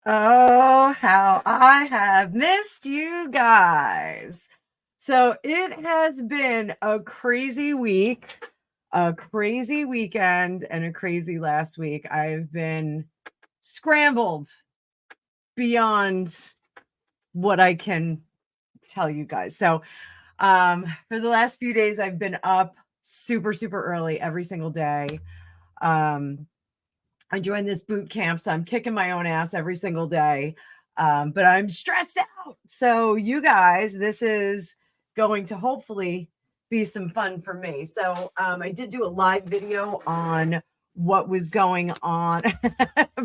Oh, how I have missed you guys. So it has been a crazy week, a crazy weekend, and a crazy last week. I've been scrambled beyond what I can tell you guys. So, for the last few days, I've been up super, super early every single day. Um, I joined this boot camp, so I'm kicking my own ass every single day. But I'm stressed out. So, you guys, this is going to hopefully be some fun for me. So, I did do a live video on what was going on.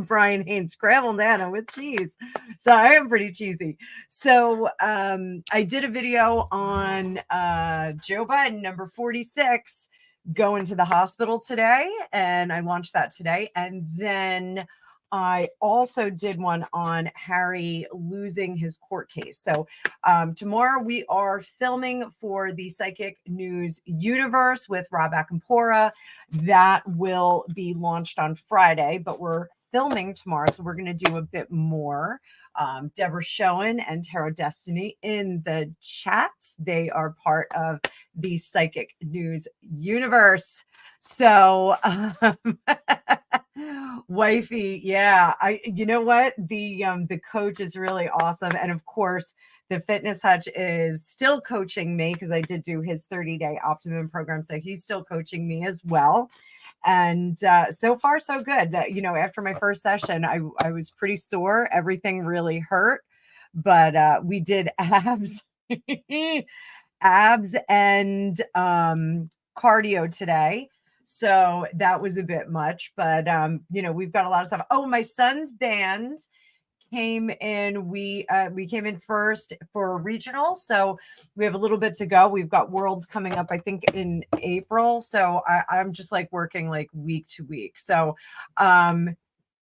Brian Haynes, scrambled Nana with cheese. So, I am pretty cheesy. So, I did a video on Joe Biden, number 46 going to the hospital today, and I launched that today. And then I also did one on Harry losing his court case. So tomorrow we are filming for the Psychic News Universe with Rob Akampora. That will be launched on Friday, but we're filming tomorrow, so we're going to do a bit more. Deborah Schoen and Tarot Destiny in the chats. They are part of the Psychic News Universe. So, wifey, yeah, you know what? The coach is really awesome. And of course, the fitness hutch is still coaching me because I did do his 30-day optimum program. So he's still coaching me as well. And so far, so good. That, after my first session, I was pretty sore. Everything really hurt, but we did abs. Abs and cardio today. So that was a bit much, but we've got a lot of stuff. Oh, my son's band came in. We came in first for regional, so we have a little bit to go. We've got worlds coming up, I think, in April. So I'm just like working like week to week. So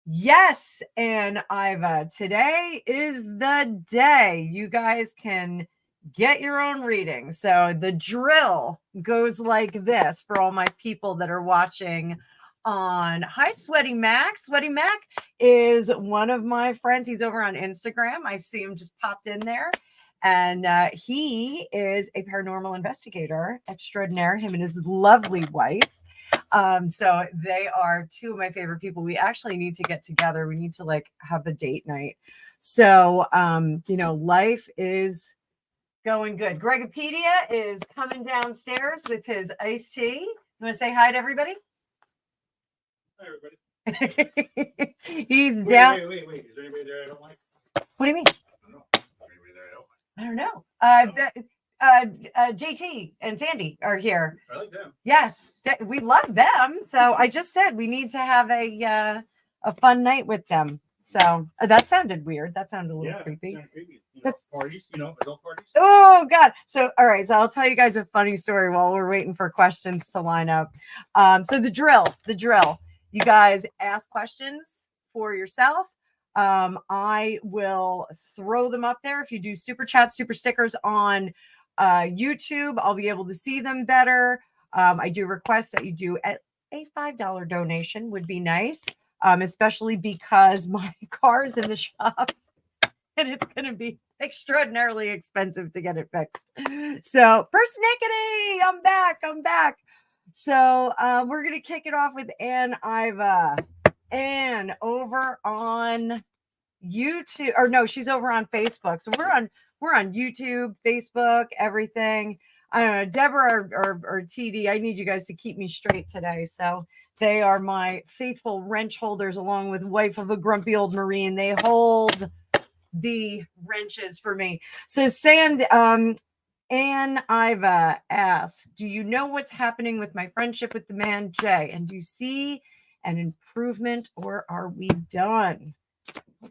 yes, and Iva, today is the day you guys can get your own reading. So the drill goes like this for all my people that are watching on Hi Sweaty Mac. Sweaty Mac is one of my friends. He's over on Instagram. I see him just popped in there. And he is a paranormal investigator extraordinaire, him and his lovely wife. So they are two of my favorite people. We actually need to get together. We need to like have a date night. So, life is going good. Gregopedia is coming downstairs with his iced tea. You want to say hi to everybody? Hi, everybody. He's down. Wait. Is there anybody there I don't like? What do you mean? I don't know. Is there anybody there I don't like? I don't know. JT and Sandy are here. I like them. Yes, we love them. So I just said we need to have a fun night with them. So that sounded weird. That sounded a little creepy. Creepy. Parties, adult parties. Oh God. So all right. So I'll tell you guys a funny story while we're waiting for questions to line up. So the drill. You guys ask questions for yourself. I will throw them up there. If you do super chats, super stickers on YouTube, I'll be able to see them better. I do request that you do a $5 donation would be nice, especially because my car is in the shop and it's going to be extraordinarily expensive to get it fixed. So, persnickety, I'm back. So, we're going to kick it off with Ann Iva. Ann over on YouTube, or no, she's over on Facebook. So we're on YouTube, Facebook, everything. I don't know, Deborah or TD. I need you guys to keep me straight today. So they are my faithful wrench holders, along with wife of a grumpy old Marine. They hold the wrenches for me. So Ann Iva asks, do you know what's happening with my friendship with the man Jay? And do you see an improvement, or are we done?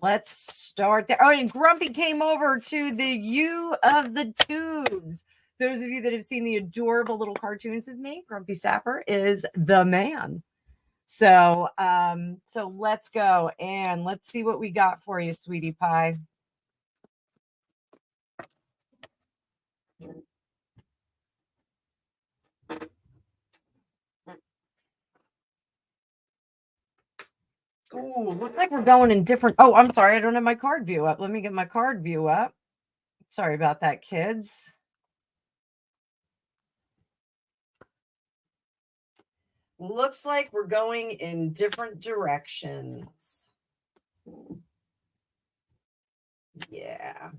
Let's start there. Oh, and Grumpy came over to the U of the Tubes. Those of you that have seen the adorable little cartoons of me, Grumpy Sapper is the man. So, so let's go and let's see what we got for you, sweetie pie. Ooh, looks like we're going in different. Oh, I'm sorry. I don't have my card view up. Let me get my card view up. Sorry about that, kids. Looks like we're going in different directions. Yeah.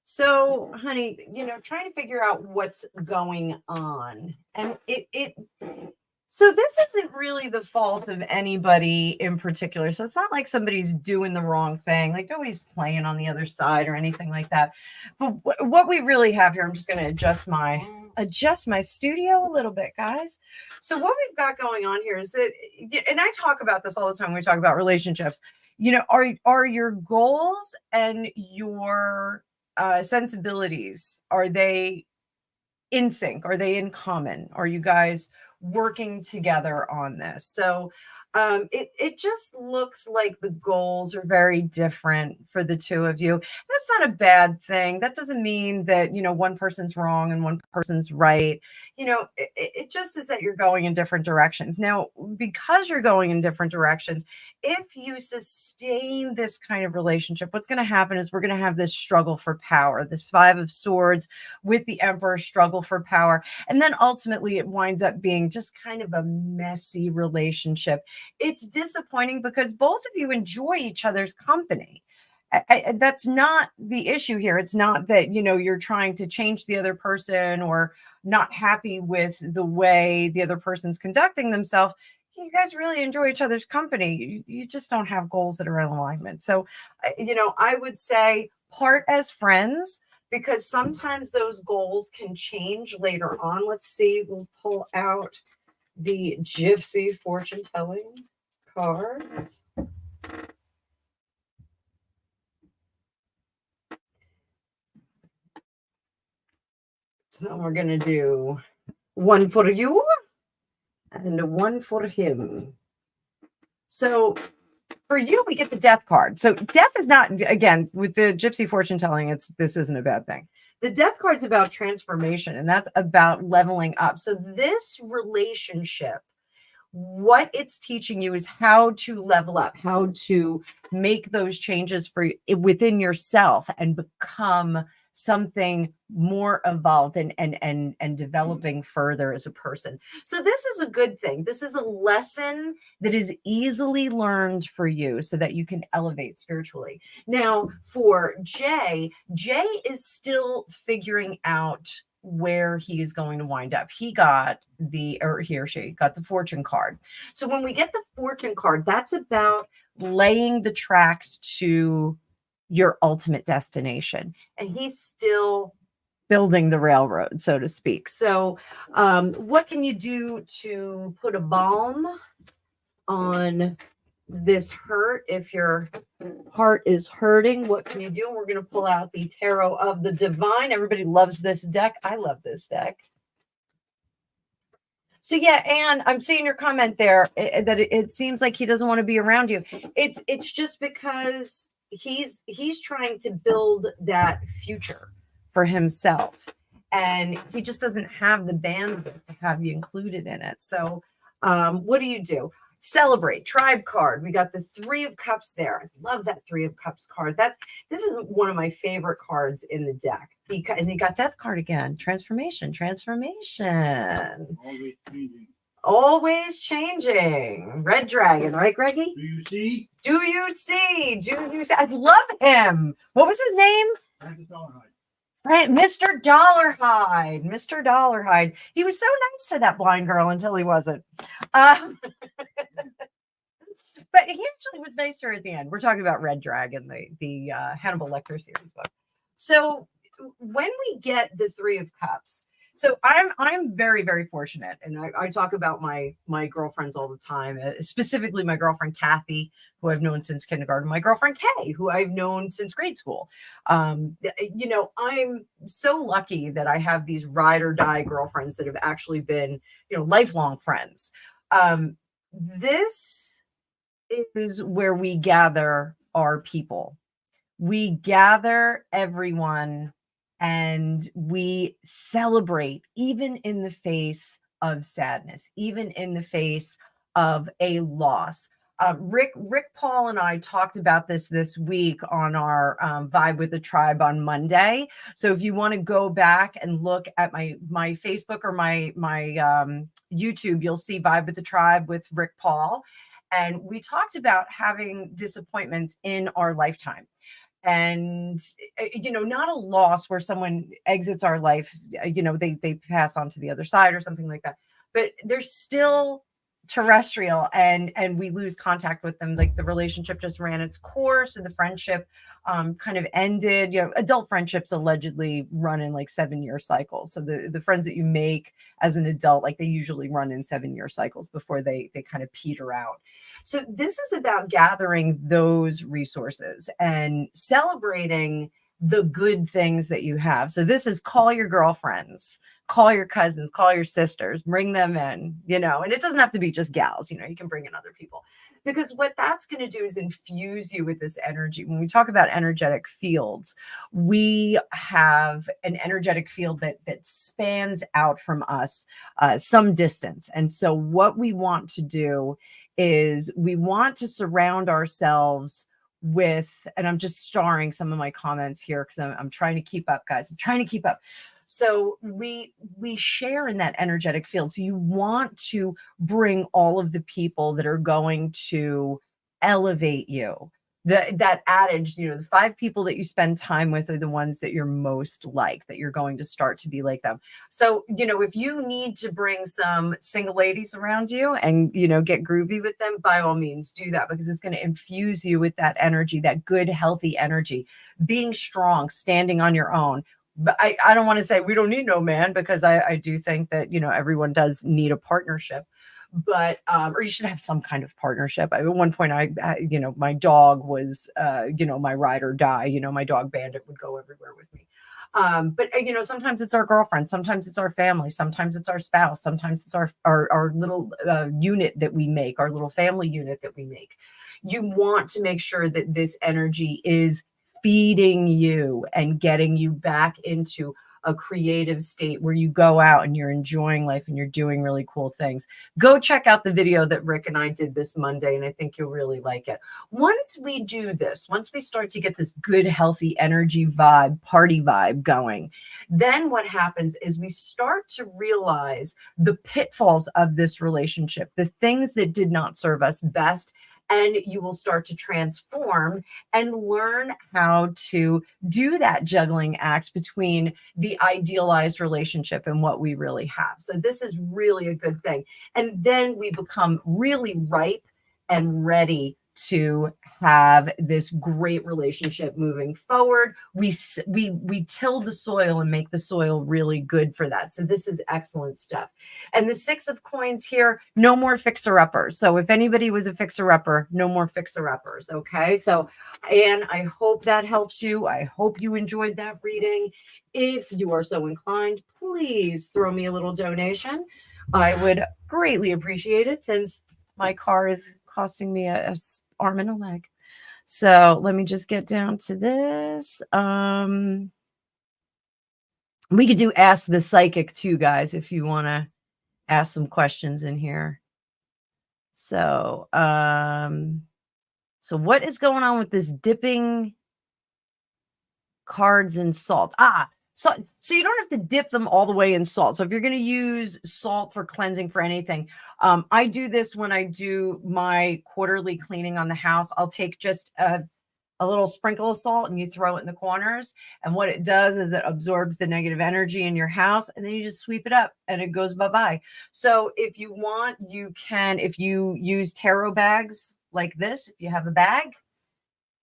So, honey, trying to figure out what's going on. And so this isn't really the fault of anybody in particular. So it's not like somebody's doing the wrong thing. Like nobody's playing on the other side or anything like that. But what we really have here, I'm just going to adjust my studio a little bit, guys. So what we've got going on here is that, and I talk about this all the time when we talk about relationships, are your goals and your sensibilities, are they in sync? Are they in common? Are you guys working together on this? So it just looks like the goals are very different for the two of you. That's not a bad thing. That doesn't mean that, one person's wrong and one person's right. It just is that you're going in different directions. Now, because you're going in different directions, if you sustain this kind of relationship, what's going to happen is we're going to have this struggle for power, this Five of Swords with the Emperor struggle for power. And then ultimately it winds up being just kind of a messy relationship. It's disappointing because both of you enjoy each other's company. That's not the issue here. It's not that, you're trying to change the other person or not happy with the way the other person's conducting themselves. You guys really enjoy each other's company. You just don't have goals that are in alignment. So, I would say part as friends, because sometimes those goals can change later on. Let's see, we'll pull out the Gypsy fortune telling cards. So we're going to do one for you and one for him. So for you, we get the death card. So death is not, again, with the Gypsy fortune telling, this isn't a bad thing. The death card's about transformation, and that's about leveling up. So this relationship, what it's teaching you is how to level up, how to make those changes for within yourself and become something more evolved and developing further as a person. So this is a good thing. This is a lesson that is easily learned for you so that you can elevate spiritually. Now, for Jay is still figuring out where he is going to wind up. He or she got the fortune card. So when we get the fortune card, that's about laying the tracks to your ultimate destination. And he's still building the railroad, so to speak. So what can you do to put a balm on this hurt? If your heart is hurting, what can you do? And we're going to pull out the Tarot of the Divine. Everybody loves this deck. I love this deck. So yeah, Anne, I'm seeing your comment there that it seems like he doesn't want to be around you. It's just because he's trying to build that future for himself, and he just doesn't have the bandwidth to have you included in it. So what do? Celebrate, tribe card. We got the Three of Cups there. I love that Three of Cups card. This is one of my favorite cards in the deck. And you got Death card again. Transformation. Always changing. Red Dragon, right, Greggy? Do you see? Do you see? I love him. What was his name? Mr. Dollarhide. Mr. Dollarhide. He was so nice to that blind girl until he wasn't. But he actually was nicer at the end. We're talking about Red Dragon, the Hannibal Lecter series book. So when we get the Three of Cups, so I'm very, very fortunate, and I talk about my girlfriends all the time, specifically my girlfriend Kathy, who I've known since kindergarten, my girlfriend Kay, who I've known since grade school. I'm so lucky that I have these ride or die girlfriends that have actually been, lifelong friends. This is where we gather our people. We gather everyone and we celebrate, even in the face of sadness, even in the face of a loss. Rick Paul and I talked about this week on our Vibe with the Tribe on Monday. So if you want to go back and look at my Facebook or my YouTube, you'll see Vibe with the Tribe with Rick Paul. And we talked about having disappointments in our lifetime. And not a loss where someone exits our life, they pass on to the other side or something like that, but they're still terrestrial, and we lose contact with them. Like the relationship just ran its course, and the friendship kind of ended. Adult friendships allegedly run in like 7-year cycles. So the friends that you make as an adult, like they usually run in 7-year cycles before they kind of peter out. So this is about gathering those resources and celebrating the good things that you have. So this is call your girlfriends, call your cousins, call your sisters, bring them in, and it doesn't have to be just gals, you can bring in other people, because what that's going to do is infuse you with this energy. When we talk about energetic fields, we have an energetic field that spans out from us some distance. And so what we want to do is we want to surround ourselves with, and I'm just starring some of my comments here because I'm trying to keep up, guys. I'm trying to keep up. So we share in that energetic field. So you want to bring all of the people that are going to elevate you. That adage, the 5 people that you spend time with are the ones that you're most like, that you're going to start to be like them. So, if you need to bring some single ladies around you and, get groovy with them, by all means do that, because it's going to infuse you with that energy, that good, healthy energy, being strong, standing on your own. But I don't want to say we don't need no man, because I do think that, everyone does need a partnership. But or you should have some kind of partnership. At one point, my dog was my ride or die. My dog Bandit would go everywhere with me. But sometimes it's our girlfriend, sometimes it's our family, sometimes it's our spouse, sometimes it's our little unit that we make, our little family unit that we make. You want to make sure that this energy is feeding you and getting you back into a creative state where you go out and you're enjoying life and you're doing really cool things. Go check out the video that Rick and I did this Monday, and I think you'll really like it. Once we do this, once we start to get this good, healthy energy vibe, party vibe going, then what happens is we start to realize the pitfalls of this relationship, the things that did not serve us best, and you will start to transform and learn how to do that juggling act between the idealized relationship and what we really have. So this is really a good thing. And then we become really ripe and ready to have this great relationship moving forward. We till the soil and make the soil really good for that. So this is excellent stuff. And the 6 of coins here, no more fixer-uppers. So if anybody was a fixer-upper, no more fixer-uppers. Okay. So, and I hope that helps you. I hope you enjoyed that reading. If you are so inclined, please throw me a little donation. I would greatly appreciate it, since my car is costing me a arm and a leg. So let me just get down to this. We could do Ask the Psychic too, guys, if you want to ask some questions in here. So, so what is going on with this dipping cards in salt? So you don't have to dip them all the way in salt. So if you're going to use salt for cleansing for anything, I do this when I do my quarterly cleaning on the house. I'll take just a little sprinkle of salt and you throw it in the corners. And what it does is it absorbs the negative energy in your house, and then you just sweep it up and it goes bye-bye. So if you want, you can, if you use tarot bags like this, if you have a bag,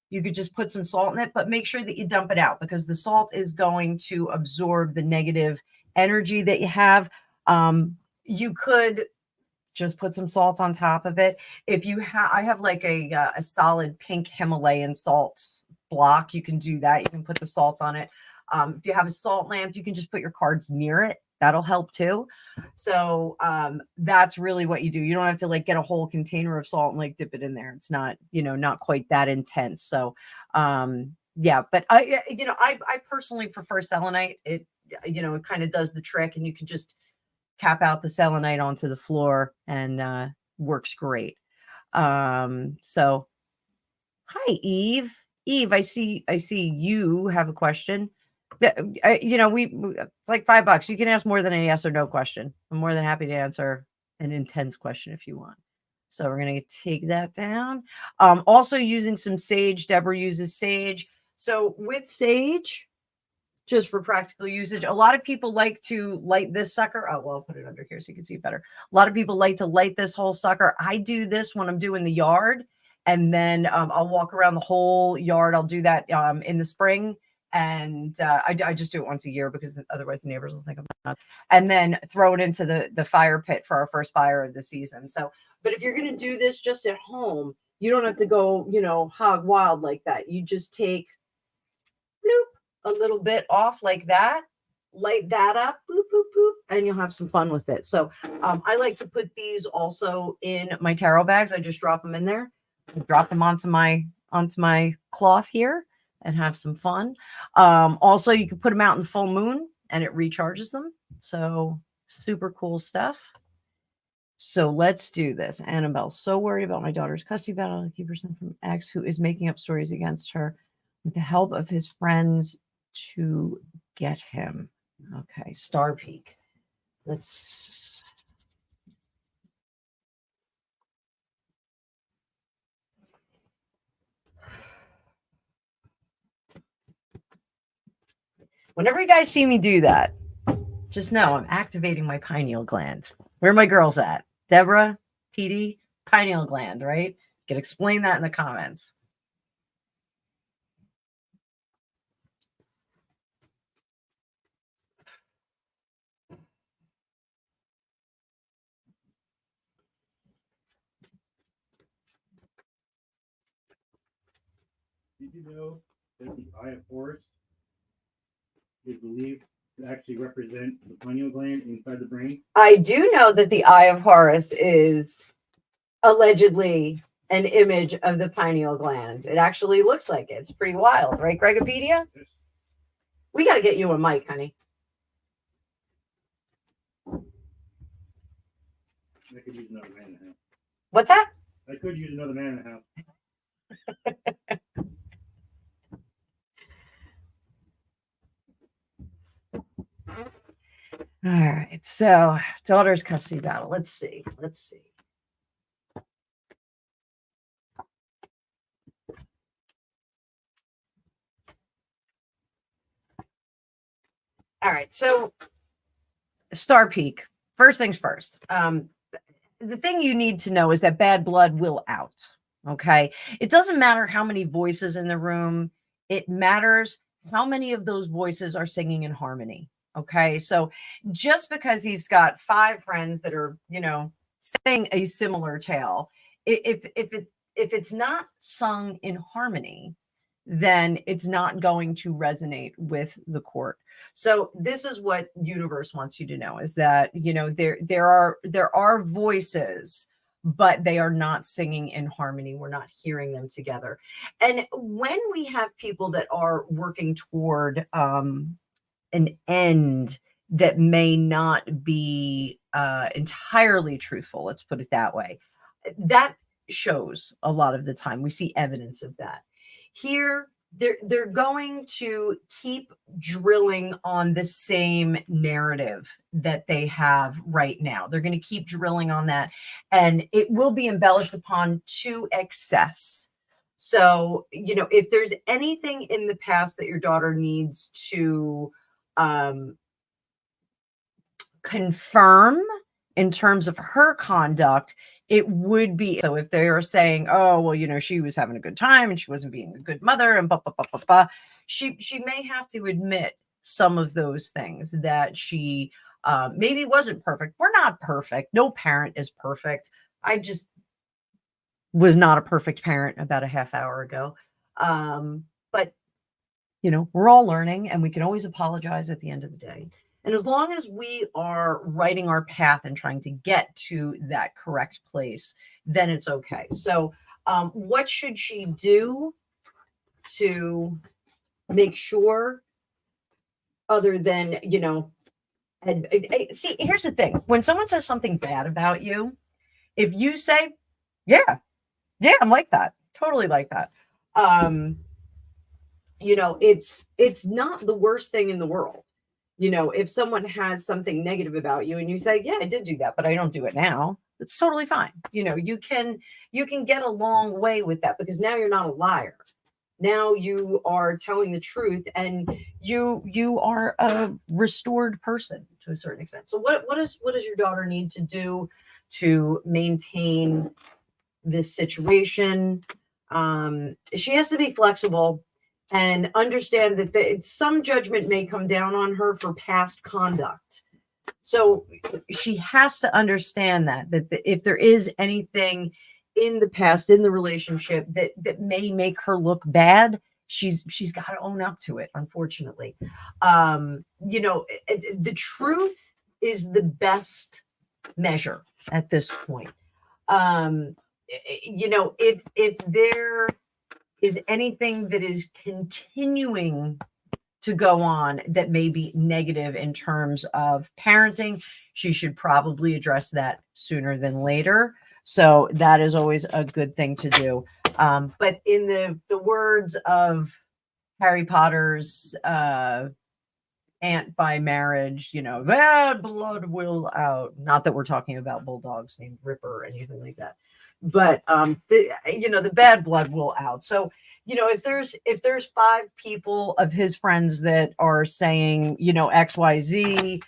you could just put some salt in it, but make sure that you dump it out, because the salt is going to absorb the negative energy that you have. You could just put some salt on top of it. If you have, I have like a solid pink Himalayan salt block. You can do that. You can put the salt on it. If you have a salt lamp, you can just put your cards near it. That'll help too. So that's really what you do. You don't have to like get a whole container of salt and like dip it in there. It's not, not quite that intense. So yeah, but I personally prefer selenite. It kind of does the trick, and you can just tap out the selenite onto the floor, and works great. So hi, Eve. Eve, I see you have a question. It's like $5. You can ask more than a yes or no question. I'm more than happy to answer an intense question if you want. So we're going to take that down. Also using some sage. Deborah uses sage. So with sage, just for practical usage, a lot of people like to light this sucker. Oh, well, I'll put it under here so you can see it better. A lot of people like to light this whole sucker. I do this when I'm doing the yard, and then I'll walk around the whole yard. I'll do that in the spring, and I just do it once a year because otherwise the neighbors will think I'm not. And then throw it into the fire pit for our first fire of the season. So, but if you're going to do this just at home, you don't have to go, hog wild like that. You just take a little bit off like that, light that up, boop, boop, boop, and you'll have some fun with it. So I like to put these also in my tarot bags. I just drop them in there, drop them onto my cloth here and have some fun. Also, you can put them out in the full moon and it recharges them. So super cool stuff. So let's do this. Annabelle's so worried about my daughter's custody battle to keep her son from X, who is making up stories against her with the help of his friends to get him. Okay, Star Peak. Let's. Whenever you guys see me do that, just know I'm activating my pineal gland. Where are my girls at? Deborah, TD, pineal gland, right? You can explain that in the comments. Did you know that the eye of Horus is believed to actually represent the pineal gland inside the brain? I do know that the Eye of Horus is allegedly an image of the pineal gland. It actually looks like it. It's pretty wild, right, Gregopedia? Yes. We got to get you a mic, honey. I could use another man and a half. What's that? I could use another man and a half. All right. So, daughter's custody battle. Let's see. All right. So, Star Peak. First things first. The thing you need to know is that bad blood will out. Okay. It doesn't matter how many voices in the room. It matters how many of those voices are singing in harmony. Okay. So just because he's got 5 friends that are, saying a similar tale, if it's not sung in harmony, then it's not going to resonate with the court. So this is what universe wants you to know, is that, there are voices, but they are not singing in harmony. We're not hearing them together. And when we have people that are working toward an end that may not be entirely truthful, let's put it that way, that shows a lot of the time. We see evidence of that. Here, they're going to keep drilling on the same narrative that they have right now. They're going to keep drilling on that, and it will be embellished upon to excess. So, if there's anything in the past that your daughter needs to confirm in terms of her conduct, it would be, so if they are saying, oh, well, she was having a good time and she wasn't being a good mother and she may have to admit some of those things, that she maybe wasn't perfect. We're not perfect. No parent is perfect. I just was not a perfect parent about a half hour ago. But we're all learning, and we can always apologize at the end of the day. And as long as we are writing our path and trying to get to that correct place, then it's okay. So what should she do to make sure, other than, see, here's the thing. When someone says something bad about you, if you say, yeah, Yeah, I'm like that. Totally like that. You know, it's not the worst thing in the world. You know, if someone has something negative about you and you say, yeah, I did do that, but I don't do it now, it's totally fine. You know, you can get a long way with that, because now you're not a liar. Now you are telling the truth, and you are a restored person to a certain extent. So what does your daughter need to do to maintain this situation? She has to be flexible and understand that some judgment may come down on her for past conduct. So she has to understand that if there is anything in the past, in the relationship, that may make her look bad, she's got to own up to it, unfortunately. You know, the truth is the best measure at this point. You know, if there is anything that is continuing to go on that may be negative in terms of parenting, she should probably address that sooner than later. So that is always a good thing to do. But in the words of Harry Potter's aunt by marriage, you know, bad blood will out. Not that we're talking about bulldogs named Ripper or anything like that, but you know, the bad blood will out. So, you know, if there's 5 people of his friends that are saying, you know, XYZ,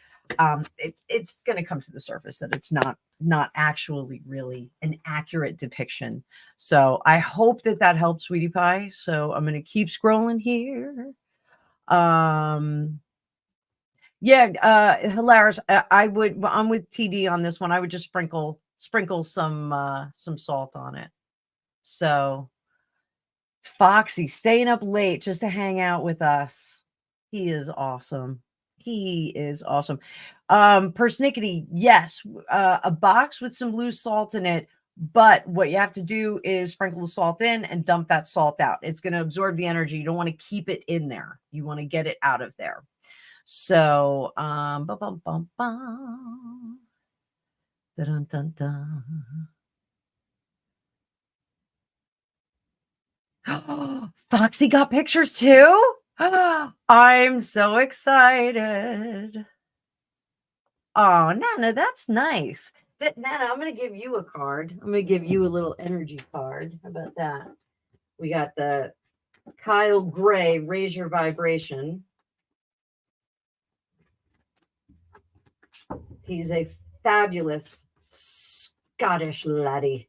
it's going to come to the surface that it's not actually really an accurate depiction. So I hope that helps, sweetie pie. So I'm going to keep scrolling here. Yeah, hilarious. I'm with TD on this one. I would just sprinkle some salt on it. So Foxy staying up late just to hang out with us. He is awesome. He is awesome. Persnickety, yes, a box with some loose salt in it. But what you have to do is sprinkle the salt in and dump that salt out. It's going to absorb the energy. You don't want to keep it in there. You want to get it out of there. So, dun, dun, dun. Foxy got pictures too. I'm so excited. Oh, Nana, that's nice. Nana, I'm going to give you a card. I'm going to give you a little energy card. How about that? We got the Kyle Gray, Raise Your Vibration. He's a fabulous Scottish laddie,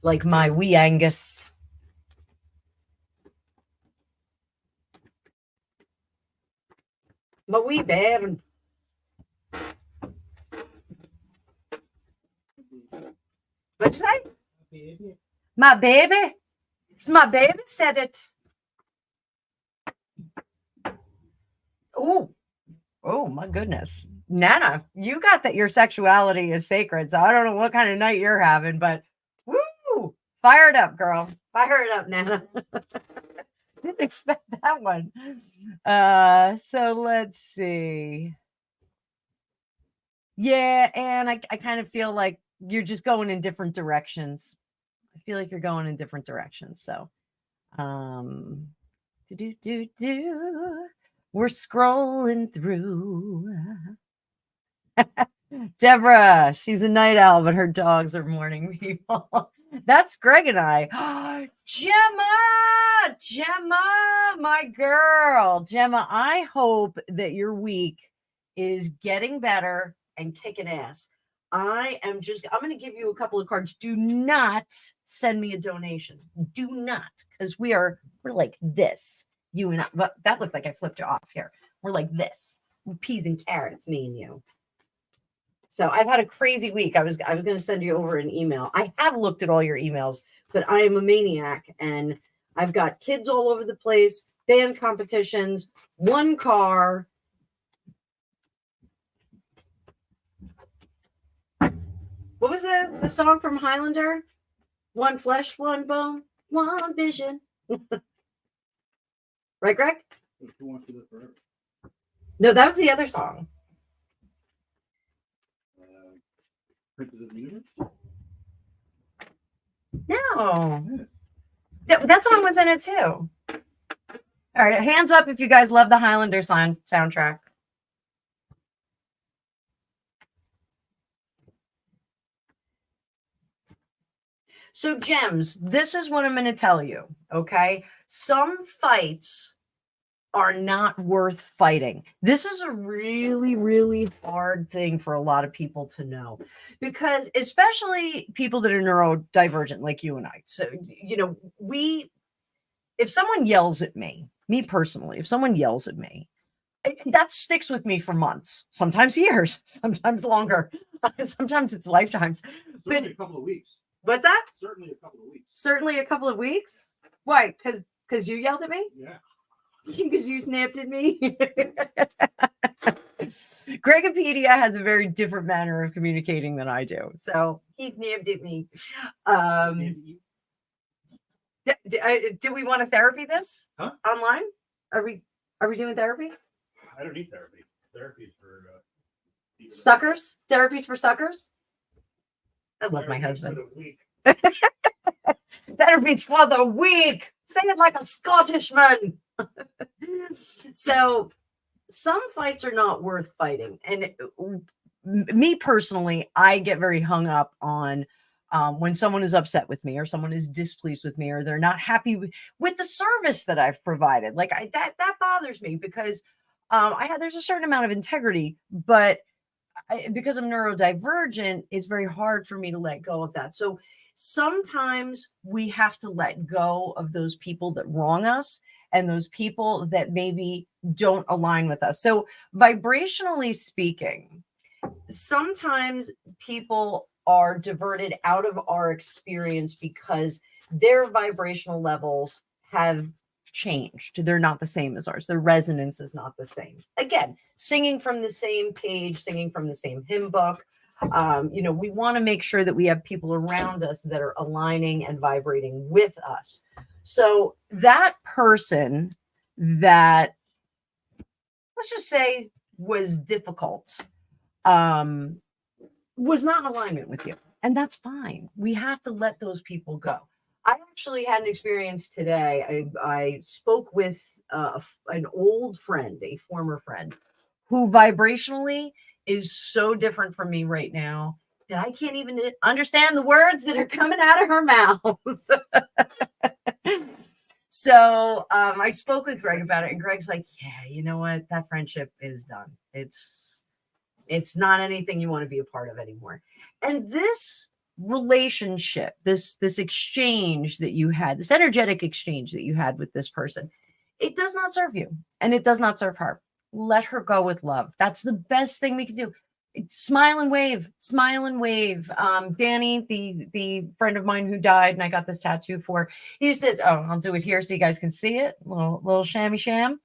like my wee Angus. My wee bairn. What'd you say? Baby. My baby. It's my baby said it. Oh my goodness. Nana, you got that your sexuality is sacred. So I don't know what kind of night you're having, but woo! Fire it up, girl. Fire it up, Nana. Didn't expect that one. So let's see. Yeah, and I kind of feel like you're just going in different directions. I feel like you're going in different directions. So we're scrolling through. Deborah, she's a night owl, but her dogs are morning people. That's Greg and I. Gemma, my girl. Gemma, I hope that your week is getting better and kicking ass. I'm going to give you a couple of cards. Do not send me a donation. Do not, because we're like this. You and I, but that looked like I flipped you off here. We're like this. Peas and carrots, me and you. So I've had a crazy week. I was going to send you over an email. I have looked at all your emails, but I am a maniac and I've got kids all over the place, band competitions, one car. What was the song from Highlander? One flesh, one bone, one vision. Right, Greg? Who wants to live forever? No, that was the other song. Princes of the Universe? Oh, that song was in it too. All right, hands up if you guys love the Highlander soundtrack. So, gems, this is what I'm going to tell you, okay? Some fights are not worth fighting. This is a really, really hard thing for a lot of people to know, because especially people that are neurodivergent like you and I. So, you know, if someone yells at me personally, if someone yells at me, that sticks with me for months, sometimes years, sometimes longer, sometimes it's lifetimes. Certainly a couple of weeks. What's that? Certainly a couple of weeks. Certainly a couple of weeks. Why? Because you yelled at me? Yeah. Because you snapped at me? Gregopedia has a very different manner of communicating than I do. So he snapped at me. Do we want to therapy this? Huh? Online? Are we doing therapy? I don't need therapy. Therapy is for suckers? Therapy's for suckers? I love my husband. Therapy's for the weak. Say it like a Scottishman. So some fights are not worth fighting. And me personally, I get very hung up on when someone is upset with me, or someone is displeased with me, or they're not happy with the service that I've provided. Like that bothers me, because there's a certain amount of integrity, but because I'm neurodivergent, it's very hard for me to let go of that. So sometimes we have to let go of those people that wrong us, and those people that maybe don't align with us. So vibrationally speaking, sometimes people are diverted out of our experience because their vibrational levels have changed. They're not the same as ours. Their resonance is not the same. Again, singing from the same page, singing from the same hymn book. We want to make sure that we have people around us that are aligning and vibrating with us. So that person that, let's just say, was difficult, was not in alignment with you. And that's fine. We have to let those people go. I actually had an experience today. I spoke with an old friend, a former friend, who vibrationally is so different from me right now that I can't even understand the words that are coming out of her mouth. So I spoke with Greg about it, and Greg's like, yeah, you know what? That friendship is done. It's not anything you want to be a part of anymore. And this relationship, this exchange that you had, this energetic exchange that you had with this person, it does not serve you, and it does not serve her. Let her go with love. That's the best thing we can do. Smile and wave, smile and wave. Danny, the friend of mine who died and I got this tattoo for, he says, oh, I'll do it here so you guys can see it. Little shammy sham.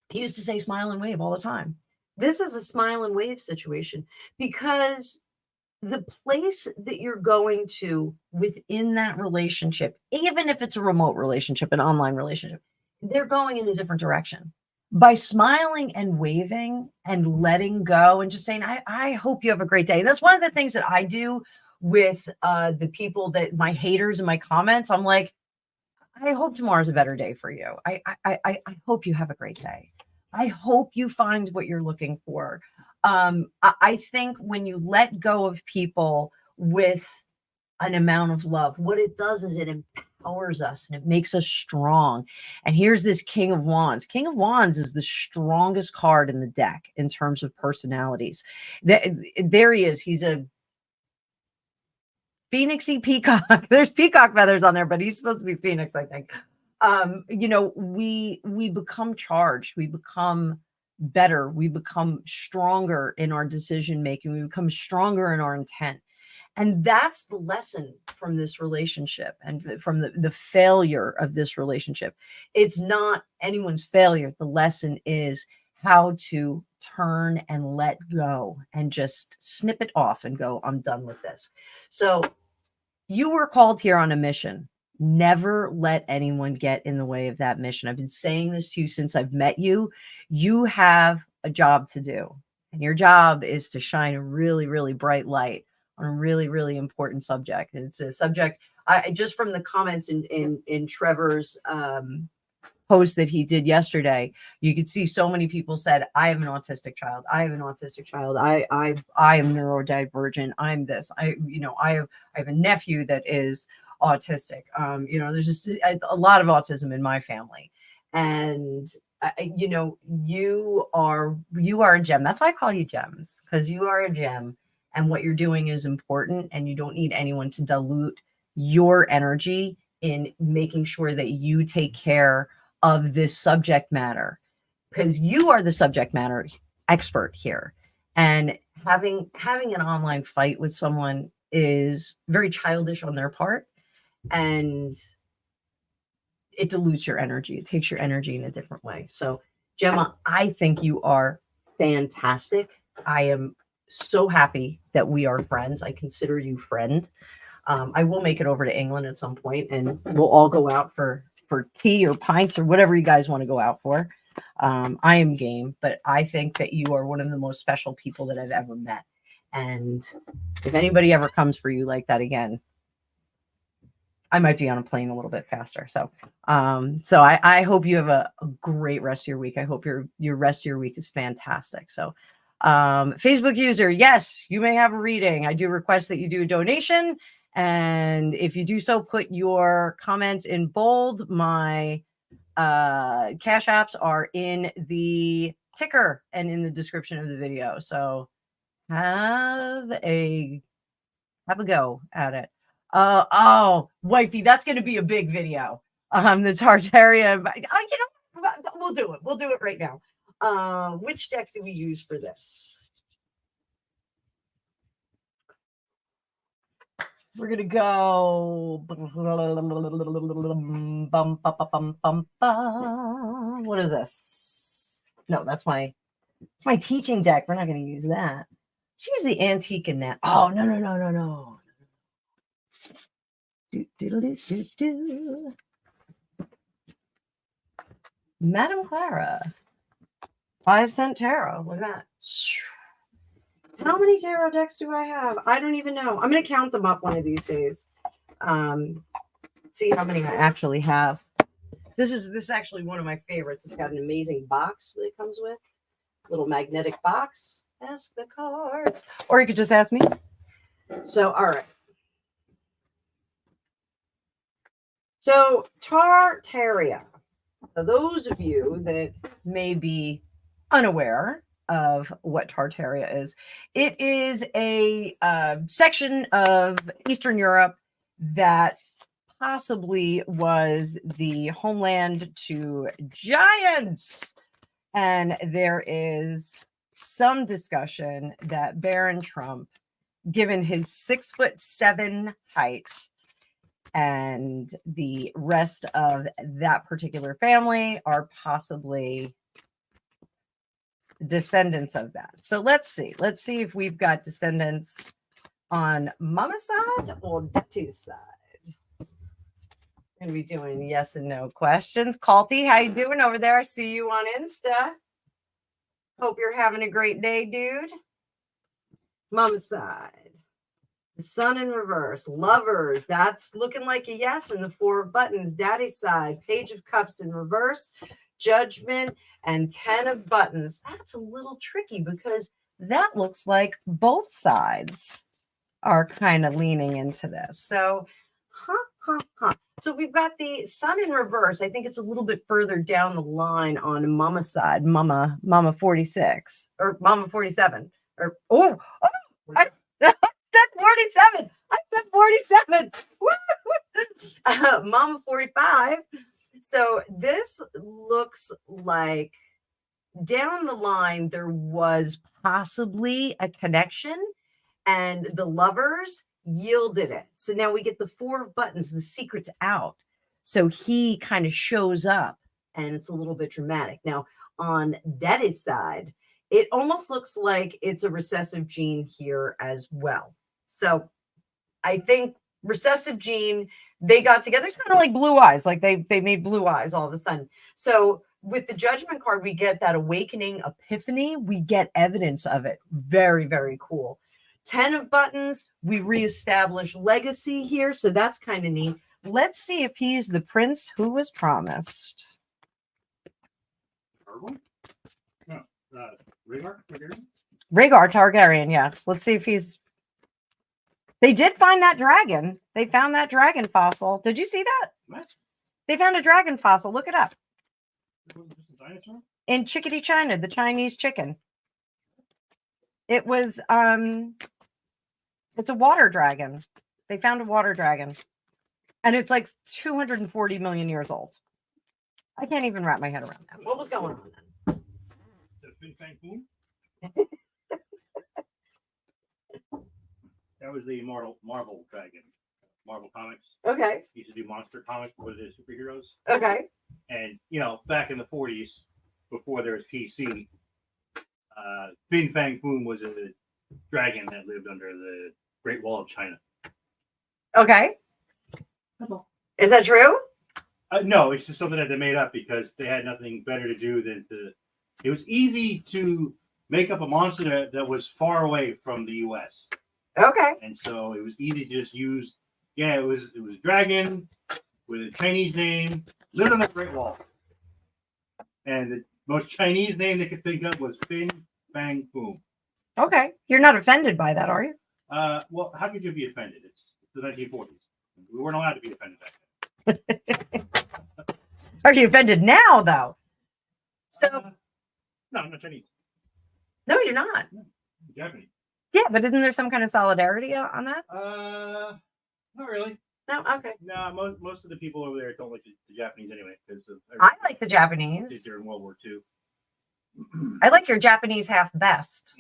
He used to say smile and wave all the time. This is a smile and wave situation, because the place that you're going to within that relationship, even if it's a remote relationship, an online relationship, they're going in a different direction. By smiling and waving and letting go and just saying, I hope you have a great day. That's one of the things that I do with the people that my haters in my comments. I'm like, I hope tomorrow's a better day for you. I hope you have a great day. I hope you find what you're looking for. I think when you let go of people with an amount of love, what it does is it empowers us and it makes us strong. And here's this King of Wands. King of Wands is the strongest card in the deck in terms of personalities. There he is. He's a phoenixy peacock. There's peacock feathers on there, but he's supposed to be phoenix, I think. We become charged, we become better, we become stronger in our decision making, we become stronger in our intent. And that's the lesson from this relationship and from the failure of this relationship. It's not anyone's failure. The lesson is how to turn and let go and just snip it off and go, I'm done with this. So you were called here on a mission. Never let anyone get in the way of that mission. I've been saying this to you since I've met you. You have a job to do, and your job is to shine a really, really bright light on a really, really important subject. It's a subject I just from the comments in Trevor's post that he did yesterday, you could see so many people said, I have an autistic child. I have an autistic child. I am neurodivergent. I'm this. I have a nephew that is autistic. There's just a lot of autism in my family. And you are a gem. That's why I call you gems, because you are a gem, and what you're doing is important, and you don't need anyone to dilute your energy in making sure that you take care of this subject matter, because you are the subject matter expert here. And having an online fight with someone is very childish on their part, and it dilutes your energy. It takes your energy in a different way. So, Gemma, I think you are fantastic. I am so happy that we are friends. I consider you friend. I will make it over to England at some point, and we'll all go out for tea or pints or whatever you guys want to go out for. I am game, but I think that you are one of the most special people that I've ever met. And if anybody ever comes for you like that again, I might be on a plane a little bit faster. So I hope you have a great rest of your week. I hope your rest of your week is fantastic. So Facebook user, yes, you may have a reading. I do request that you do a donation. And if you do so, put your comments in bold. My Cash Apps are in the ticker and in the description of the video. So have a go at it. Oh, wifey, that's going to be a big video. The Tartaria. We'll do it. We'll do it right now. Which deck do we use for this? We're going to go. What is this? No, that's my teaching deck. We're not going to use that. Let's use the antique in that. Oh, no. Do. Madame Clara. 5-cent tarot. Look at that. How many tarot decks do I have? I don't even know. I'm going to count them up one of these days. See how many I actually have. This is actually one of my favorites. It's got an amazing box that it comes with. Little magnetic box. Ask the cards. Or you could just ask me. So, all right. So, Tartaria. For those of you that may be unaware of what Tartaria is, it is a section of Eastern Europe that possibly was the homeland to giants. And there is some discussion that Baron Trump, given his 6'7" height, and the rest of that particular family are possibly descendants of that. So let's see if we've got descendants on mama's side or daddy's side. I'm gonna be doing yes and no questions. Calty, how you doing over there? I see you on Insta. Hope you're having a great day, dude. Mama's side. The sun in reverse. Lovers. That's looking like a yes. And the 4 of buttons. Daddy's side. Page of cups in reverse. Judgment. And 10 of buttons. That's a little tricky because that looks like both sides are kind of leaning into this. So, So we've got the sun in reverse. I think it's a little bit further down the line on mama's side. Mama 46 or mama 47 or I said 47. I said 47. Mama 45. So this looks like down the line there was possibly a connection, and the lovers yielded it. So now we get the 4 of buttons. The secret's out. So he kind of shows up, and it's a little bit dramatic. Now on Daddy's side, it almost looks like it's a recessive gene here as well. So I think recessive gene, they got together. It's kind of like blue eyes, like they made blue eyes all of a sudden. So with the judgment card, we get that awakening epiphany. We get evidence of it. Very, very cool. 10 of buttons. We reestablish legacy here. So that's kind of neat. Let's see if he's the prince who was promised. No, Rhaegar? Rhaegar Targaryen, yes. Let's see if he's... They did find that dragon. They found that dragon fossil. Did you see that? What? They found a dragon fossil. Look it up. Wasn't this a dinosaur? In Chickadee, China, the Chinese chicken. It was, it's a water dragon. They found a water dragon. And it's like 240 million years old. I can't even wrap my head around that. What was going on then? The Fin Fang Foom? That was the Marvel dragon. Marvel Comics. Okay. He used to do monster comics for the superheroes. Okay. And, you know, back in the 40s, before there was PC, Fin Fang Foom was a dragon that lived under the Great Wall of China. Okay. Is that true? No, it's just something that they made up because they had nothing better to do than to. It was easy to make up a monster that was far away from the U.S. Okay. And so it was easy to just use. Yeah, it was dragon with a Chinese name, lived on the Great Wall, and the most Chinese name they could think of was Fin Fang Foom. Okay. You're not offended by that, are you? Well, how could you be offended? It's the 1940s. We weren't allowed to be offended back then. Are you offended now, though? So, no, I'm not Chinese. no, you're not. I'm Japanese. Yeah, but isn't there some kind of solidarity on that? Not really. No, okay. No, most of the people over there don't like the Japanese anyway because of I like the Japanese. during World War II. I like your Japanese half best.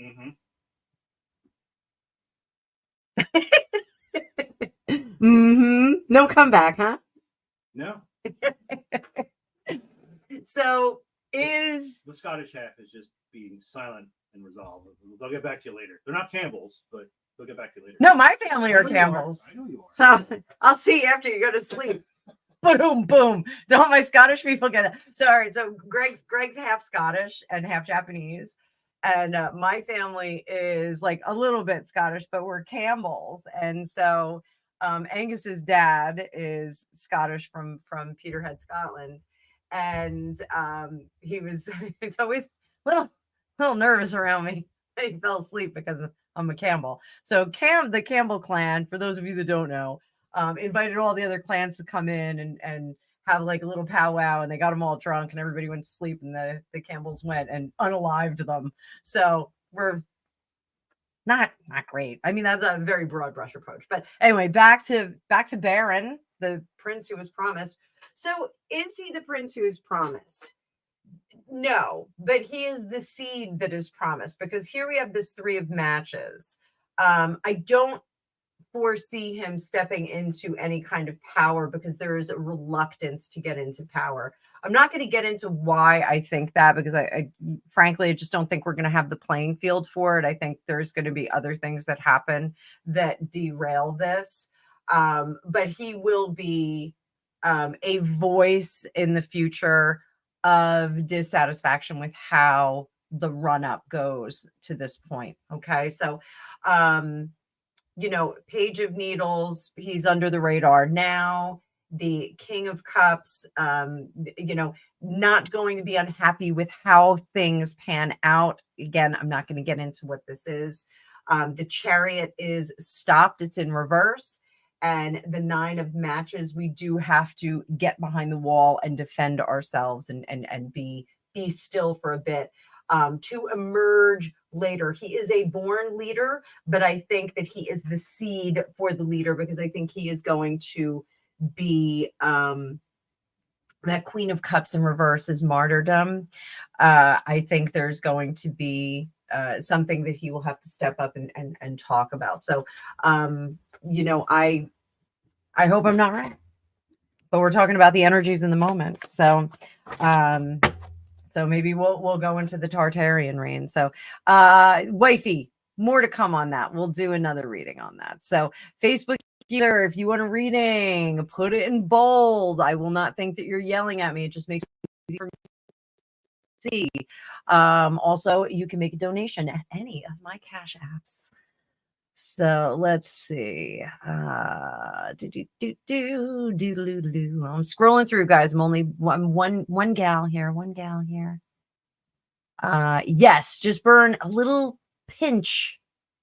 No comeback, huh? No. So the Scottish half is just being silent and resolved. They'll get back to you later. They're not Campbells, but they'll get back to you later. No, my family are Campbells. I know you are. So I'll see you after you go to sleep. Boom, boom. Don't my Scottish people get it? So all right. So Greg's half Scottish and half Japanese. And my family is like a little bit Scottish, but we're Campbells. And so Angus's dad is Scottish from Peterhead, Scotland. And he's always a little nervous around me. And he fell asleep because I'm a Campbell. So the Campbell clan, for those of you that don't know, invited all the other clans to come in and have like a little powwow, and they got them all drunk and everybody went to sleep, and the Campbells went and unalived them. So we're not great. I mean, that's a very broad brush approach. But anyway, back to Baron, the prince who was promised. So is he the prince who is promised? No, but he is the seed that is promised, because here we have this 3 of matches. I don't foresee him stepping into any kind of power because there is a reluctance to get into power. I'm not going to get into why I think that, because I frankly, I just don't think we're going to have the playing field for it. I think there's going to be other things that happen that derail this. But he will be a voice in the future of dissatisfaction with how the run up goes to this point. Okay. So, Page of Needles, he's under the radar now. The King of Cups, not going to be unhappy with how things pan out. Again, I'm not going to get into what this is. The Chariot is stopped. It's in reverse. And the 9 of matches, we do have to get behind the wall and defend ourselves and be still for a bit. To emerge later. He is a born leader, but I think that he is the seed for the leader, because I think he is going to be that Queen of Cups in reverse is martyrdom. I think there's going to be something that he will have to step up and talk about. So, I hope I'm not right, but we're talking about the energies in the moment. So, so maybe we'll go into the Tartarian reign. So, wifey, more to come on that. We'll do another reading on that. So, Facebook user, if you want a reading, put it in bold. I will not think that you're yelling at me. It just makes it easier for me to see. Also, you can make a donation at any of my cash apps. So let's see. I'm scrolling through, guys. I'm only one gal here. One gal here. Yes, just burn a little pinch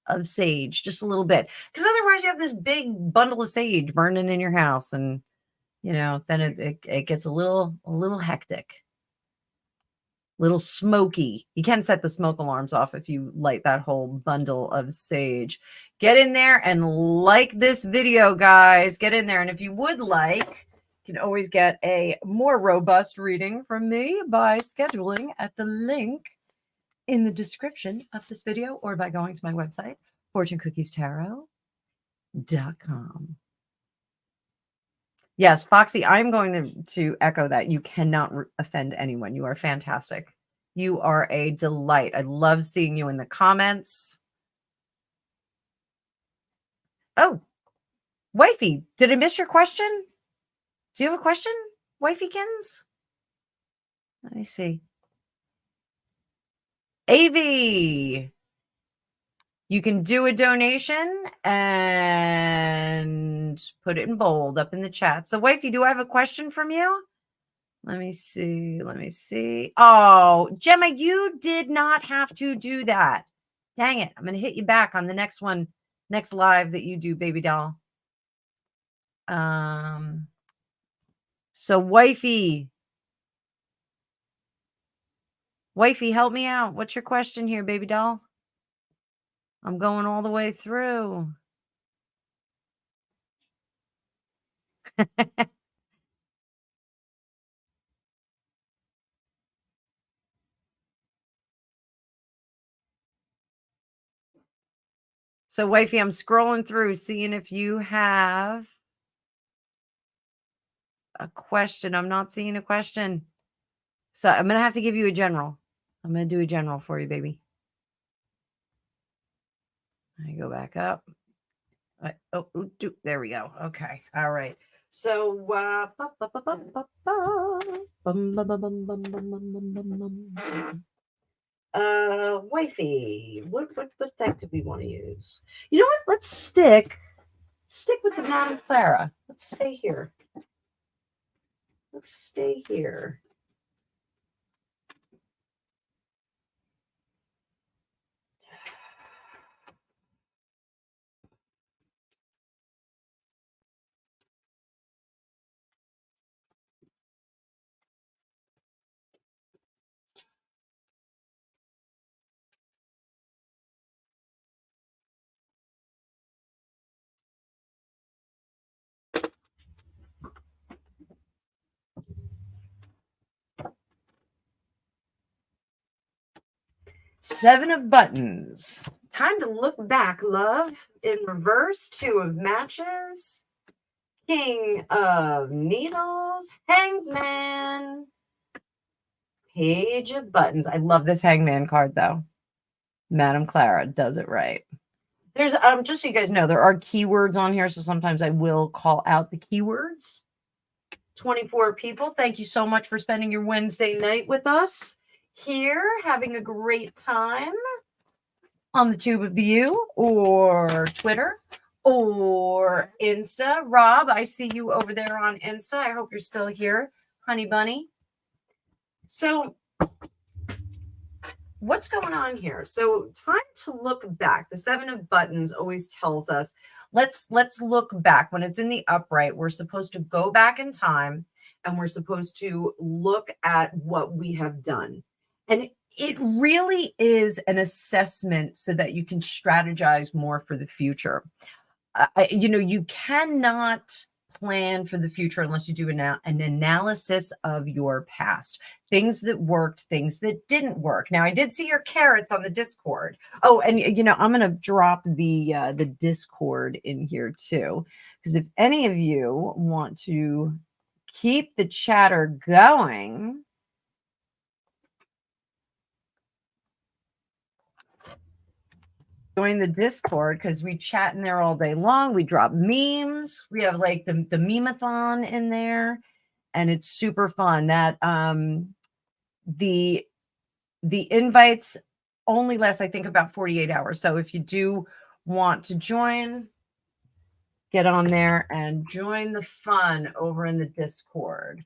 of sage, just a little bit, because otherwise you have this big bundle of sage burning in your house, and then it gets a little hectic, little smoky. You can set the smoke alarms off if you light that whole bundle of sage. Get in there and like this video, guys. Get in there, and if you would like, you can always get a more robust reading from me by scheduling at the link in the description of this video or by going to my website, FortuneCookiesTarot.com. Yes, Foxy, I'm going to echo that. You cannot offend anyone. You are fantastic. You are a delight. I love seeing you in the comments. Oh, Wifey, did I miss your question? Do you have a question, Wifeykins? Let me see. AV, you can do a donation and put it in bold up in the chat. So, Wifey, do I have a question from you? Let me see. Let me see. Oh, Gemma, you did not have to do that. Dang it. I'm going to hit you back on the next one, next live that you do, baby doll. So, Wifey, help me out. What's your question here, baby doll? I'm going all the way through. So, Wifey, I'm scrolling through, seeing if you have a question. I'm not seeing a question. So, I'm going to have to give you a general. I'm going to do a general for you, baby. I go back up. There we go. Okay. All right. So, Wifey, what deck do we want to use? You know what? Let's stick with the Madame Clara. Let's stay here. Let's stay here. Seven of buttons. Time to look back, love. In reverse, two of matches. King of needles. Hangman. Page of buttons. I love this hangman card, though. Madame Clara does it right. There's just so you guys know, there are keywords on here, so sometimes I will call out the keywords. 24 people. Thank you so much for spending your Wednesday night with us here, having a great time on the Tube of the U or Twitter or Insta. Rob, I see you over there on Insta. I hope you're still here, honey bunny. So what's going on here? So time to look back. The Seven of Buttons always tells us, let's look back. When it's in the upright, we're supposed to go back in time and we're supposed to look at what we have done. And it really is an assessment so that you can strategize more for the future. You cannot plan for the future unless you do an analysis of your past, things that worked, things that didn't work. Now, I did see your carrots on the Discord. Oh, and I'm going to drop the Discord in here too, because if any of you want to keep the chatter going, join the Discord, because we chat in there all day long. We drop memes. We have like the meme-a-thon in there, and it's super fun. That the invites only last, I think, about 48 hours. So if you do want to join, get on there and join the fun over in the Discord.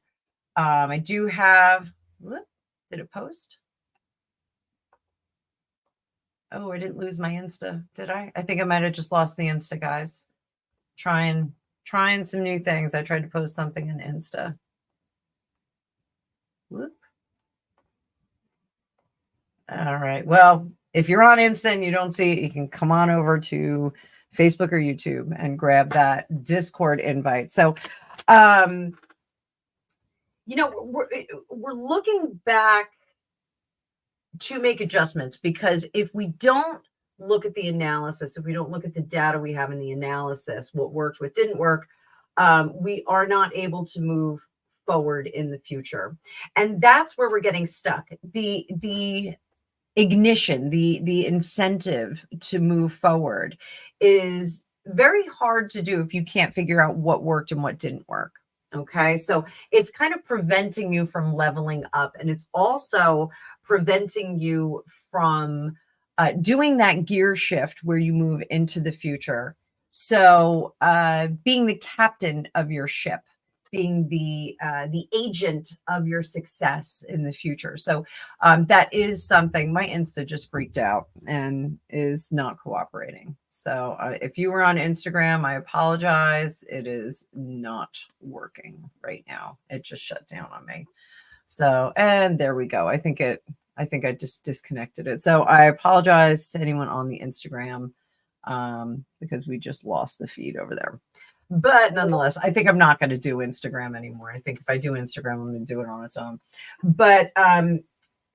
I do have, whoop, did it post? Oh, I didn't lose my Insta, did I? I think I might have just lost the Insta, guys. Trying some new things. I tried to post something in Insta. Whoop. All right. Well, if you're on Insta and you don't see it, you can come on over to Facebook or YouTube and grab that Discord invite. So, you know, we're looking back to make adjustments, because if we don't look at the analysis, if we don't look at the data we have in the analysis, what worked, what didn't work, we are not able to move forward in the future. And that's where we're getting stuck. The ignition, the incentive to move forward is very hard to do if you can't figure out what worked and what didn't work. Okay, so it's kind of preventing you from leveling up, and it's also preventing you from doing that gear shift where you move into the future. So being the captain of your ship, being the agent of your success in the future. So that is something. My Insta just freaked out and is not cooperating. So if you were on Instagram, I apologize. It is not working right now. It just shut down on me. So, and there we go. I think I just disconnected it. So I apologize to anyone on the Instagram because we just lost the feed over there. But nonetheless, I think I'm not going to do Instagram anymore. I think if I do Instagram, I'm going to do it on its own. But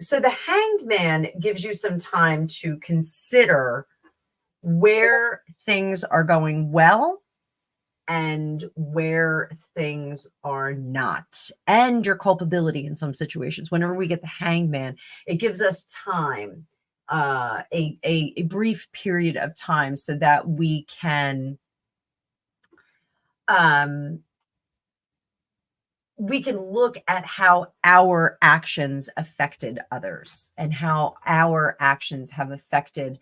so the Hanged Man gives you some time to consider where things are going well and where things are not, and your culpability in some situations. Whenever we get the Hanged Man, it gives us time, a brief period of time, so that we can look at how our actions affected others and how our actions have affected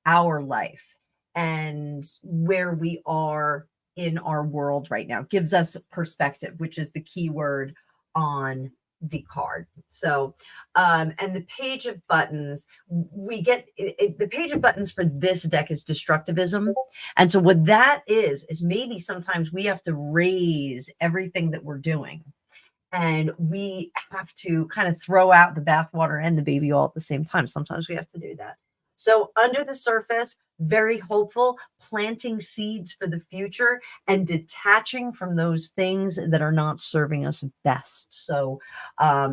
our life and where we are in our world right now. It gives us perspective, which is the key word on the card. So, and the Page of Buttons, we get the Page of Buttons for this deck is destructivism. And so what that is maybe sometimes we have to raise everything that we're doing. And we have to kind of throw out the bathwater and the baby all at the same time. Sometimes we have to do that. So under the surface, very hopeful, planting seeds for the future and detaching from those things that are not serving us best. So,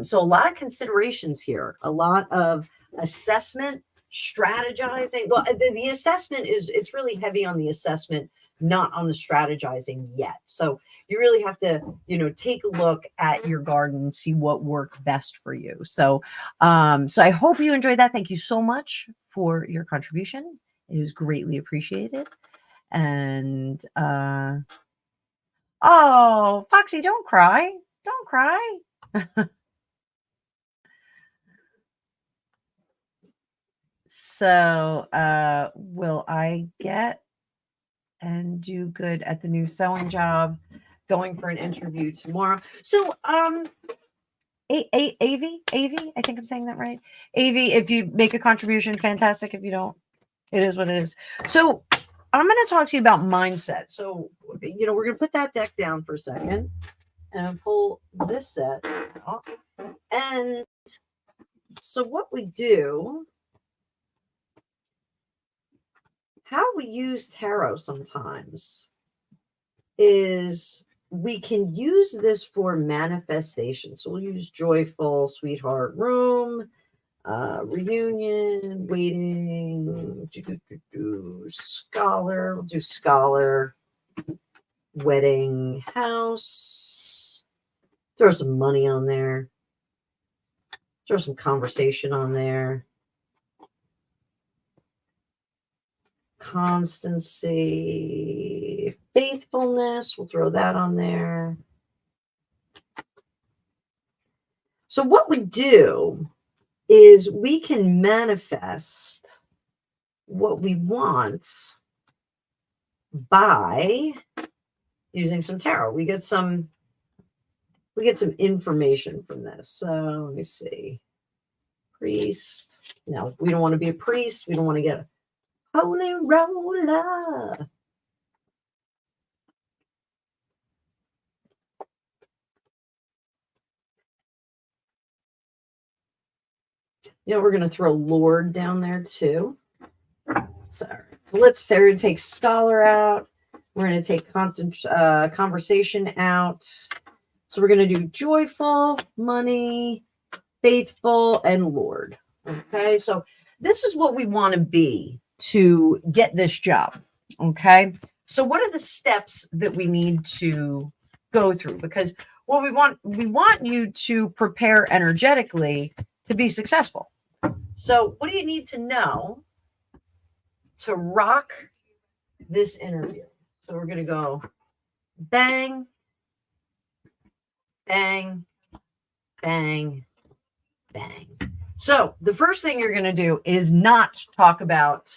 so a lot of considerations here, a lot of assessment, strategizing. Well, the assessment it's really heavy on the assessment, not on the strategizing yet. So you really have to, take a look at your garden and see what worked best for you. So, so I hope you enjoyed that. Thank you so much for your contribution. It is greatly appreciated. And, oh, Foxy, don't cry. Don't cry. So, will I get and do good at the new sewing job, going for an interview tomorrow? So, Avi, I think I'm saying that right. Avi, if you make a contribution, fantastic. If you don't, it is what it is. So I'm going to talk to you about mindset. So, we're going to put that deck down for a second and pull this set off. And so what we do, how we use tarot sometimes is we can use this for manifestation. So we'll use joyful, sweetheart, room, reunion, waiting, scholar, we'll do scholar, wedding, house, throw some money on there, throw some conversation on there, constancy, faithfulness, we'll throw that on there. So what we do is we can manifest what we want by using some tarot. We get some information from this. So let me see. Priest. No, we don't want to be a priest. We don't want to get a holy roller. You know, we're going to throw Lord down there too. So let's Sarah take Scholar out. We're going to take conversation out. So we're going to do joyful, money, faithful, and Lord. Okay, so this is what we want to be to get this job. Okay, so what are the steps that we need to go through? Because what we want you to prepare energetically to be successful. So what do you need to know to rock this interview? So we're going to go bang, bang, bang, bang. So the first thing you're going to do is not talk about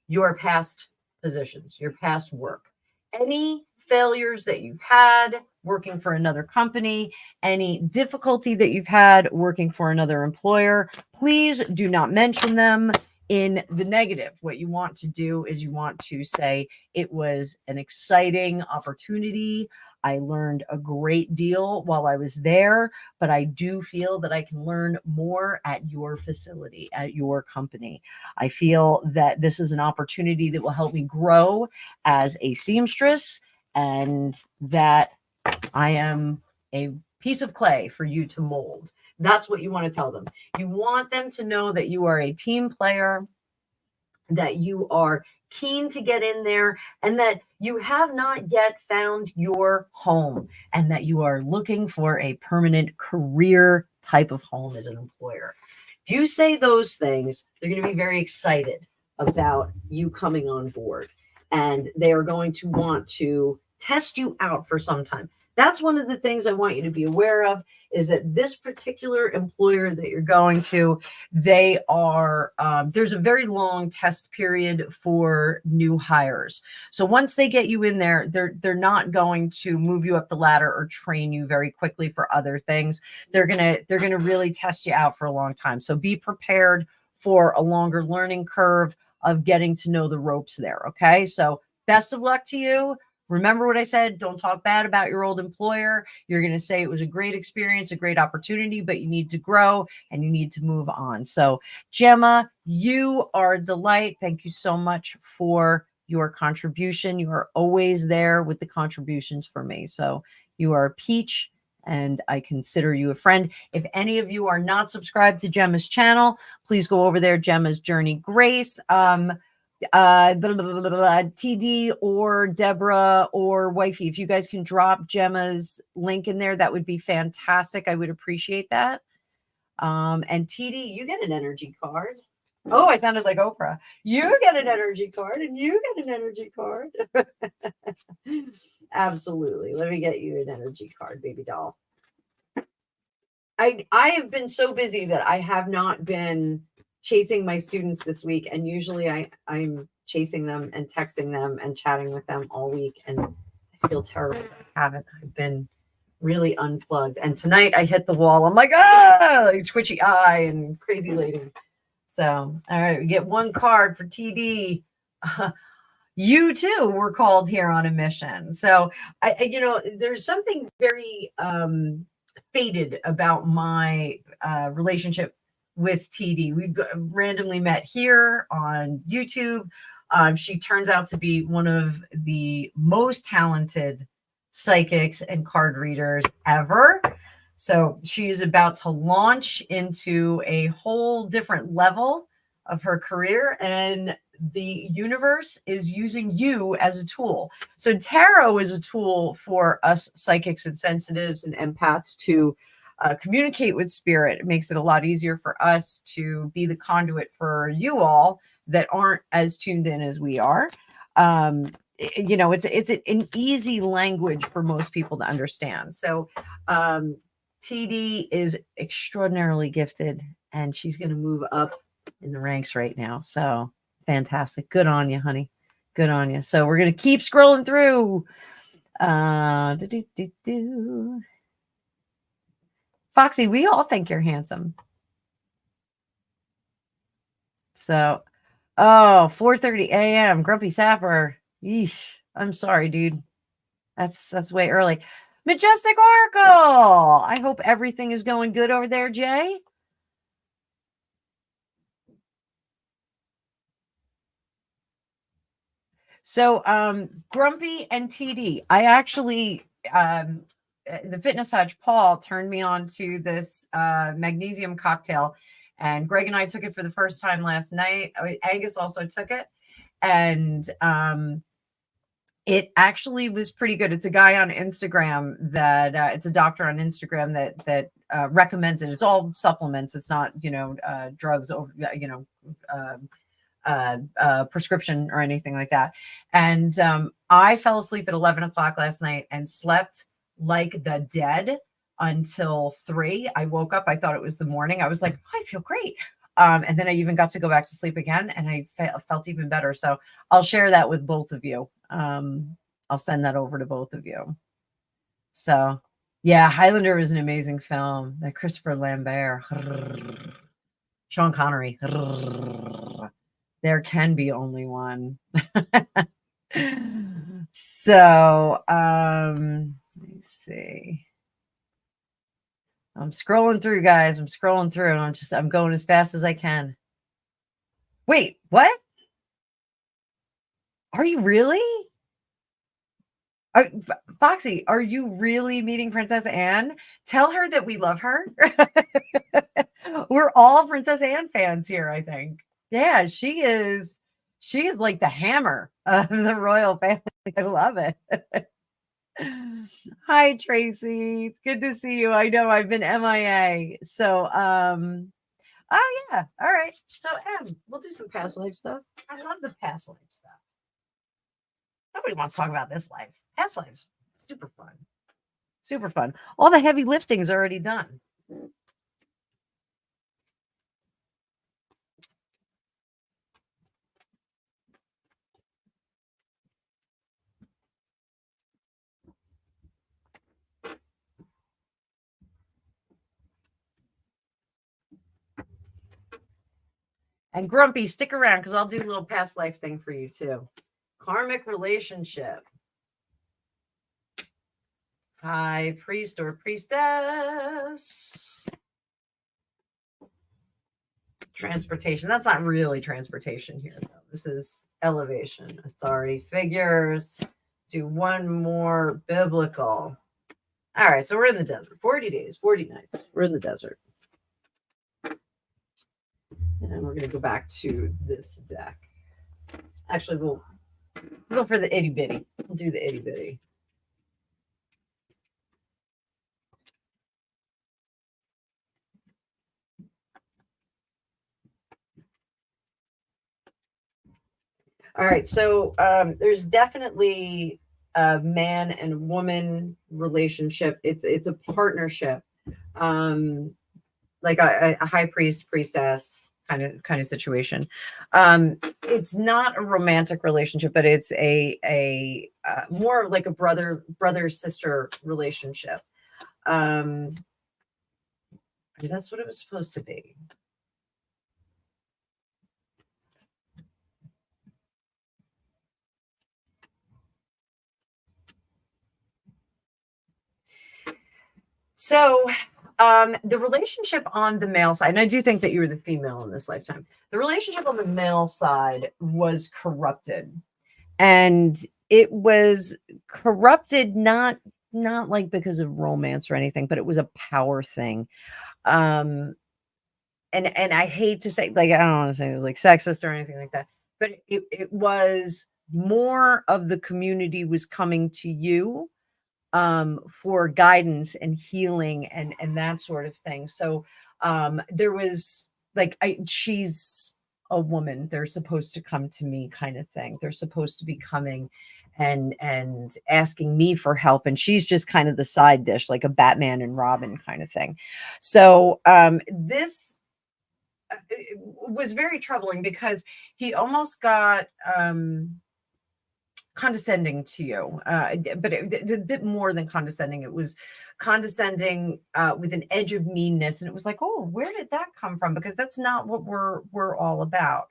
your past positions, your past work. Any failures that you've had working for another company, any difficulty that you've had working for another employer, please do not mention them in the negative. What you want to do is you want to say it was an exciting opportunity. I learned a great deal while I was there, but I do feel that I can learn more at your facility, at your company. I feel that this is an opportunity that will help me grow as a seamstress, and that I am a piece of clay for you to mold. That's what you want to tell them. You want them to know that you are a team player, that you are keen to get in there, and that you have not yet found your home, and that you are looking for a permanent career type of home as an employer. If you say those things, they're going to be very excited about you coming on board, and they are going to want to test you out for some time. That's one of the things I want you to be aware of, is that this particular employer that you're going to, they are, there's a very long test period for new hires. So once they get you in there, they're not going to move you up the ladder or train you very quickly for other things. They're gonna really test you out for a long time. So be prepared for a longer learning curve of getting to know the ropes there. Okay, so best of luck to you. Remember what I said, don't talk bad about your old employer. You're going to say it was a great experience, a great opportunity, but you need to grow and you need to move on. So Gemma, you are a delight. Thank you so much for your contribution. You are always there with the contributions for me. So you are a peach, and I consider you a friend. If any of you are not subscribed to Gemma's channel, please go over there, Gemma's Journey Grace. TD or Deborah or Wifey, if you guys can drop Gemma's link in there, that would be fantastic. I would appreciate that. And TD, you get an energy card. Oh, I sounded like Oprah. You get an energy card, and you get an energy card. Absolutely. Let me get you an energy card, baby doll. I have been so busy that I have not been chasing my students this week, and usually I'm chasing them and texting them and chatting with them all week, and I feel terrible that I haven't. I've been really unplugged, and tonight I hit the wall. I'm like, like twitchy eye and crazy lady. So all right, we get one card for TD. You too were called here on a mission. So there's something very fated about my relationship with TD. We randomly met here on YouTube. She turns out to be one of the most talented psychics and card readers ever. So she is about to launch into a whole different level of her career, and the universe is using you as a tool. So tarot is a tool for us psychics and sensitives and empaths to communicate with spirit. It makes it a lot easier for us to be the conduit for you all that aren't as tuned in as we are. It's an easy language for most people to understand. So TD is extraordinarily gifted, and she's going to move up in the ranks right now. So fantastic. Good on you, honey. Good on you. So we're going to keep scrolling through. Foxy, we all think you're handsome. So, 4:30 a.m. Grumpy Sapper. Yeesh. I'm sorry, dude. That's way early. Majestic Oracle. I hope everything is going good over there, Jay. So, Grumpy and TD. I actually, the Fitness Hutch, Paul turned me on to this magnesium cocktail, and Greg and I took it for the first time last night. Angus also took it, and it actually was pretty good. It's a guy on Instagram that it's a doctor on Instagram that recommends it. It's all supplements. It's not drugs over prescription or anything like that. And I fell asleep at 11 o'clock last night and slept like the dead until 3. I woke up. I thought it was the morning. I was like, I feel great. And then I even got to go back to sleep again, and I felt even better. So I'll share that with both of you. I'll send that over to both of you. So yeah, Highlander was an amazing film. That Christopher Lambert, Sean Connery. There can be only one. So, let me see. I'm scrolling through, guys. I'm scrolling through, and I'm going as fast as I can. Wait, what? Are you really? Foxy, are you really meeting Princess Anne? Tell her that we love her. We're all Princess Anne fans here, I think. Yeah, she is like the hammer of the royal family. I love it. Hi, Tracy. It's good to see you. I know I've been MIA. So, oh yeah. All right. So, we'll do some past life stuff. I love the past life stuff. Nobody wants to talk about this life. Past lives. Super fun. Super fun. All the heavy lifting's already done. And Grumpy, stick around because I'll do a little past life thing for you too. Karmic relationship. High priest or priestess. Transportation. That's not really transportation here, though. This is elevation. Authority figures. Do one more biblical. All right, so we're in the desert. 40 days, 40 nights. We're in the desert. And we're going to go back to this deck. Actually, we'll go for the itty bitty. We'll do the itty bitty. All right, so there's definitely a man and woman relationship. It's a partnership, like a high priest priestess kind of situation. It's not a romantic relationship, but it's a more like a brother sister relationship. That's what it was supposed to be. So the relationship on the male side, and I do think that you were the female in this lifetime, the relationship on the male side was corrupted. And it was corrupted not like because of romance or anything, but it was a power thing. And I hate to say, like, I don't want to say like sexist or anything like that, but it was more of the community was coming to you for guidance and healing and that sort of thing. So there was like she's a woman, they're supposed to come to me kind of thing. They're supposed to be coming and asking me for help, and she's just kind of the side dish, like a Batman and Robin kind of thing. So this was very troubling because he almost got condescending to you, but a bit more than condescending. It was condescending with an edge of meanness, and it was like, oh, where did that come from? Because that's not what we're all about.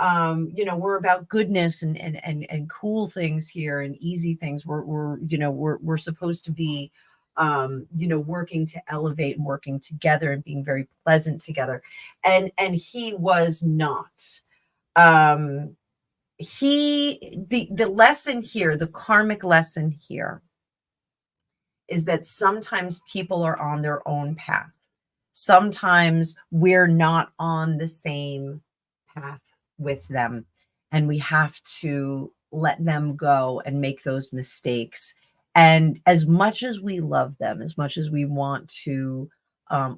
We're about goodness and cool things here and easy things. We're supposed to be working to elevate and working together and being very pleasant together. And he was not. The lesson here, the karmic lesson here, is that sometimes people are on their own path. Sometimes we're not on the same path with them, and we have to let them go and make those mistakes. And as much as we love them, as much as we want to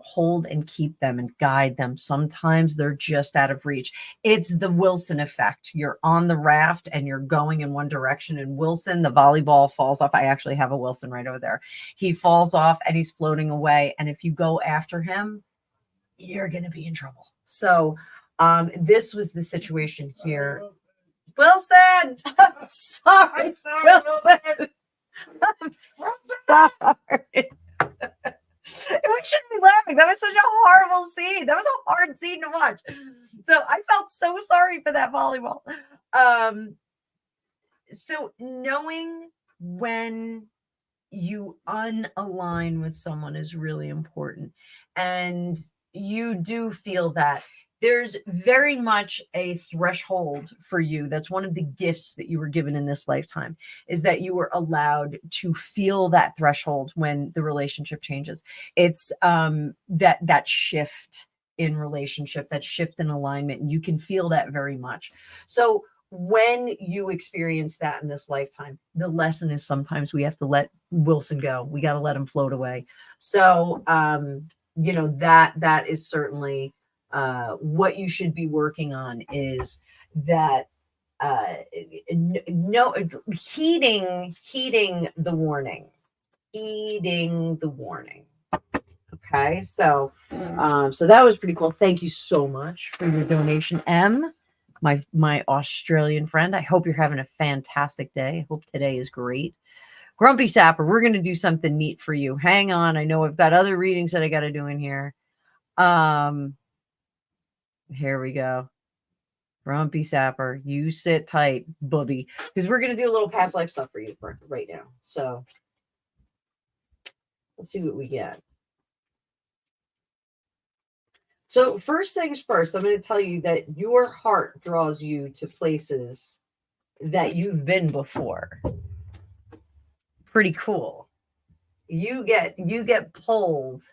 hold and keep them and guide them, sometimes they're just out of reach. It's the Wilson effect. You're on the raft and you're going in one direction, and Wilson, the volleyball, falls off. I actually have a Wilson right over there. He falls off and he's floating away, and if you go after him, you're going to be in trouble. So this was the situation here. Wilson, I'm sorry. Wilson. I'm sorry. We shouldn't be laughing. That was such a horrible scene. That was a hard scene to watch. So I felt so sorry for that volleyball. So knowing when you unalign with someone is really important. And you do feel that there's very much a threshold for you. That's one of the gifts that you were given in this lifetime, is that you were allowed to feel that threshold when the relationship changes. It's that shift in relationship, that shift in alignment, and you can feel that very much. So when you experience that in this lifetime, the lesson is sometimes we have to let Wilson go. We got to let him float away. So that is certainly what you should be working on, is that heeding the warning. Okay, so that was pretty cool. Thank you so much for your donation, M, my Australian friend. I hope you're having a fantastic day. I hope today is great. Grumpy Sapper, we're going to do something neat for you. Hang on. I know I've got other readings that I got to do in here. Here we go. Grumpy Sapper, you sit tight, bubby, because we're going to do a little past life stuff for you right now. So let's see what we get. So first things first, I'm going to tell you that your heart draws you to places that you've been before. Pretty cool. You get pulled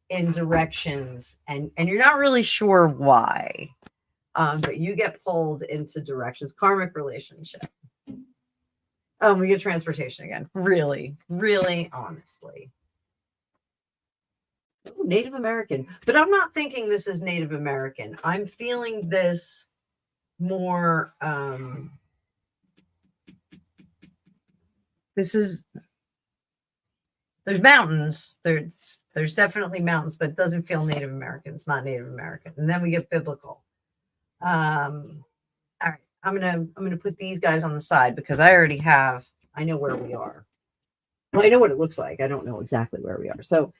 in directions, and you're not really sure why, but you get pulled into directions. Karmic relationship. Oh, we get transportation again. Really, really, honestly. Ooh, Native American, but I'm not thinking this is Native American. I'm feeling this more. There's mountains. There's definitely mountains, but it doesn't feel Native American. It's not Native American. And then we get biblical. All right. I'm gonna put these guys on the side because I know where we are. Well, I know what it looks like. I don't know exactly where we are. So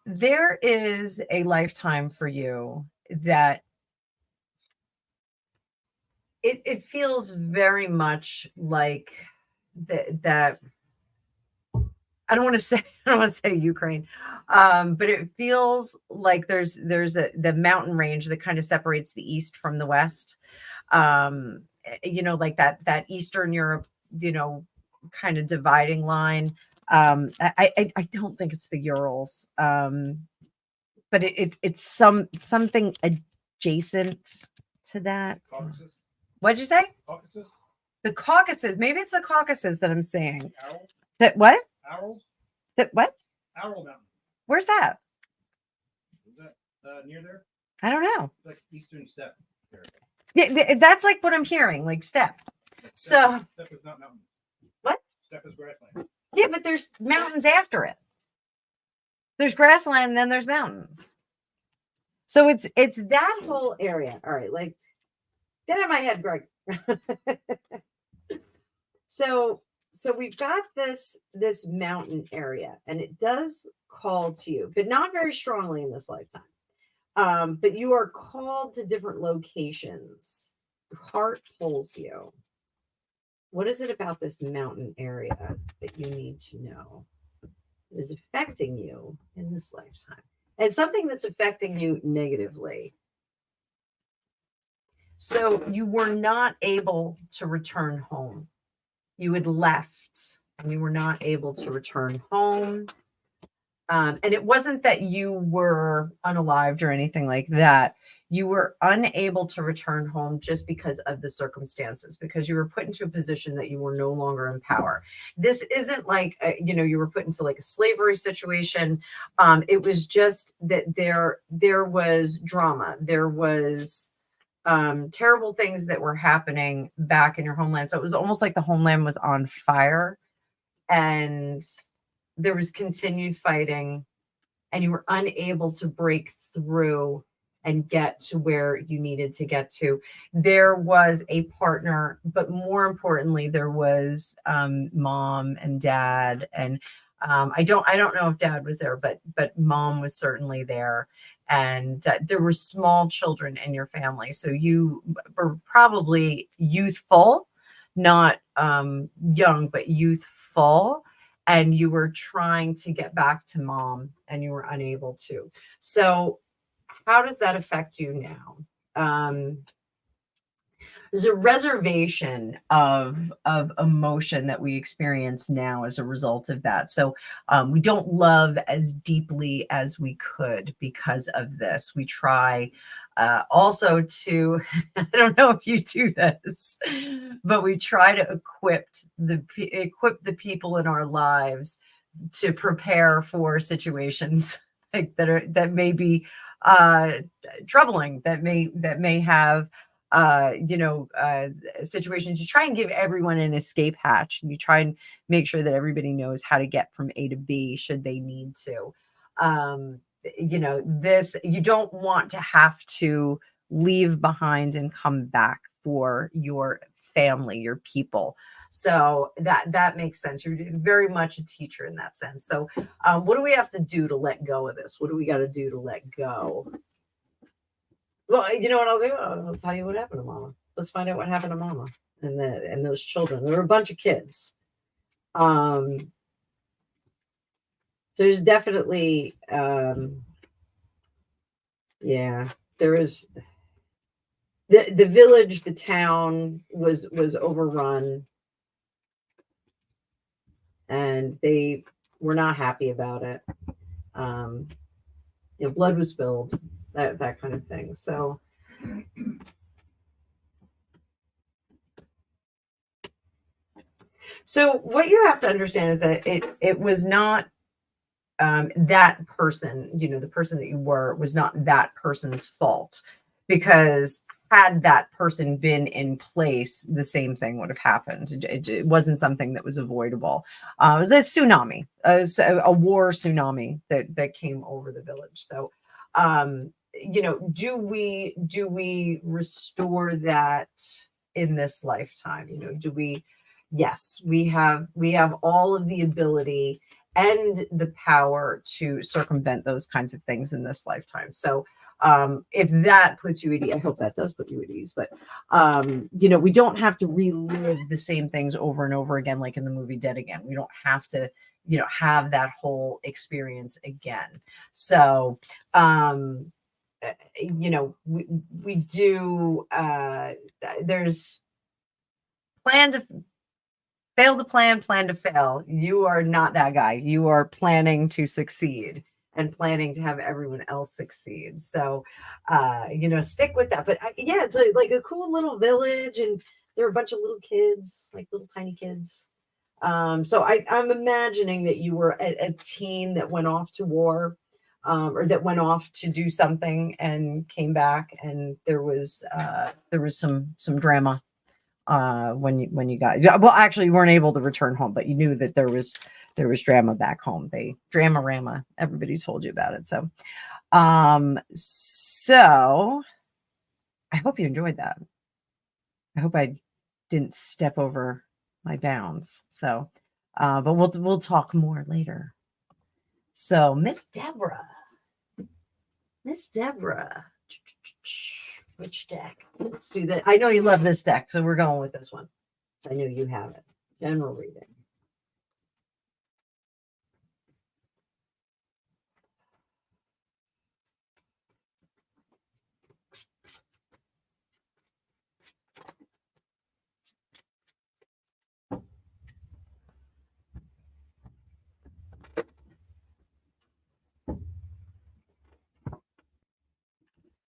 there is a lifetime for you that it feels very much like that. I don't want to say Ukraine, but it feels like there's the mountain range that kind of separates the east from the west. Like that Eastern Europe, kind of dividing line. I don't think it's the Urals, but it's something adjacent to that. Caucasus? What'd you say? Caucasus? The Caucasus. Maybe it's the Caucasus that I'm seeing. Arrow? That what? Arrow? That what? Arrow Mountain. Where's that? Is that near there? I don't know. It's like Eastern Steppe. Yeah, that's like what I'm hearing, like steppe. Steppe is not mountain. What? Steppe is grassland. Yeah, but there's mountains after it. There's grassland, and then there's mountains. So it's that whole area. All right, like Get out of my head, Greg. So we've got this mountain area, and it does call to you, but not very strongly in this lifetime. But you are called to different locations. Heart pulls you. What is it about this mountain area that you need to know is affecting you in this lifetime? And something that's affecting you negatively. So you were not able to return home. You had left and you were not able to return home. And it wasn't that you were unalived or anything like that. You were unable to return home just because of the circumstances, because you were put into a position that you were no longer in power. This isn't like, you were put into like a slavery situation. It was just that there was drama. There was terrible things that were happening back in your homeland. So it was almost like the homeland was on fire and there was continued fighting and you were unable to break through and get to where you needed to get to. There was a partner, but more importantly, there was mom and dad. And I don't know if dad was there, but mom was certainly there. And there were small children in your family. So you were probably youthful, not young, but youthful. And you were trying to get back to mom and you were unable to. So how does that affect you now? There's a reservation of emotion that we experience now as a result of that. So we don't love as deeply as we could because of this. We try also to, I don't know if you do this, but we try to equip the people in our lives to prepare for situations like that may be troubling, that may have situations. You try and give everyone an escape hatch, and you try and make sure that everybody knows how to get from A to B should they need to. This, you don't want to have to leave behind and come back for your family, your people. So that makes sense. You're very much a teacher in that sense. So what do we have to do to let go of this? What do we got to do to let go? Well, you know what I'll do? I'll tell you what happened to mama. Let's find out what happened to mama and those children. There were a bunch of kids. So there's definitely, there is the village, the town was overrun, and they were not happy about it. Blood was spilled, that kind of thing. So what you have to understand is that it was not that person, the person that you were was not that person's fault, because had that person been in place, the same thing would have happened. It wasn't something that was avoidable. It was a tsunami, a war tsunami that came over the village. So, do we restore that in this lifetime? Yes, we have all of the ability and the power to circumvent those kinds of things in this lifetime. So if that puts you at ease, I hope that does put you at ease, but we don't have to relive the same things over and over again, like in the movie Dead Again. We don't have to, have that whole experience again. So, we do, there's fail to plan to fail. You are not that guy. You are planning to succeed and planning to have everyone else succeed. So, stick with that. But it's like a cool little village, and there are a bunch of little kids, like little tiny kids. So I'm imagining that you were a teen that went off to war, or that went off to do something and came back, and there was some drama when you got, well, actually you weren't able to return home, but you knew that there was drama back home. Drama-rama, everybody told you about it. So so I hope you enjoyed that. I hope I didn't step over my bounds. So, but we'll talk more later. So, Miss Deborah, which deck? Let's do that. I know you love this deck, so we're going with this one. So I know you have it. General reading.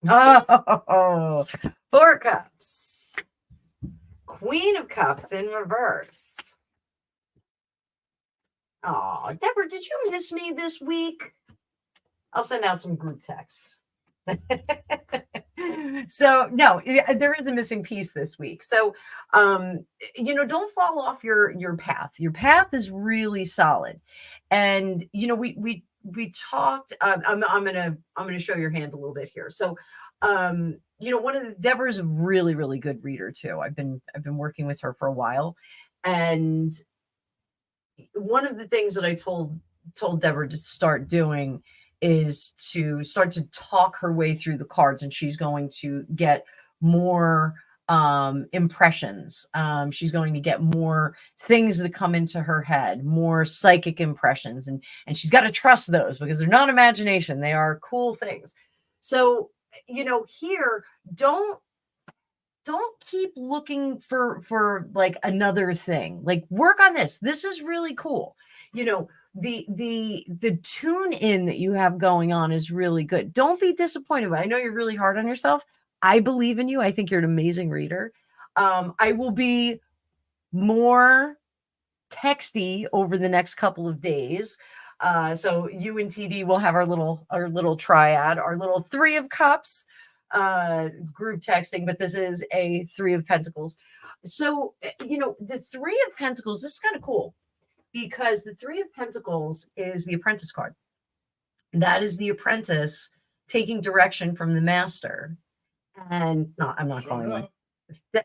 Oh, 4 cups. Queen of Cups in reverse. Oh, Deborah, did you miss me this week? I'll send out some group texts. So no, there is a missing piece this week. So, don't fall off your path. Your path is really solid, and we talked. I'm gonna show your hand a little bit here. So, one of the Deborah's a really really good reader too. I've been working with her for a while, and one of the things that I told Deborah to start doing is to start to talk her way through the cards, and she's going to get more impressions. She's going to get more things that come into her head, more psychic impressions, and she's got to trust those because they're not imagination. They are cool things. So, here, don't keep looking for like another thing. Like, work on this. This is really cool. The tune in that you have going on is really good. Don't be disappointed. I know you're really hard on yourself. I believe in you. I think you're an amazing reader. I will be more texty over the next couple of days. So you and TD will have our little triad, our little 3 of Cups group texting, but this is a 3 of Pentacles. So, the 3 of Pentacles, this is kind of cool because the 3 of Pentacles is the Apprentice card. That is the apprentice taking direction from the master. And no, I'm not calling it.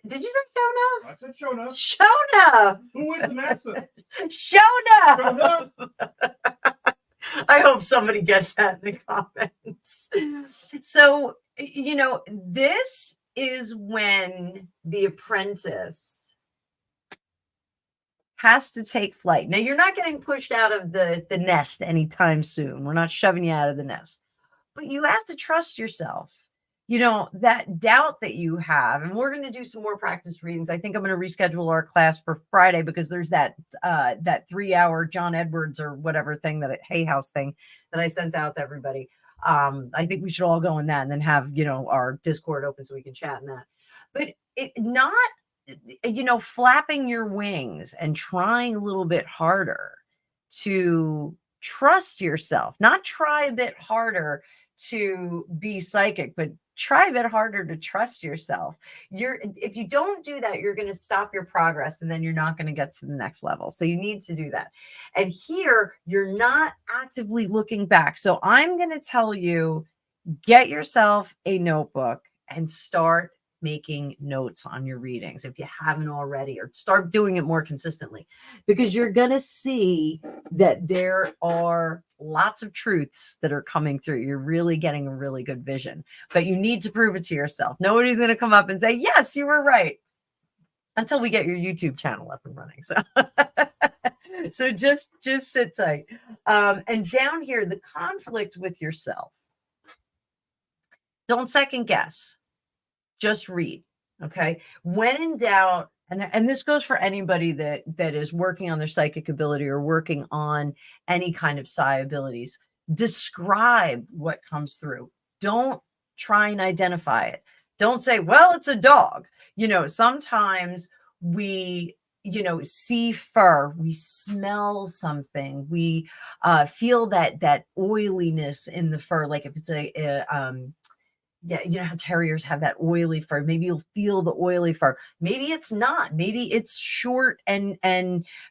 Did you say Shona? I said Shona. Shona. Who is the master? Shona. I hope somebody gets that in the comments. So, this is when the apprentice has to take flight. Now, you're not getting pushed out of the nest anytime soon. We're not shoving you out of the nest. But you have to trust yourself. That doubt that you have, and we're going to do some more practice readings. I think I'm going to reschedule our class for Friday because there's that 3-hour John Edwards or whatever thing, that Hay House thing that I sent out to everybody. I think we should all go in that and then have, our Discord open so we can chat in that. But it not, flapping your wings and trying a little bit harder to trust yourself, not try a bit harder to be psychic, but try a bit harder to trust yourself. If you don't do that, you're going to stop your progress and then you're not going to get to the next level. So you need to do that. And here you're not actively looking back. So I'm going to tell you, get yourself a notebook and start making notes on your readings if you haven't already, or start doing it more consistently, because you're going to see that there are lots of truths that are coming through. You're really getting a really good vision, but you need to prove it to yourself. Nobody's going to come up and say, yes, you were right, until we get your YouTube channel up and running. So, so just sit tight. And down here, the conflict with yourself. Don't second guess. Just read. Okay. When in doubt, and this goes for anybody that is working on their psychic ability or working on any kind of psi abilities, describe what comes through. Don't try and identify it. Don't say, well, it's a dog. Sometimes we, see fur, we smell something, we feel that oiliness in the fur. Like if it's how terriers have that oily fur. Maybe you'll feel the oily fur. Maybe it's not. Maybe it's short and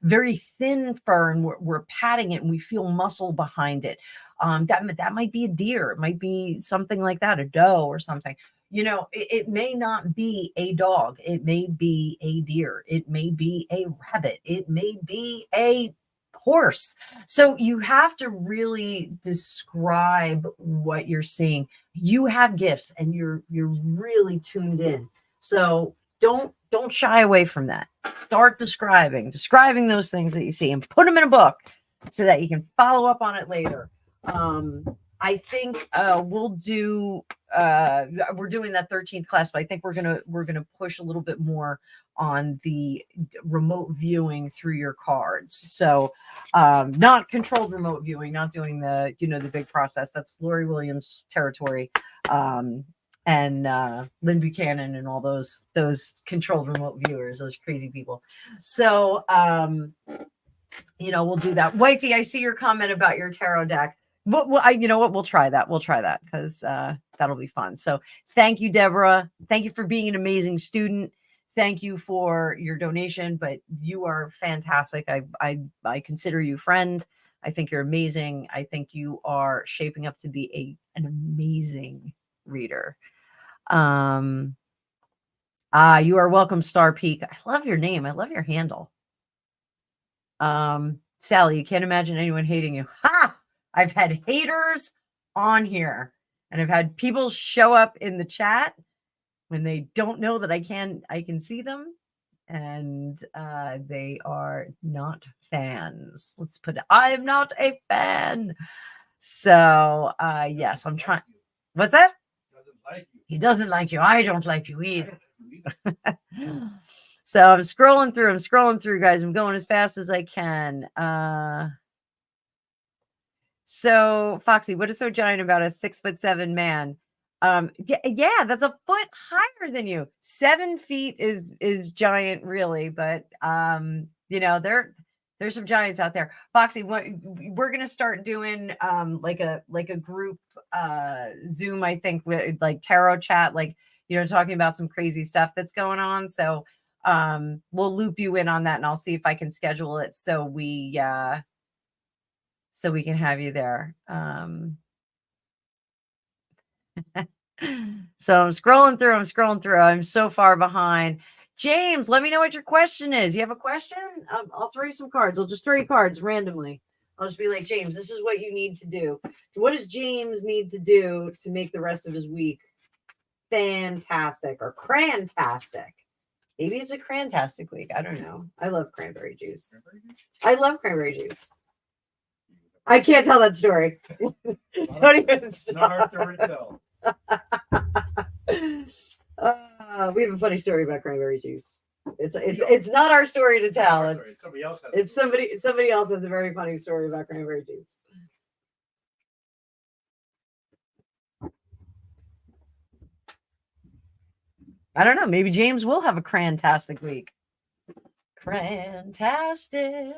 very thin fur, and we're patting it and we feel muscle behind it. That might be a deer. It might be something like that, a doe or something. You know, it may not be a dog. It may be a deer. It may be a rabbit. It may be a horse. So you have to really describe what you're seeing. You have gifts and you're really tuned in. So don't shy away from that. Start describing those things that you see and put them in a book so that you can follow up on it later. I think we'll do we're doing that 13th class, but I think we're gonna push a little bit more on the remote viewing through your cards. So not controlled remote viewing, not doing the the big process. That's Lori Williams territory. And Lynn Buchanan and all those controlled remote viewers, those crazy people. So we'll do that. Wifey, I see your comment about your tarot deck. You know what? We'll try that. We'll try that because that'll be fun. So thank you, Deborah. Thank you for being an amazing student. Thank you for your donation, but you are fantastic. I consider you friend. I think you're amazing. I think you are shaping up to be an amazing reader. You are welcome, Star Peak. I love your name. I love your handle. Sally, you can't imagine anyone hating you. Ha! I've had haters on here, and I've had people show up in the chat when they don't know that I can see them, and they are not fans. Let's put it. I am not a fan. So yes, I'm trying. What's that? He doesn't like you. I don't like you either. So I'm scrolling through, guys. I'm going as fast as I can. So Foxy, what is so giant about a 6'7" man? Yeah, that's a foot higher than you. 7 feet is giant, really, but there's some giants out there. Foxy, we're gonna start doing like a group Zoom, I think, with like tarot chat, like talking about some crazy stuff that's going on. So we'll loop you in on that, and I'll see if I can schedule it so we can have you there. So I'm scrolling through. I'm so far behind. James, let me know what your question is. You have a question? I'll throw you some cards. I'll just throw you cards randomly. I'll just be like, James, this is what you need to do. What does James need to do to make the rest of his week fantastic or crantastic? Maybe it's a crantastic week. I don't know. I love cranberry juice. I love cranberry juice. I can't tell that story. Don't even stop. Not our story to tell. We have a funny story about cranberry juice. It's not our story to tell. It's somebody else has a very funny story about cranberry juice. I don't know. Maybe James will have a crantastic week. Crantastic.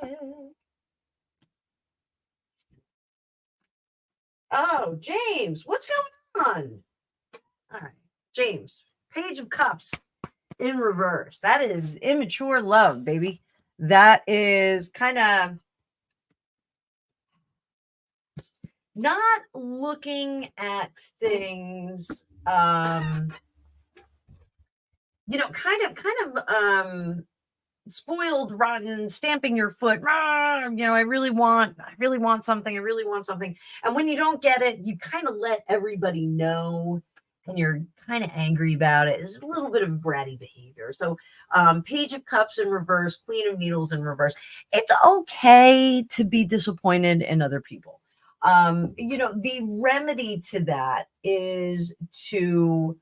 Oh, James, what's going on? All right, James, Page of Cups in reverse. That is immature love, baby. That is kind of not looking at things, kind of spoiled, rotten, stamping your foot. I really want something. And when you don't get it, you kind of let everybody know, and you're kind of angry about it. It's a little bit of bratty behavior. So Page of Cups in reverse, Queen of Needles in reverse. It's okay to be disappointed in other people. The remedy to that is to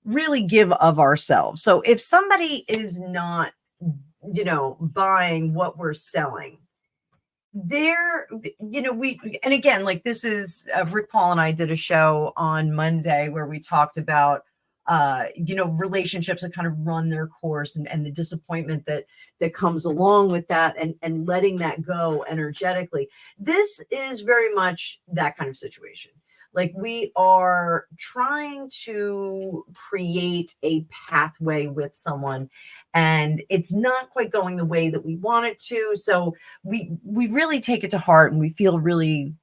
really give of ourselves. So if somebody is not buying what we're selling, and again, like this is Rick Paul and I did a show on Monday where we talked about relationships that kind of run their course, and the disappointment that comes along with that, and letting that go energetically. This is very much that kind of situation. Like, we are trying to create a pathway with someone, and it's not quite going the way that we want it to. So we really take it to heart, and we feel really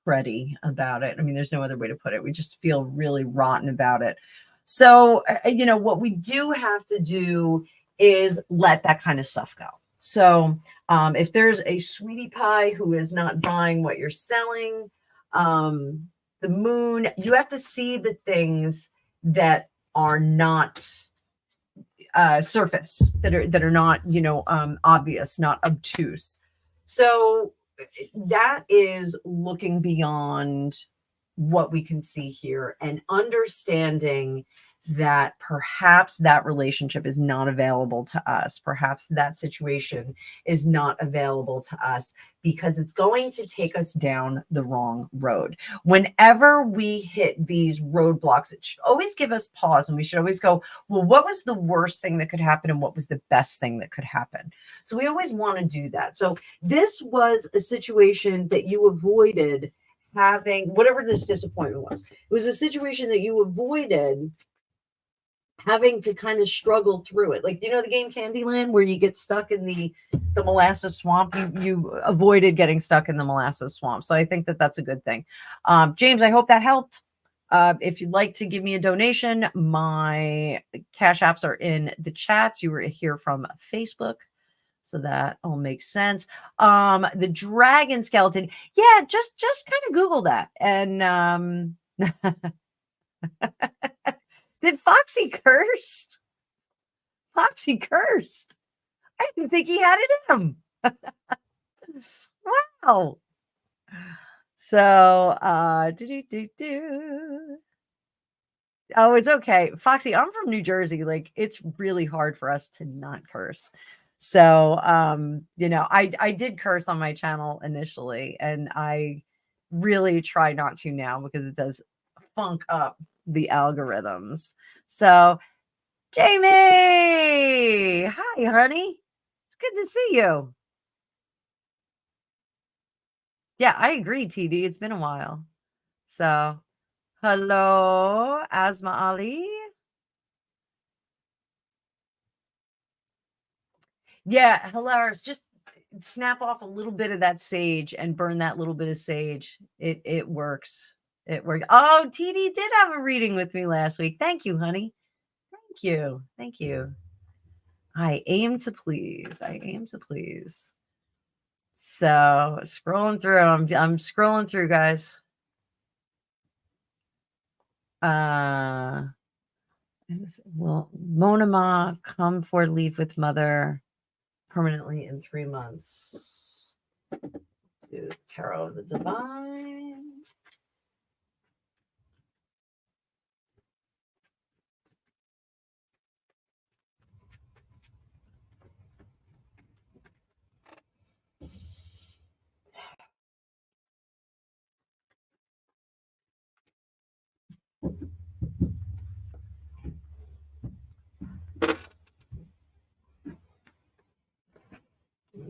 cruddy about it. I mean, there's no other way to put it. We just feel really rotten about it. So, you know, what we do have to do is let that kind of stuff go. So, if there's a sweetie pie who is not buying what you're selling, the moon, you have to see the things that are not surface, that are not, you know, obvious, not obtuse. So that is looking beyond what we can see here and understanding that perhaps that relationship is not available to us. Perhaps that situation is not available to us because it's going to take us down the wrong road. Whenever we hit these roadblocks, it should always give us pause, and we should always go, well, what was the worst thing that could happen and what was the best thing that could happen? So we always want to do that. So this was a situation that you avoided having, whatever this disappointment was. It was a situation that you avoided having to kind of struggle through it. Like, you know, the game Candyland where you get stuck in the molasses swamp. You avoided getting stuck in the molasses swamp. So I think that that's a good thing. James, I hope that helped. If you'd like to give me a donation, my cash apps are in the chats. You were here from Facebook, so that all makes sense. The dragon skeleton. Yeah, just kind of Google that. And did Foxy curse? Foxy cursed. I didn't think he had it in him. Wow. So oh, it's okay. Foxy, I'm from New Jersey. Like, it's really hard for us to not curse. So, you know, I did curse on my channel initially, and I really try not to now because it does funk up the algorithms. So, Jamie, hi, honey. It's good to see you. Yeah, I agree, TD. It's been a while. So, hello, Asma Ali. Yeah, hilarious. Just snap off a little bit of that sage and burn that little bit of sage. It works. It worked. Oh, TD did have a reading with me last week. Thank you, honey. Thank you. Thank you. I aim to please. I aim to please. So scrolling through. I'm scrolling through, guys. Will Monoma come for leave with mother permanently in 3 months? To Tarot of the Divine.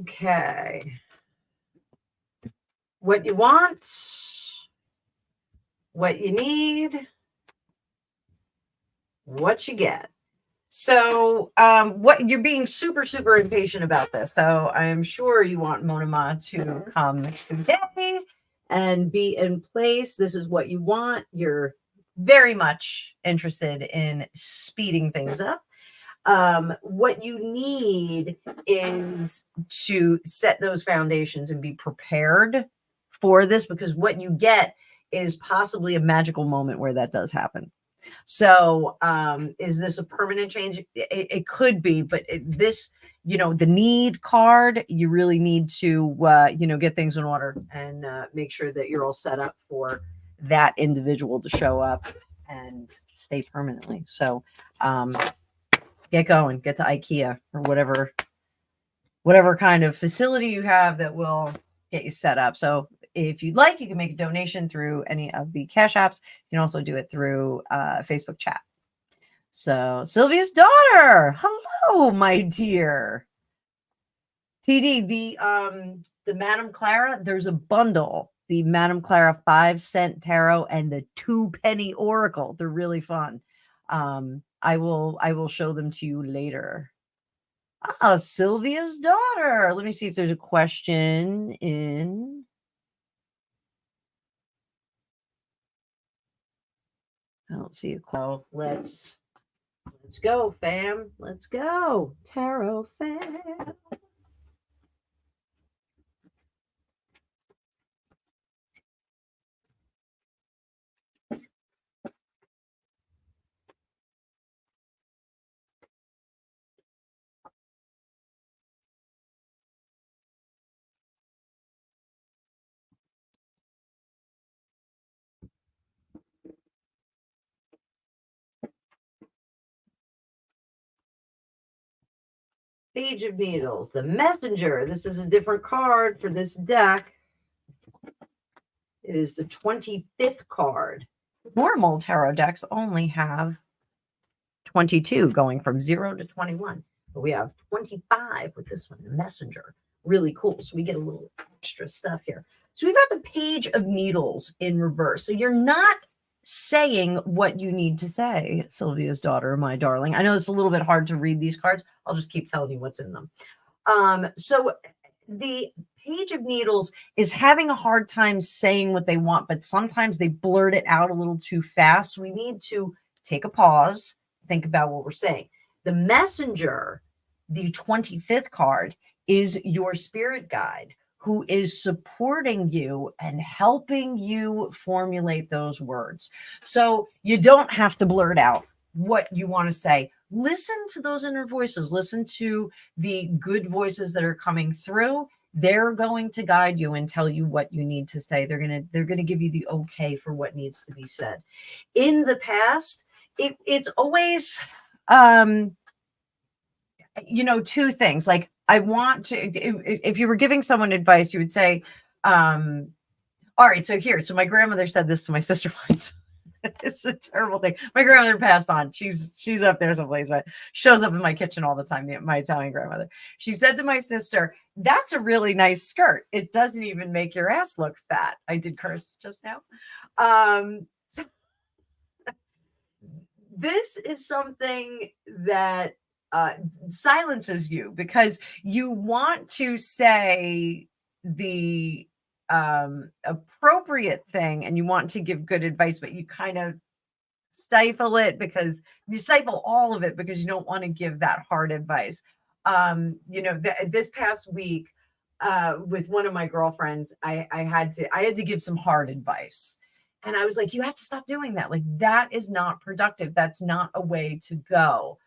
Okay. What you want, what you need, what you get. So, what you're being super, super impatient about this. So I'm sure you want Monoma to come today and be in place. This is what you want. You're very much interested in speeding things up. What you need is to set those foundations and be prepared for this, because what you get is possibly a magical moment where that does happen. So, is this a permanent change? It could be, but this, you know, the need card, you really need to, you know, get things in order and make sure that you're all set up for that individual to show up and stay permanently. So, get going, get to IKEA or whatever kind of facility you have that will get you set up. So if you'd like, you can make a donation through any of the cash apps. You can also do it through Facebook chat. So Sylvia's daughter, hello, my dear. TD, the Madame Clara, there's a bundle, the Madame Clara 5-cent tarot and the 2-penny oracle. They're really fun. I will show them to you later. Ah, Sylvia's daughter. Let me see if there's a question in. I don't see it. So let's go, fam. Let's go. Tarot fam. Page of Needles, the Messenger. This is a different card for this deck. It is the 25th card. Normal tarot decks only have 22, going from 0 to 21. But we have 25 with this one, the Messenger. Really cool. So we get a little extra stuff here. So we've got the Page of Needles in reverse. So you're not saying what you need to say, Sylvia's daughter, my darling. I know it's a little bit hard to read these cards. I'll just keep telling you what's in them. So the Page of Needles is having a hard time saying what they want, but sometimes they blurt it out a little too fast. So we need to take a pause, think about what we're saying. The Messenger, the 25th card, is your spirit guide who is supporting you and helping you formulate those words. So you don't have to blurt out what you want to say. Listen to those inner voices. Listen to the good voices that are coming through. They're going to guide you and tell you what you need to say. They're going to give you the okay for what needs to be said. In the past, it's always two things. Like, I want to, if you were giving someone advice, you would say, all right, so my grandmother said this to my sister once. It's a terrible thing. My grandmother passed on. She's up there someplace, but shows up in my kitchen all the time. My Italian grandmother. She said to my sister, "That's a really nice skirt. It doesn't even make your ass look fat." I did curse just now. So this is something that silences you, because you want to say the appropriate thing and you want to give good advice, but you kind of stifle it, because you stifle all of it because you don't want to give that hard advice. This past week with one of my girlfriends, I had to give some hard advice. And I was like, you have to stop doing that. Like, that is not productive. That's not a way to go.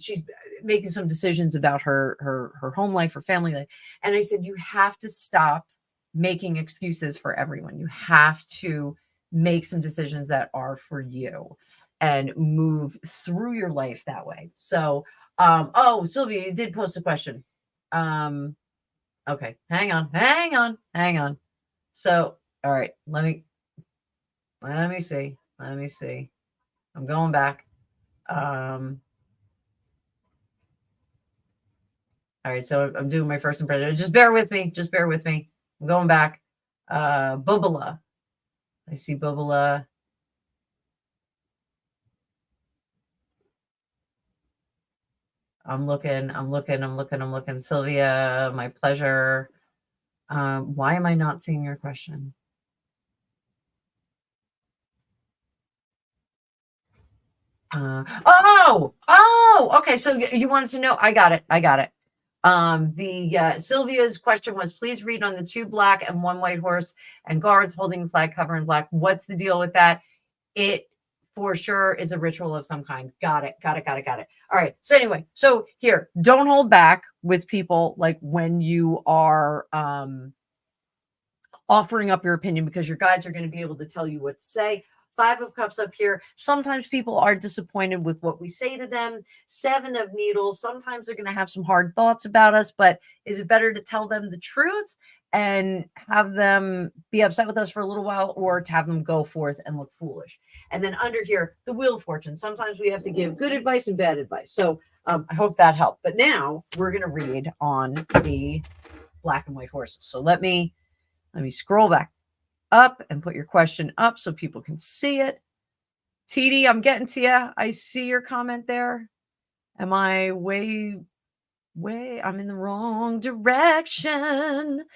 She's making some decisions about her home life, her family life. And I said, you have to stop making excuses for everyone. You have to make some decisions that are for you and move through your life that way. So, Sylvia, you did post a question. Okay, hang on. So, all right, let me see. I'm going back. All right, so I'm doing my first impression. Just bear with me. I'm going back. Bubala. I see Bubala. I'm looking. Sylvia, my pleasure. Why am I not seeing your question? Okay. So you wanted to know. I got it. Sylvia's question was, please read on the 2 black and 1 white horse and guards holding flag cover in black. What's the deal with that? It for sure is a ritual of some kind. Got it. All right. So anyway, so here, don't hold back with people, like when you are offering up your opinion, because your guides are going to be able to tell you what to say. 5 of Cups up here. Sometimes people are disappointed with what we say to them. 7 of Needles. Sometimes they're going to have some hard thoughts about us, but is it better to tell them the truth and have them be upset with us for a little while, or to have them go forth and look foolish? And then under here, the Wheel of Fortune. Sometimes we have to give good advice and bad advice. So I hope that helped. But now we're going to read on the black and white horses. So let me scroll back up and put your question up so people can see it. TD, I'm getting to you. I see your comment there. Am I way, I'm in the wrong direction.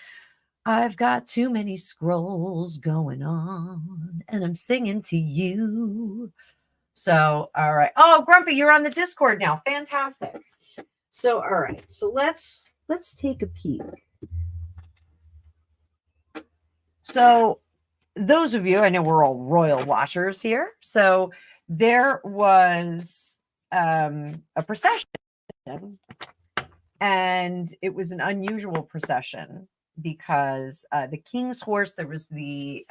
I've got too many scrolls going on, and I'm singing to you. So, all right. Oh, Grumpy, you're on the Discord now. Fantastic. So, all right. So let's take a peek. So, those of you, I know we're all royal watchers here. So, there was a procession, and it was an unusual procession because the king's horse, there was the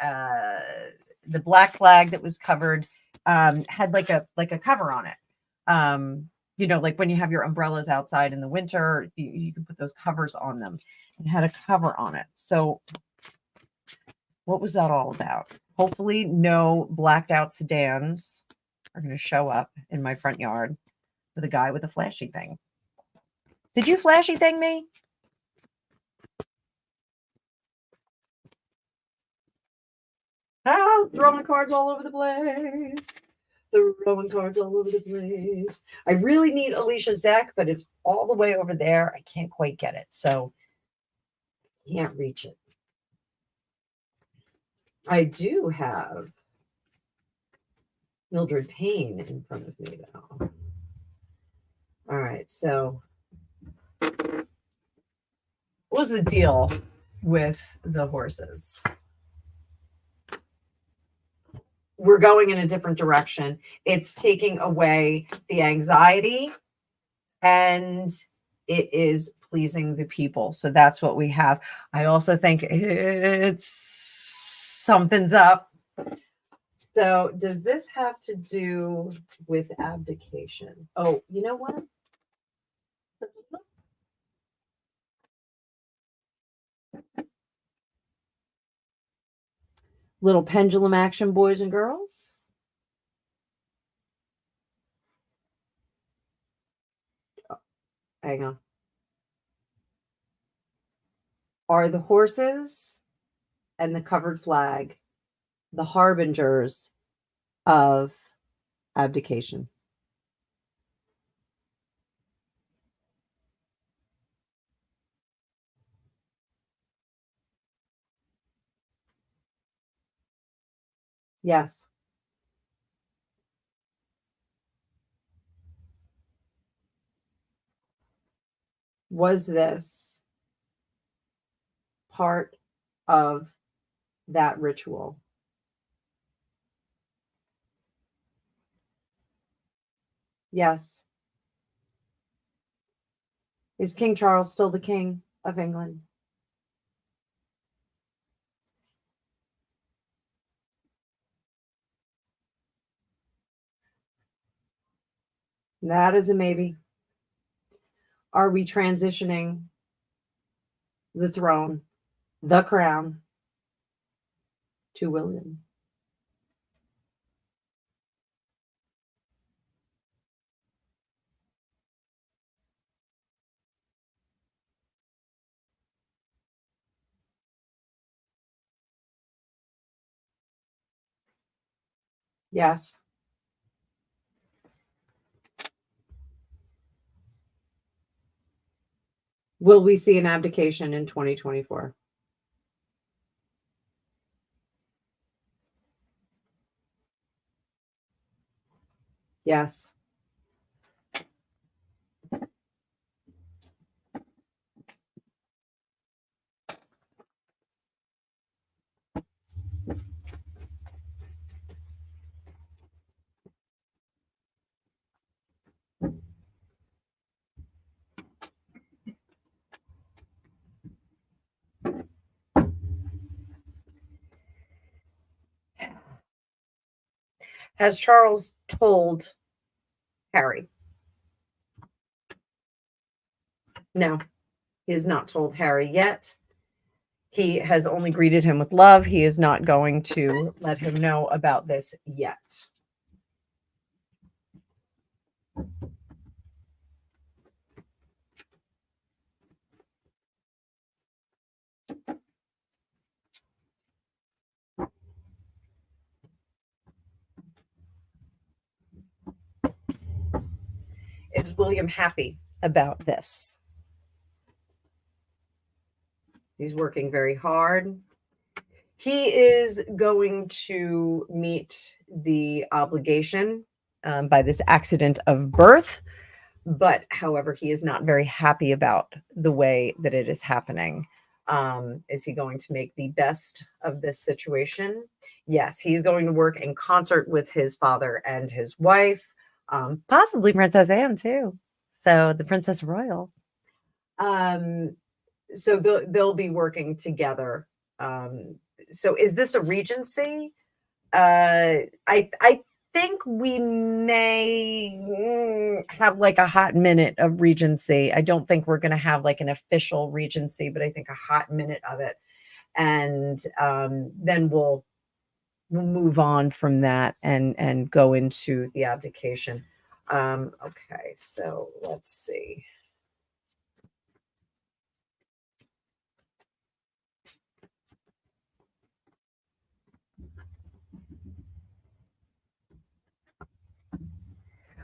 black flag that was covered, had like a cover on it. You know, like when you have your umbrellas outside in the winter, you can put those covers on them. It had a cover on it. So what was that all about? Hopefully no blacked out sedans are going to show up in my front yard with a guy with a flashy thing. Did you flashy thing me? Ah, throwing cards all over the place. Throwing cards all over the place. I really need Alicia's deck, but it's all the way over there. I can't quite get it, so can't reach it. I do have Mildred Payne in front of me, though. All right, so what was the deal with the horses? We're going in a different direction. It's taking away the anxiety, and it is pleasing the people. So that's what we have. I also think it's something's up. So does this have to do with abdication? Oh, you know what? Little pendulum action, boys and girls. Oh, hang on. Are the horses and the covered flag the harbingers of abdication? Yes. Was this part of that ritual? Yes. Is King Charles still the King of England? That is a maybe. Are we transitioning the throne, the crown, to William? Yes. Will we see an abdication in 2024? Yes. Has Charles told Harry? No, he has not told Harry yet. He has only greeted him with love. He is not going to let him know about this yet. Is William happy about this? He's working very hard. He is going to meet the obligation by this accident of birth, but however, he is not very happy about the way that it is happening. Is he going to make the best of this situation? Yes, he's going to work in concert with his father and his wife, possibly Princess Anne too. So the Princess Royal. So they'll be working together. So is this a regency? I think we may have like a hot minute of regency. I don't think we're going to have like an official regency, but I think a hot minute of it, and then we'll move on from that and go into the abdication. Okay, so let's see.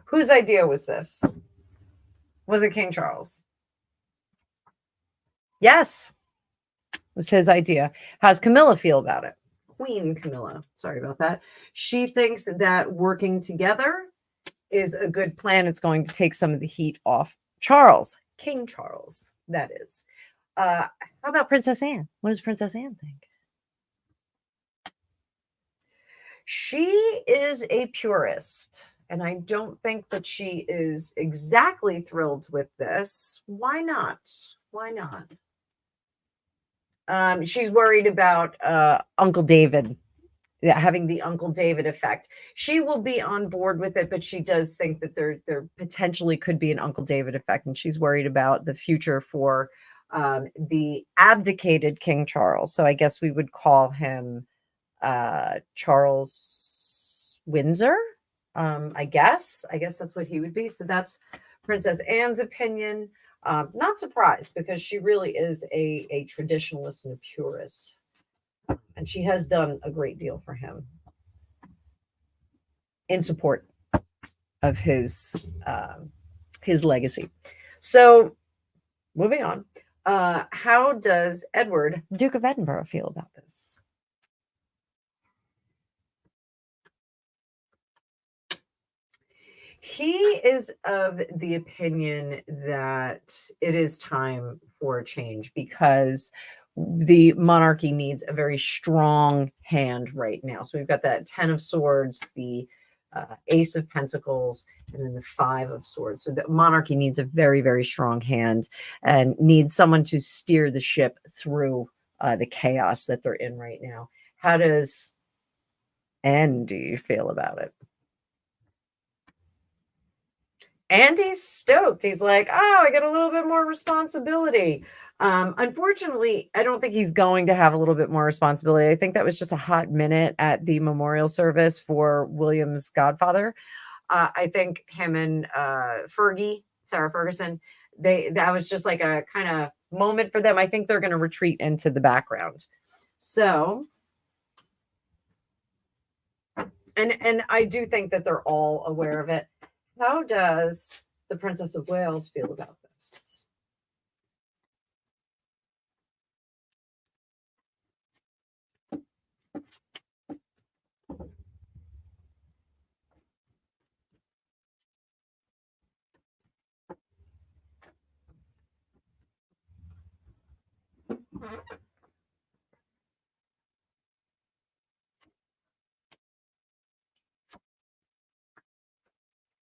Whose idea was this? Was it King Charles? Yes, it was his idea. How's Camilla feel about it? Queen Camilla, sorry about that. She thinks that working together is a good plan. It's going to take some of the heat off Charles, King Charles, that is. How about Princess Anne? What does Princess Anne think? She is a purist, and I don't think that she is exactly thrilled with this. Why not? Why not? She's worried about Uncle David, having the Uncle David effect. She will be on board with it, but she does think that there potentially could be an Uncle David effect, and she's worried about the future for the abdicated King Charles. So I guess we would call him Charles Windsor. I guess that's what he would be. So that's Princess Anne's opinion. Not surprised, because she really is a traditionalist and a purist, and she has done a great deal for him in support of his legacy. So moving on, how does Edward, Duke of Edinburgh, feel about this? He is of the opinion that it is time for a change, because the monarchy needs a very strong hand right now. So we've got that 10 of Swords, the Ace of Pentacles, and then the 5 of Swords. So the monarchy needs a very, very strong hand and needs someone to steer the ship through the chaos that they're in right now. How does Andy feel about it? Andy's stoked. He's like, oh, I get a little bit more responsibility. Unfortunately, I don't think he's going to have a little bit more responsibility. I think that was just a hot minute at the memorial service for William's godfather. I think him and Sarah Ferguson, that was just like a kind of moment for them. I think they're going to retreat into the background. So, and I do think that they're all aware of it. How does the Princess of Wales feel about this?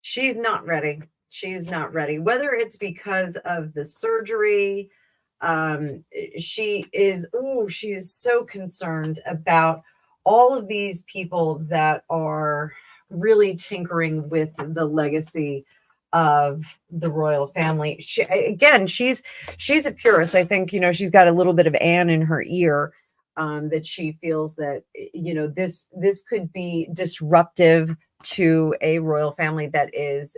She's not ready. She's not ready. Whether it's because of the surgery, she is so concerned about all of these people that are really tinkering with the legacy of the royal family. She's a purist. I think, she's got a little bit of Anne in her ear, that she feels that, this could be disruptive to a royal family that is,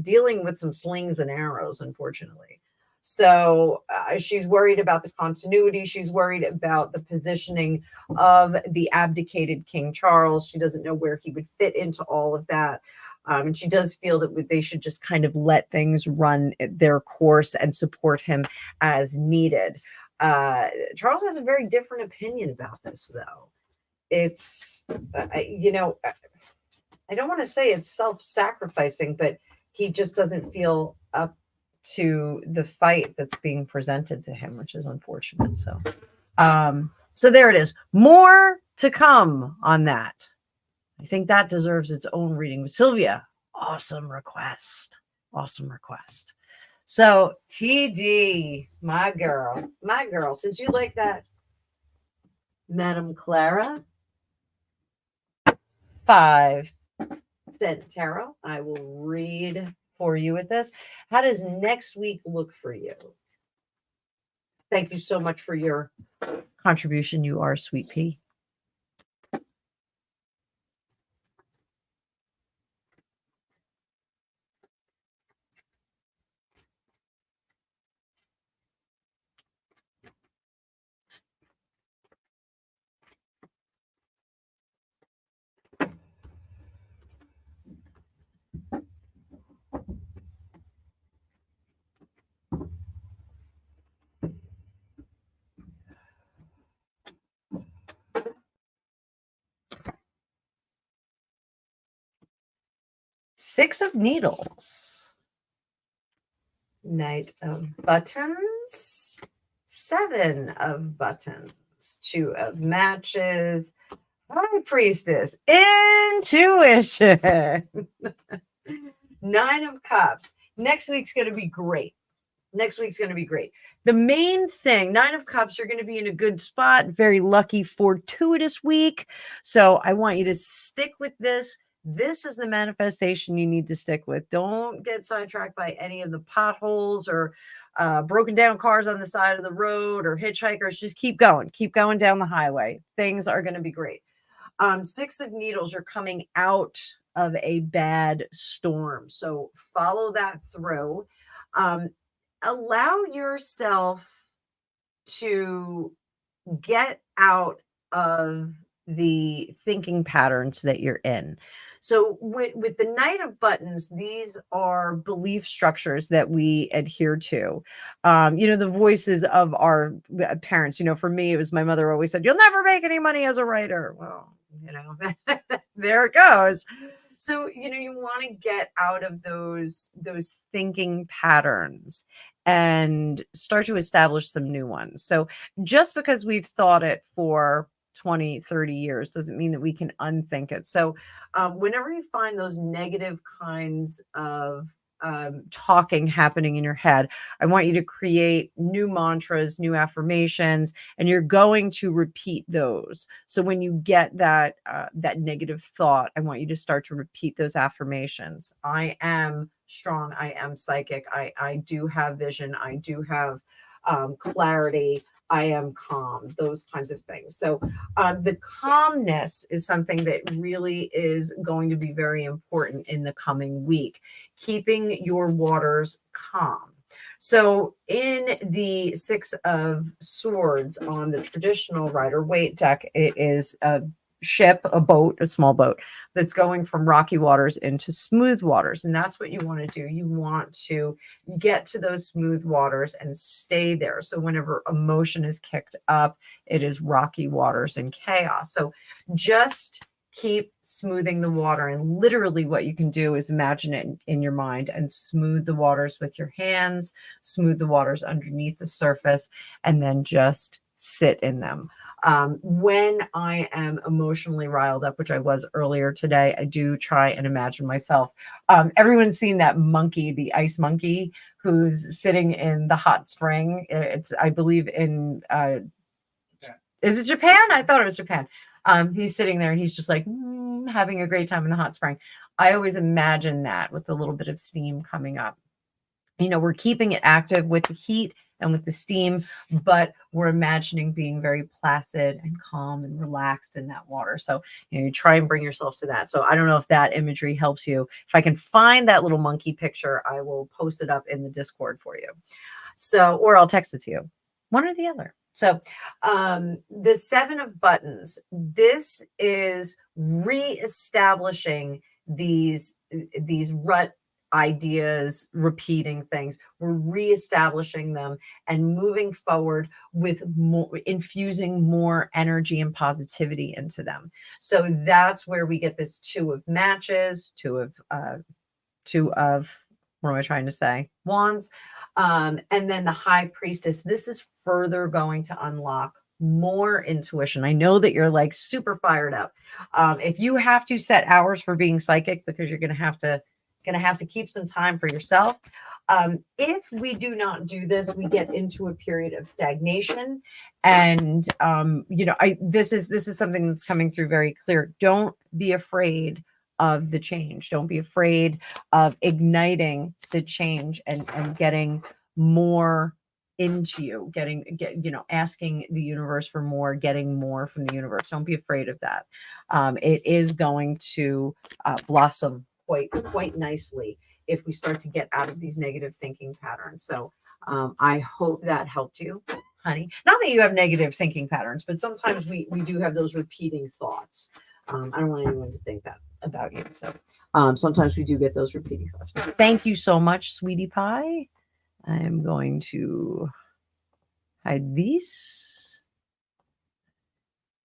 dealing with some slings and arrows, unfortunately. So she's worried about the continuity. She's worried about the positioning of the abdicated King Charles. She doesn't know where he would fit into all of that. And she does feel that they should just kind of let things run their course and support him as needed. Charles has a very different opinion about this, though. It's, you know, I don't want to say it's self-sacrificing, but he just doesn't feel up to the fight that's being presented to him, which is unfortunate. So there it is. More to come on that. I think that deserves its own reading. Sylvia, awesome request. Awesome request. So TD, my girl, since you like that, Madam Clara, 5-cent tarot, I will read for you with this. How does next week look for you? Thank you so much for your contribution. You are sweet pea. Six of Needles, Knight of Buttons, Seven of Buttons, Two of Matches, High Priestess, Intuition, Nine of Cups. Next week's going to be great. The main thing, Nine of Cups, you're going to be in a good spot. Very lucky, fortuitous week. So I want you to stick with this. This is the manifestation you need to stick with. Don't get sidetracked by any of the potholes or broken down cars on the side of the road or hitchhikers. Just keep going. Keep going down the highway. Things are going to be great. Six of Needles, you're coming out of a bad storm. So follow that through. Allow yourself to get out of the thinking patterns that you're in. So with the Knight of Buttons, these are belief structures that we adhere to. The voices of our parents, for me, it was my mother always said, you'll never make any money as a writer. Well, there it goes. So, you want to get out of those thinking patterns and start to establish some new ones. So just because we've thought it for 20, 30 years doesn't mean that we can unthink it. So whenever you find those negative kinds of talking happening in your head, I want you to create new mantras, new affirmations, and you're going to repeat those. So when you get that negative thought, I want you to start to repeat those affirmations. I am strong. I am psychic. I do have vision. I do have clarity. I am calm, those kinds of things. So the calmness is something that really is going to be very important in the coming week, keeping your waters calm. So in the Six of Swords on the traditional Rider-Waite deck, it is a ship, a small boat that's going from rocky waters into smooth waters. And that's what you want to do. You want to get to those smooth waters and stay there. So whenever emotion is kicked up, it is rocky waters and chaos. So just keep smoothing the water. And literally what you can do is imagine it in your mind and smooth the waters with your hands, smooth the waters underneath the surface, and then just sit in them. When I am emotionally riled up, which I was earlier today, I do try and imagine myself. Everyone's seen that monkey, the ice monkey, who's sitting in the hot spring. It's, I believe, in, is it Japan? I thought it was Japan. He's sitting there and he's just like having a great time in the hot spring. I always imagine that with a little bit of steam coming up. We're keeping it active with the heat and with the steam, but we're imagining being very placid and calm and relaxed in that water. So, you try and bring yourself to that. So I don't know if that imagery helps you. If I can find that little monkey picture, I will post it up in the Discord for you. So, or I'll text it to you, one or the other. So the Seven of Buttons, this is reestablishing these ideas, repeating things. We're reestablishing them and moving forward with more, infusing more energy and positivity into them. So that's where we get this two of matches, two of what am I trying to say? Wands. And then the high priestess. This is further going to unlock more intuition. I know that you're like super fired up. If you have to set hours for being psychic, because you're going to have to keep some time for yourself. If we do not do this, we get into a period of stagnation. And this is something that's coming through very clear. Don't be afraid of the change. Don't be afraid of igniting the change and getting more into you, asking the universe for more, getting more from the universe. Don't be afraid of that. It is going to blossom quite nicely if we start to get out of these negative thinking patterns. So I hope that helped you, honey. Not that you have negative thinking patterns, but sometimes we do have those repeating thoughts. I don't want anyone to think that about you. So sometimes we do get those repeating thoughts. But thank you so much, sweetie pie. I'm going to hide these.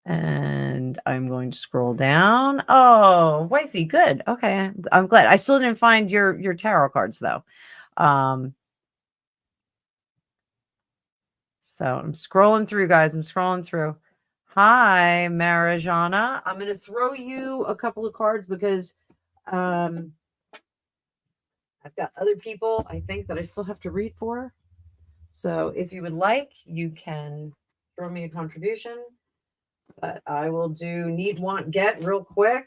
And I'm going to scroll down. Oh, wifey, good. Okay, I'm glad. I still didn't find your tarot cards though. So I'm scrolling through, guys. I'm scrolling through. Hi, Marajana. I'm going to throw you a couple of cards because I've got other people I think that I still have to read for. So if you would like, you can throw me a contribution. But I will do need, want, get real quick.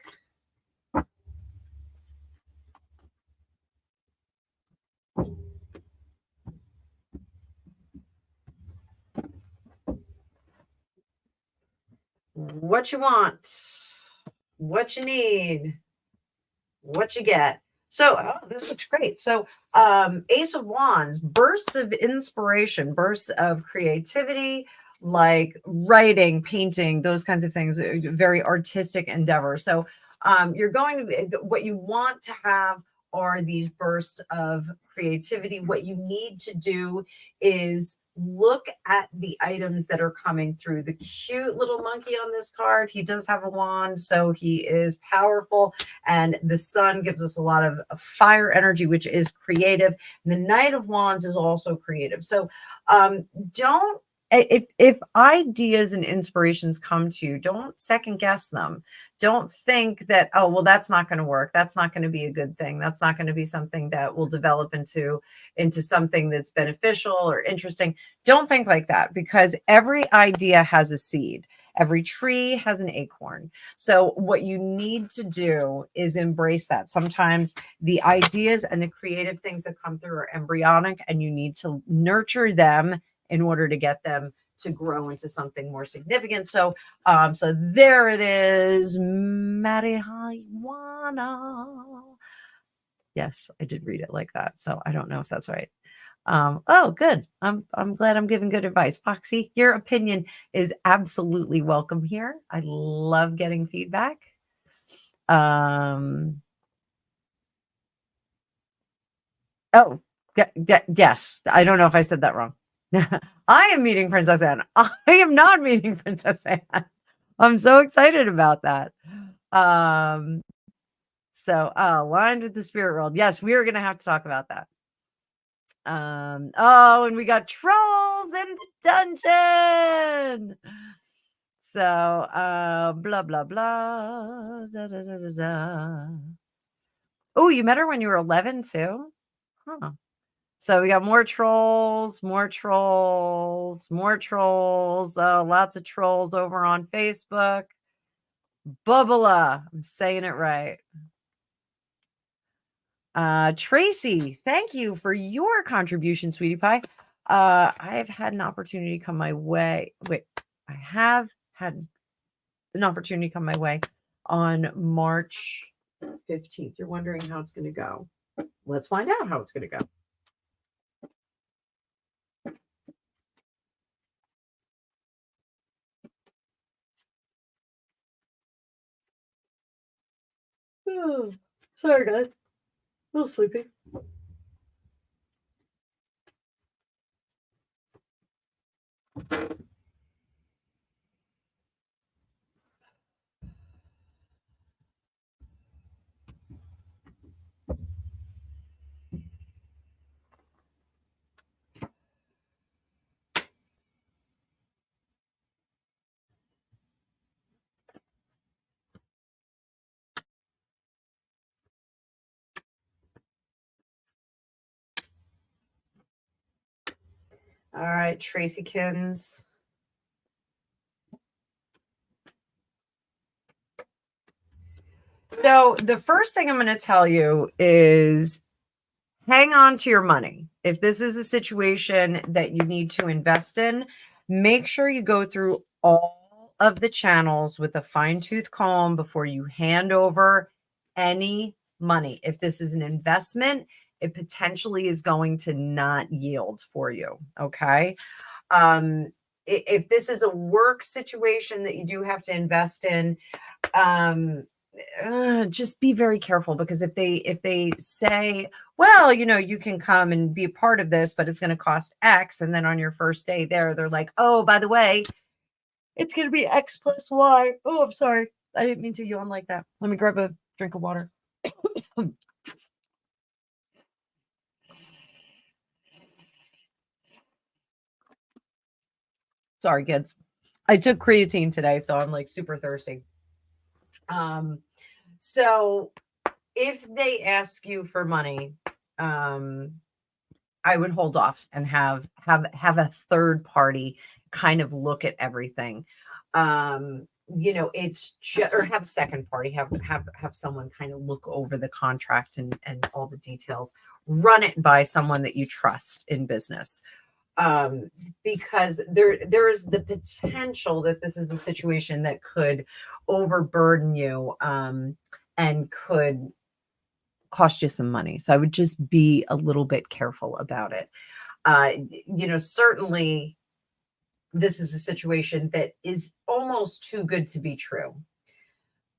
What you want, what you need, what you get. So, oh, this looks great. So, Ace of Wands, bursts of inspiration, bursts of creativity, like writing, painting, those kinds of things, very artistic endeavor. So, you're going to be, what you want to have are these bursts of creativity. What you need to do is look at the items that are coming through. The cute little monkey on this card, he does have a wand, so he is powerful. And the sun gives us a lot of fire energy, which is creative. And the Knight of Wands is also creative. So don't, if ideas and inspirations come to you, don't second guess them. Don't think that, oh, well, that's not going to work. That's not going to be a good thing. That's not going to be something that will develop into something that's beneficial or interesting. Don't think like that, because every idea has a seed. Every tree has an acorn. So what you need to do is embrace that. Sometimes the ideas and the creative things that come through are embryonic, and you need to nurture them in order to get them to grow into something more significant. So there it is, marijuana. Yes, I did read it like that. So I don't know if that's right. Oh, good. I'm glad I'm giving good advice. Foxy, your opinion is absolutely welcome here. I love getting feedback. Oh, yes. I don't know if I said that wrong. I am meeting Princess Anne. I am not meeting Princess Anne. I'm so excited about that. So aligned with the spirit world. Yes, we are going to have to talk about that. Oh, and we got trolls in the dungeon. So blah blah blah. Da, da, da, da, da. Oh, you met her when you were 11 too? Huh. So we got more trolls, more trolls, more trolls. Lots of trolls over on Facebook. Bubala, I'm saying it right. Tracy, thank you for your contribution, sweetie pie. I've had an opportunity come my way. Wait, I have had an opportunity come my way on March 15th. You're wondering how it's going to go. Let's find out how it's going to go. Oh, sorry, guys. little sleepy. All right, Tracykins. So the first thing I'm going to tell you is hang on to your money. If this is a situation that you need to invest in, make sure you go through all of the channels with a fine-tooth comb before you hand over any money. If this is an investment, it potentially is going to not yield for you. Okay. If this is a work situation that you do have to invest in, just be very careful, because if they say, well, you can come and be a part of this, but it's going to cost X, and then on your first day there, they're like, oh, by the way, it's going to be X plus Y. Oh, I'm sorry, I didn't mean to yawn like that. Let me grab a drink of water. Sorry, kids. I took creatine today, so I'm like super thirsty. So if they ask you for money, I would hold off and have a third party kind of look at everything. It's just, or have second party, have someone kind of look over the contract and all the details, run it by someone that you trust in business. Because there is the potential that this is a situation that could overburden you, and could cost you some money. So I would just be a little bit careful about it. Certainly this is a situation that is almost too good to be true.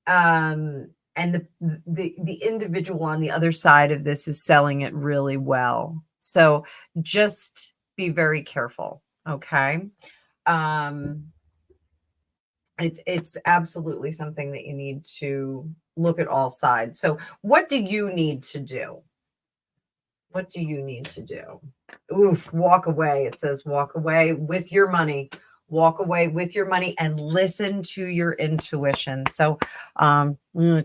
And the individual on the other side of this is selling it really well. So just be very careful. Okay. It's absolutely something that you need to look at all sides. So what do you need to do? What do you need to do? Oof, walk away. It says walk away with your money. Walk away with your money and listen to your intuition. So,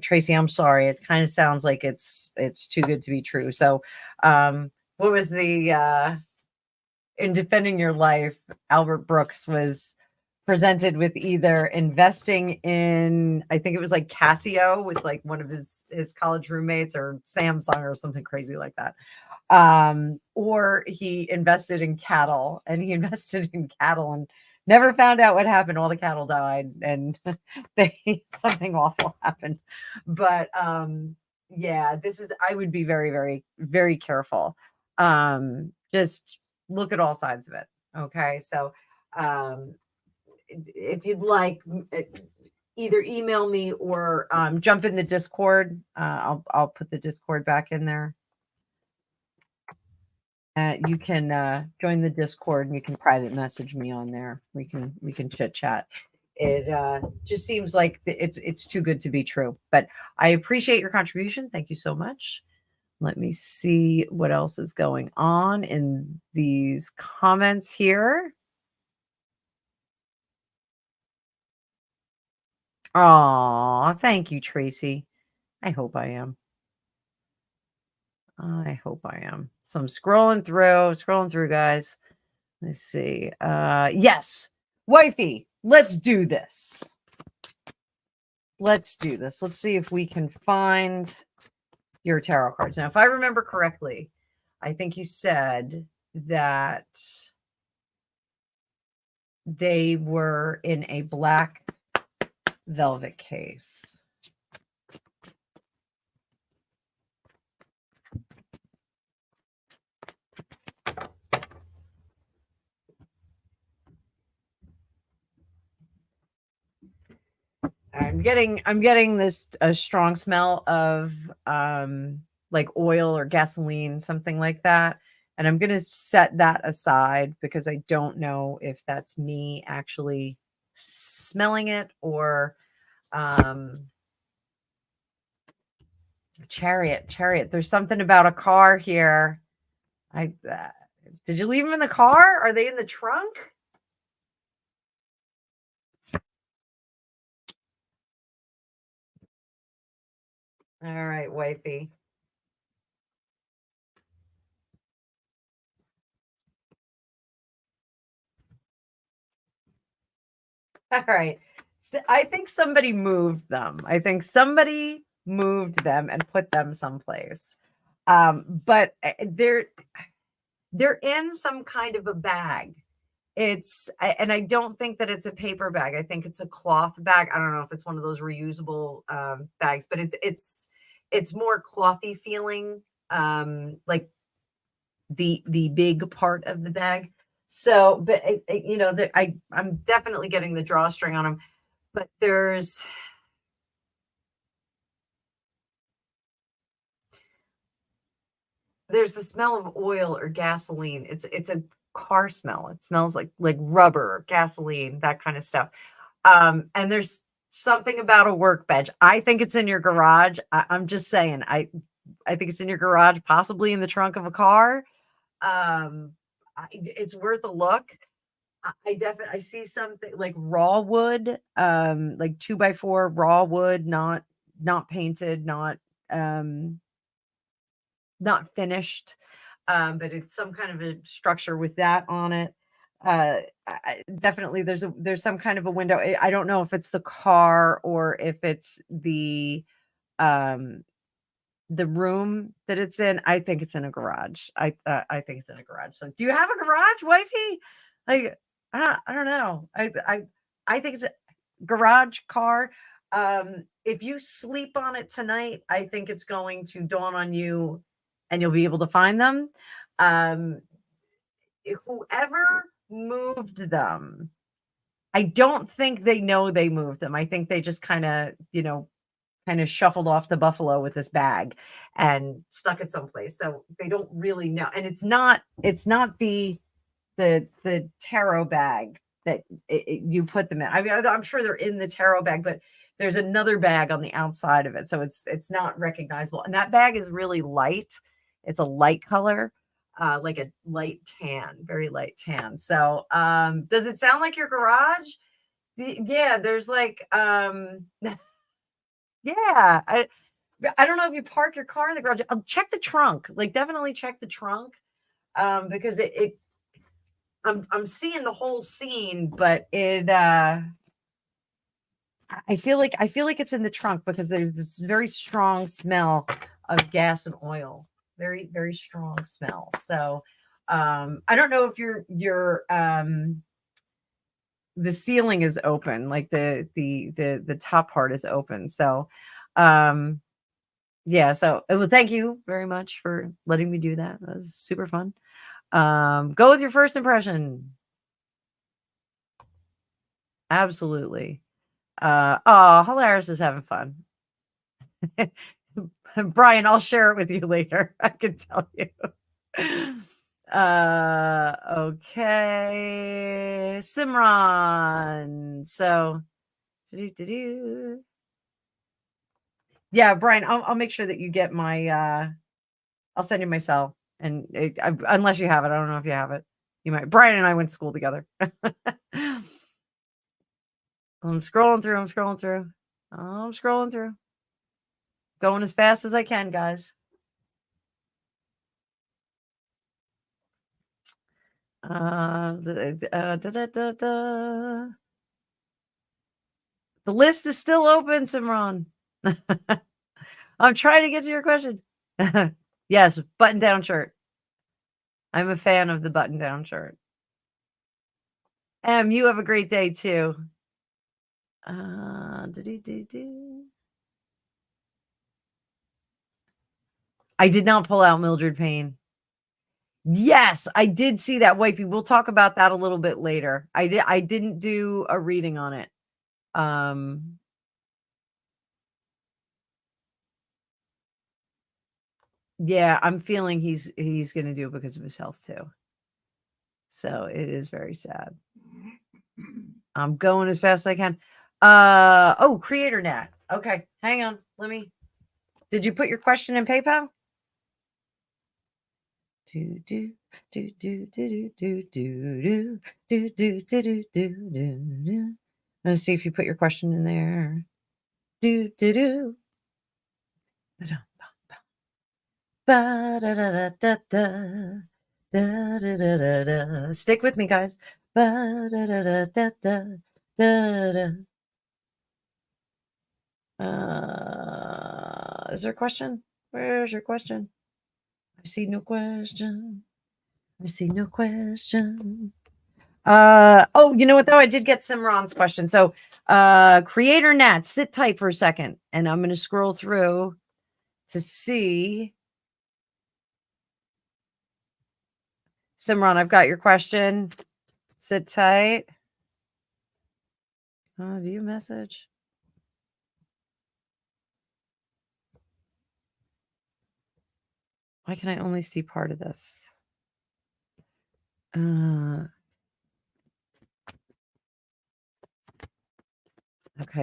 Tracy, I'm sorry. It kind of sounds like it's too good to be true. So, what was the in Defending Your Life, Albert Brooks was presented with either investing in, I think it was like Casio with like one of his college roommates, or Samsung or something crazy like that. Or he invested in cattle, and he invested in cattle and never found out what happened. All the cattle died, and something awful happened. But yeah, I would be very, very, very careful. Just look at all sides of it. Okay. So if you'd like, either email me or jump in the Discord. I'll put the Discord back in there. You can join the Discord, and you can private message me on there. We can chit chat. It just seems like it's too good to be true. But I appreciate your contribution. Thank you so much. Let me see what else is going on in these comments here. Oh, thank you, Tracy. I hope I am. So I'm scrolling through, guys. Let's see. Yes, wifey, let's do this. Let's see if we can find your tarot cards. Now, if I remember correctly, I think you said that they were in a black velvet case. I'm getting this a strong smell of like oil or gasoline, something like that. And I'm going to set that aside because I don't know if that's me actually smelling it or chariot. There's something about a car here. Did you leave them in the car? Are they in the trunk? All right, wifey. All right. I think somebody moved them. I think somebody moved them and put them someplace. But they're in some kind of a bag. And I don't think that it's a paper bag. I think it's a cloth bag. I don't know if it's one of those reusable bags, but it's more clothy feeling, like the big part of the bag. So, but you know, I'm definitely getting the drawstring on them. But there's the smell of oil or gasoline. It's a car smell. It smells like rubber, gasoline, that kind of stuff. And there's something about a workbench. I think it's in your garage. I'm just saying. I think it's in your garage, possibly in the trunk of a car. It's worth a look. I see something like raw wood, like 2x4 raw wood, not painted, not finished, but it's some kind of a structure with that on it. Definitely there's some kind of a window. I don't know if it's the car or if it's the room that it's in. I think it's in a garage. I think it's in a garage. So do you have a garage, wifey? Like, I don't know. I think it's a garage car. If you sleep on it tonight, I think it's going to dawn on you and you'll be able to find them. Whoever moved them, I don't think they know they moved them. I think they just kind of, shuffled off to Buffalo with this bag and stuck it someplace. So they don't really know. And it's not the tarot bag that you put them in. I mean, I'm sure they're in the tarot bag, but there's another bag on the outside of it. So it's not recognizable. And that bag is really light. It's a light color, like a light tan, very light tan. So does it sound like your garage? Yeah, there's like yeah. I don't know if you park your car in the garage. I'll check the trunk. Like definitely check the trunk. Because I'm seeing the whole scene, but I feel like it's in the trunk because there's this very strong smell of gas and oil. Very, very strong smell. So I don't know if your the ceiling is open, like the top part is open. So yeah, so well, thank you very much for letting me do that. That was super fun. Go with your first impression. Absolutely. Hilarious is having fun. Brian, I'll share it with you later. I can tell you. Okay. Simran. So yeah, Brian, I'll make sure that you get my I'll send you my cell. And unless you have it, I don't know if you have it. You might. Brian and I went to school together. I'm scrolling through. Going as fast as I can, guys. The list is still open, Simran. I'm trying to get to your question. Yes, button down shirt. I'm a fan of the button down shirt. You have a great day too. I did not pull out Mildred Payne. Yes, I did see that, wifey. We'll talk about that a little bit later. I didn't do a reading on it. Yeah, I'm feeling he's going to do it because of his health too. So it is very sad. I'm going as fast as I can. Oh, Creator Nat. Okay, hang on. Did you put your question in PayPal? Let's see if you put your question in there. Stick with me, guys. Is there a question? Where's your question? I see no question. I see no question. Oh, you know what though? I did get Simran's question. So Creator Nat, sit tight for a second, and I'm gonna scroll through to see. Simran, I've got your question. Sit tight. View message. Why can I only see part of this? Okay,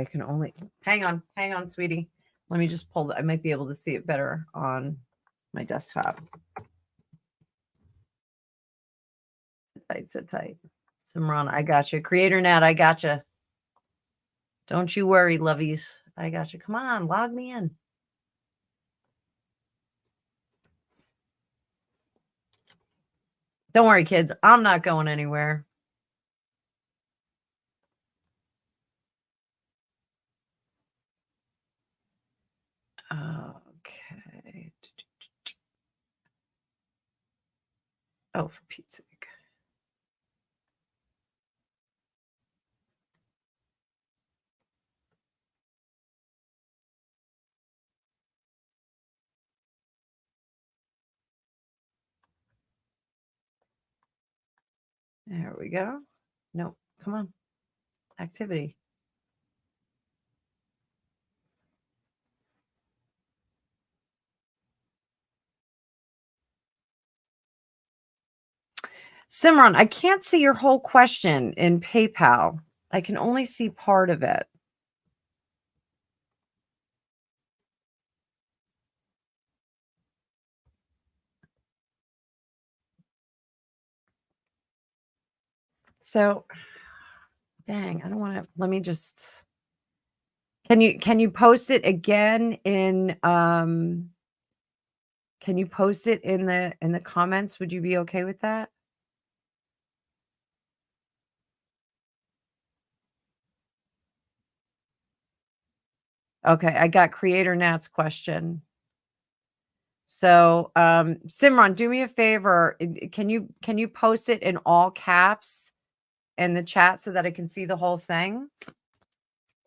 I can only hang on, sweetie. Let me just pull I might be able to see it better on my desktop. Sit tight. Simran, I got you. Creator Nat, I got you. Don't you worry, lovies. I got you. Come on, log me in. Don't worry, kids. I'm not going anywhere. Okay. Oh, for Pete's sake. There we go. Nope. Come on. Activity. Simran, I can't see your whole question in PayPal. I can only see part of it. So, dang, I don't want to. Let me just. Can you post it again in Can you post it in the comments? Would you be okay with that? Okay, I got Creator Nat's question. So, Simran, do me a favor. Can you post it in all caps in the chat so that I can see the whole thing?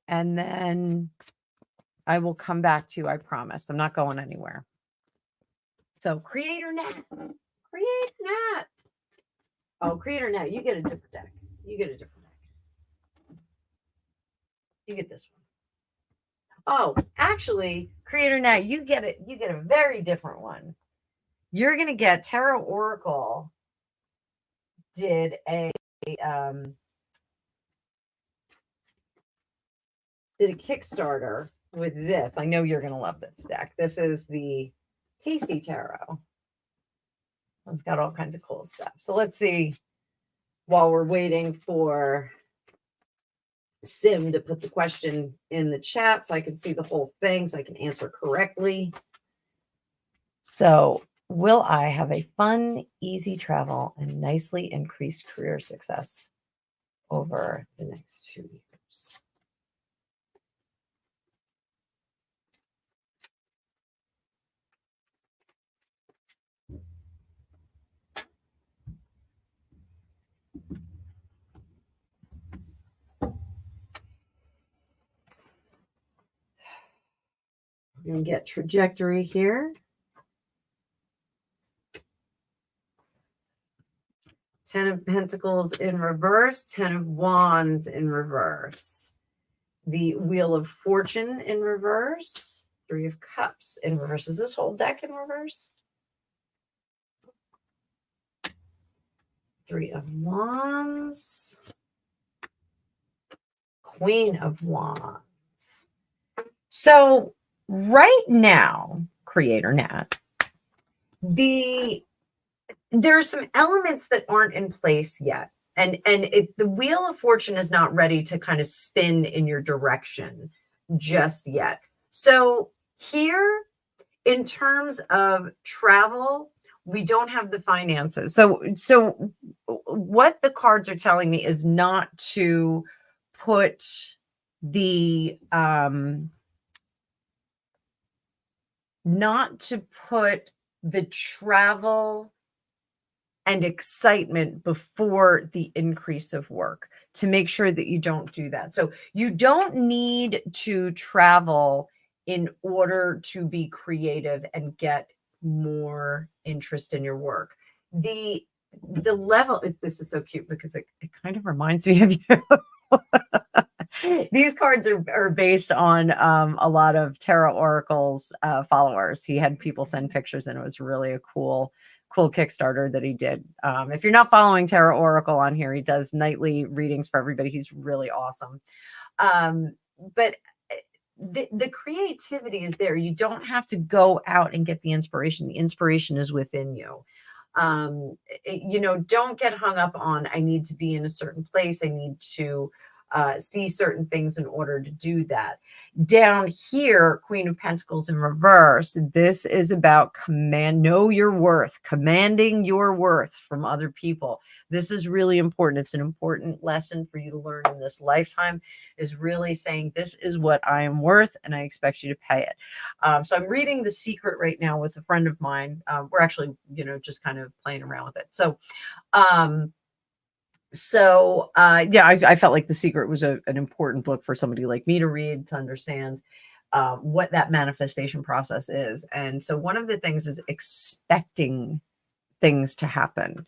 And then I will come back to you, I promise. I'm not going anywhere. So, Creator Nat. Creator Nat. Oh, Creator Nat, you get a different deck. You get a different deck. You get this one. Oh, actually, Creator Nat, you get it. You get a very different one. You're gonna get Tarot Oracle did a Kickstarter with this. I know you're gonna love this deck. This is the Tasty Tarot. It's got all kinds of cool stuff. So let's see. While we're waiting for Sim to put the question in the chat so I can see the whole thing so I can answer correctly. So, will I have a fun, easy travel and nicely increased career success over the next 2 years? We're going to get trajectory here. 10 of Pentacles in reverse, 10 of Wands in reverse. The Wheel of Fortune in reverse, 3 of Cups in reverse. Is this whole deck in reverse? Three of Wands. Queen of Wands. So right now, Creator Nat, there's some elements that aren't in place yet. And the Wheel of Fortune is not ready to kind of spin in your direction just yet. So here, in terms of travel, we don't have the finances. So what the cards are telling me is not to put the travel and excitement before the increase of work, to make sure that you don't do that. So you don't need to travel in order to be creative and get more interest in your work. The level, this is so cute because it kind of reminds me of you. These cards are based on a lot of Tarot Oracle's followers. He had people send pictures, and it was really a cool Kickstarter that he did. If you're not following Tarot Oracle on here, he does nightly readings for everybody. He's really awesome. But the creativity is there. You don't have to go out and get the inspiration. The inspiration is within you. Don't get hung up on, I need to be in a certain place. I need to see certain things in order to do that. Down here, Queen of Pentacles in reverse, this is about know your worth, commanding your worth from other people. This is really important. It's an important lesson for you to learn in this lifetime, is really saying, this is what I am worth, and I expect you to pay it. So I'm reading The Secret right now with a friend of mine. We're actually, just kind of playing around with it. So, I felt like The Secret was an important book for somebody like me to read, to understand what that manifestation process is. And so one of the things is expecting things to happen,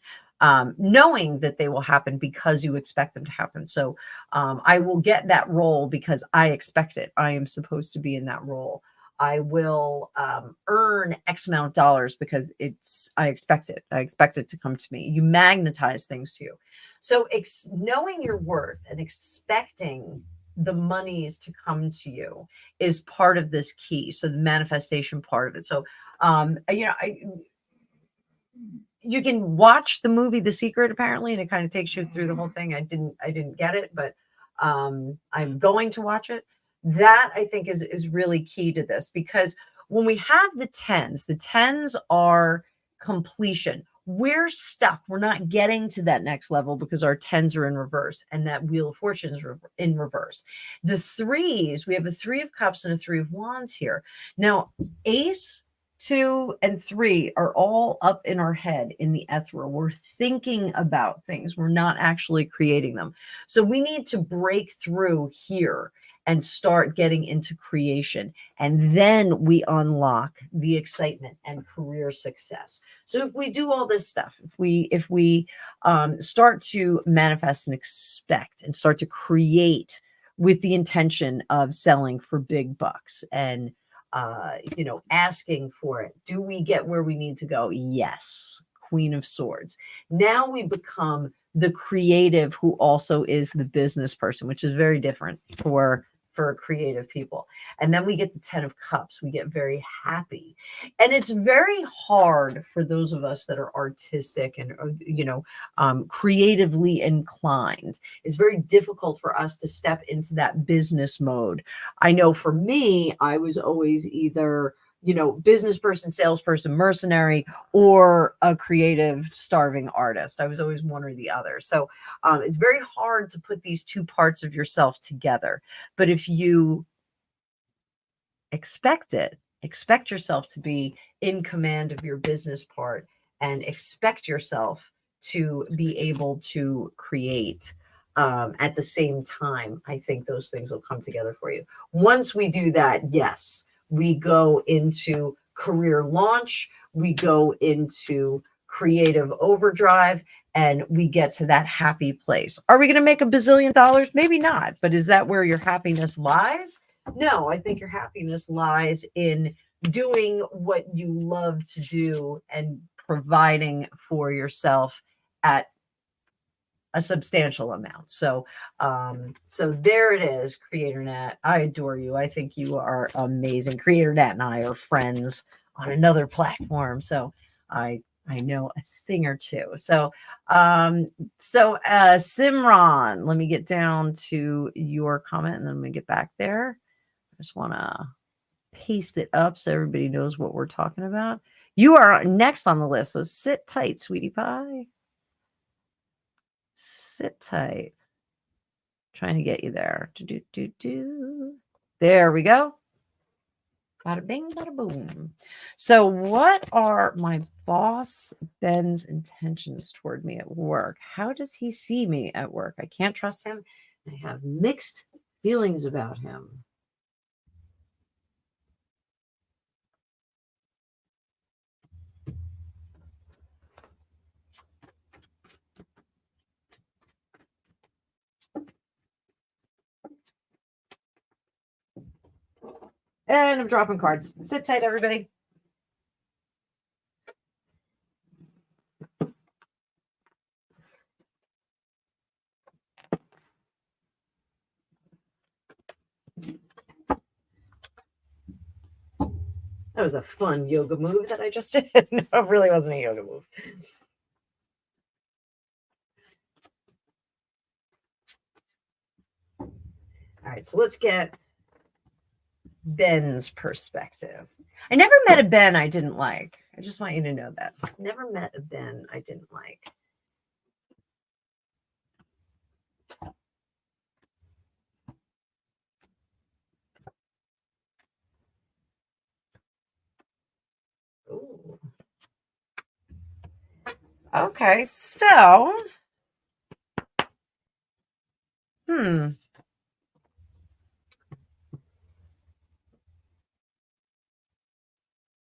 knowing that they will happen because you expect them to happen. So I will get that role because I expect it. I am supposed to be in that role. I will earn X amount of dollars because I expect it. I expect it to come to me. You magnetize things to you. So knowing your worth and expecting the monies to come to you is part of this key. So the manifestation part of it. So, you can watch the movie The Secret, apparently, and it kind of takes you through the whole thing. I didn't get it, but I'm going to watch it. That, I think, is really key to this, because when we have the tens are completion. We're stuck. We're not getting to that next level because our tens are in reverse, and that Wheel of Fortune is in reverse. The threes, we have a Three of Cups and a Three of Wands here. Now, Ace, 2, and 3 are all up in our head in the ethereal. We're thinking about things. We're not actually creating them. So we need to break through here and start getting into creation. And then we unlock the excitement and career success. So if we do all this stuff, if we start to manifest and expect and start to create with the intention of selling for big bucks and asking for it, do we get where we need to go? Yes. Queen of Swords. Now we become the creative who also is the business person, which is very different for creative people. And then we get the 10 of Cups. We get very happy. And it's very hard for those of us that are artistic and, creatively inclined. It's very difficult for us to step into that business mode. I know for me, I was always either business person, salesperson, mercenary, or a creative, starving artist. I was always one or the other. So it's very hard to put these two parts of yourself together. But if you expect yourself to be in command of your business part, and expect yourself to be able to create at the same time, I think those things will come together for you. Once we do that, yes, we go into career launch, we go into creative overdrive, and we get to that happy place. Are we going to make $1 bazillion? Maybe not, but is that where your happiness lies? No, I think your happiness lies in doing what you love to do and providing for yourself at a substantial amount. So, so there it is, CreatorNet. I adore you. I think you are amazing. CreatorNet and I are friends on another platform. So I know a thing or two. So, Simran, let me get down to your comment and then let me get back there. I just want to paste it up so everybody knows what we're talking about. You are next on the list. So sit tight, sweetie pie. Sit tight. Trying to get you there. There we go. Bada bing, bada boom. So, what are my boss Ben's intentions toward me at work? How does he see me at work? I can't trust him. I have mixed feelings about him. And I'm dropping cards. Sit tight, everybody. That was a fun yoga move that I just did. No, it really wasn't a yoga move. All right, so let's get Ben's perspective. I never met a Ben I didn't like. I just want you to know that. Never met a Ben I didn't like. Ooh. Okay, so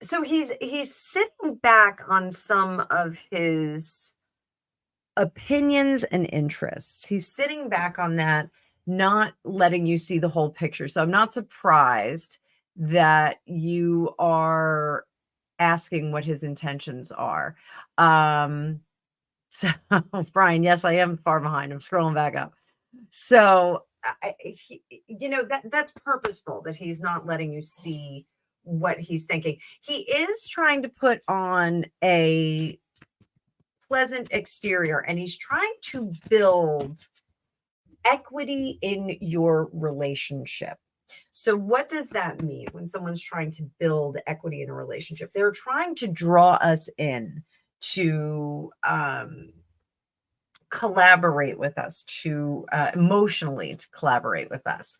so he's sitting back on some of his opinions and interests. He's sitting back on that, not letting you see the whole picture. So I'm not surprised that you are asking what his intentions are. So Brian, yes, I am far behind. I'm scrolling back up. So that's purposeful, that he's not letting you see what he's thinking. He is trying to put on a pleasant exterior, and he's trying to build equity in your relationship. So what does that mean when someone's trying to build equity in a relationship? They're trying to draw us in to collaborate with us, to emotionally to collaborate with us.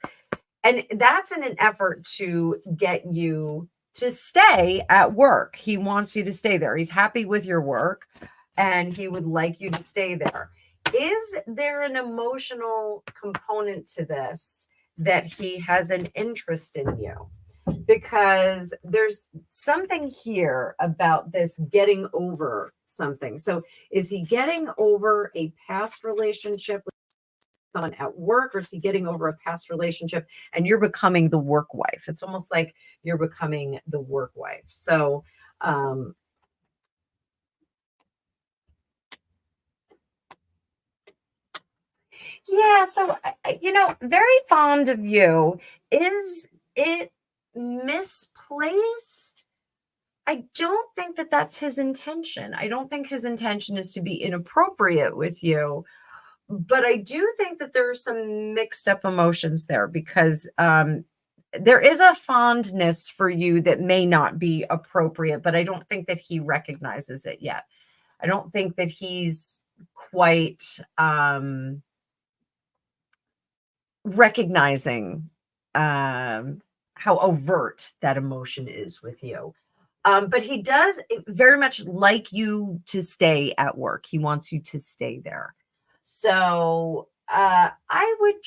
And that's in an effort to get you to stay at work. He wants you to stay there. He's happy with your work and he would like you to stay there. Is there an emotional component to this, that he has an interest in you? Because there's something here about this getting over something. So is he getting over a past relationship with someone at work, or is he getting over a past relationship and you're becoming the work wife? It's almost like you're becoming the work wife. So yeah, so very fond of you. Is it misplaced? I don't think that that's his intention. I don't think his intention is to be inappropriate with you. But I do think that there are some mixed up emotions there, because there is a fondness for you that may not be appropriate, but I don't think that he recognizes it yet. I don't think that he's quite recognizing how overt that emotion is with you. But he does very much like you to stay at work. He wants you to stay there. So I would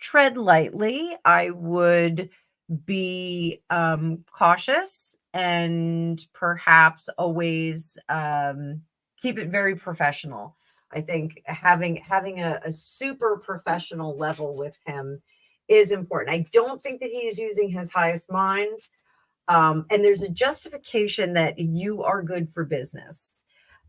tread lightly. I would be cautious, and perhaps always keep it very professional. I think having a super professional level with him is important. I don't think that he is using his highest mind. And there's a justification that you are good for business.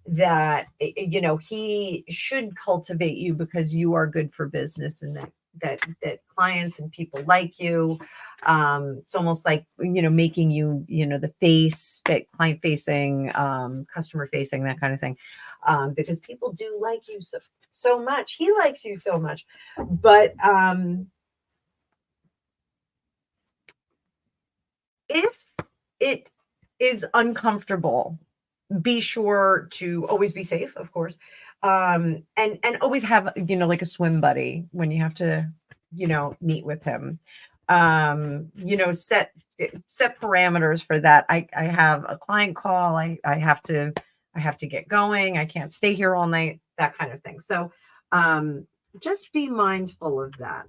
that, you know, he should cultivate you because you are good for business, and that clients and people like you. It's almost like, you know, making you, you know, the client facing, customer facing, that kind of thing. Because people do like you so much. He likes you so much. But if it is uncomfortable, be sure to always be safe, of course. And always have, you know, like a swim buddy when you have to, you know, meet with him. You know, set parameters for that. I have a client call. I have to get going. I can't stay here all night, that kind of thing. So just be mindful of that.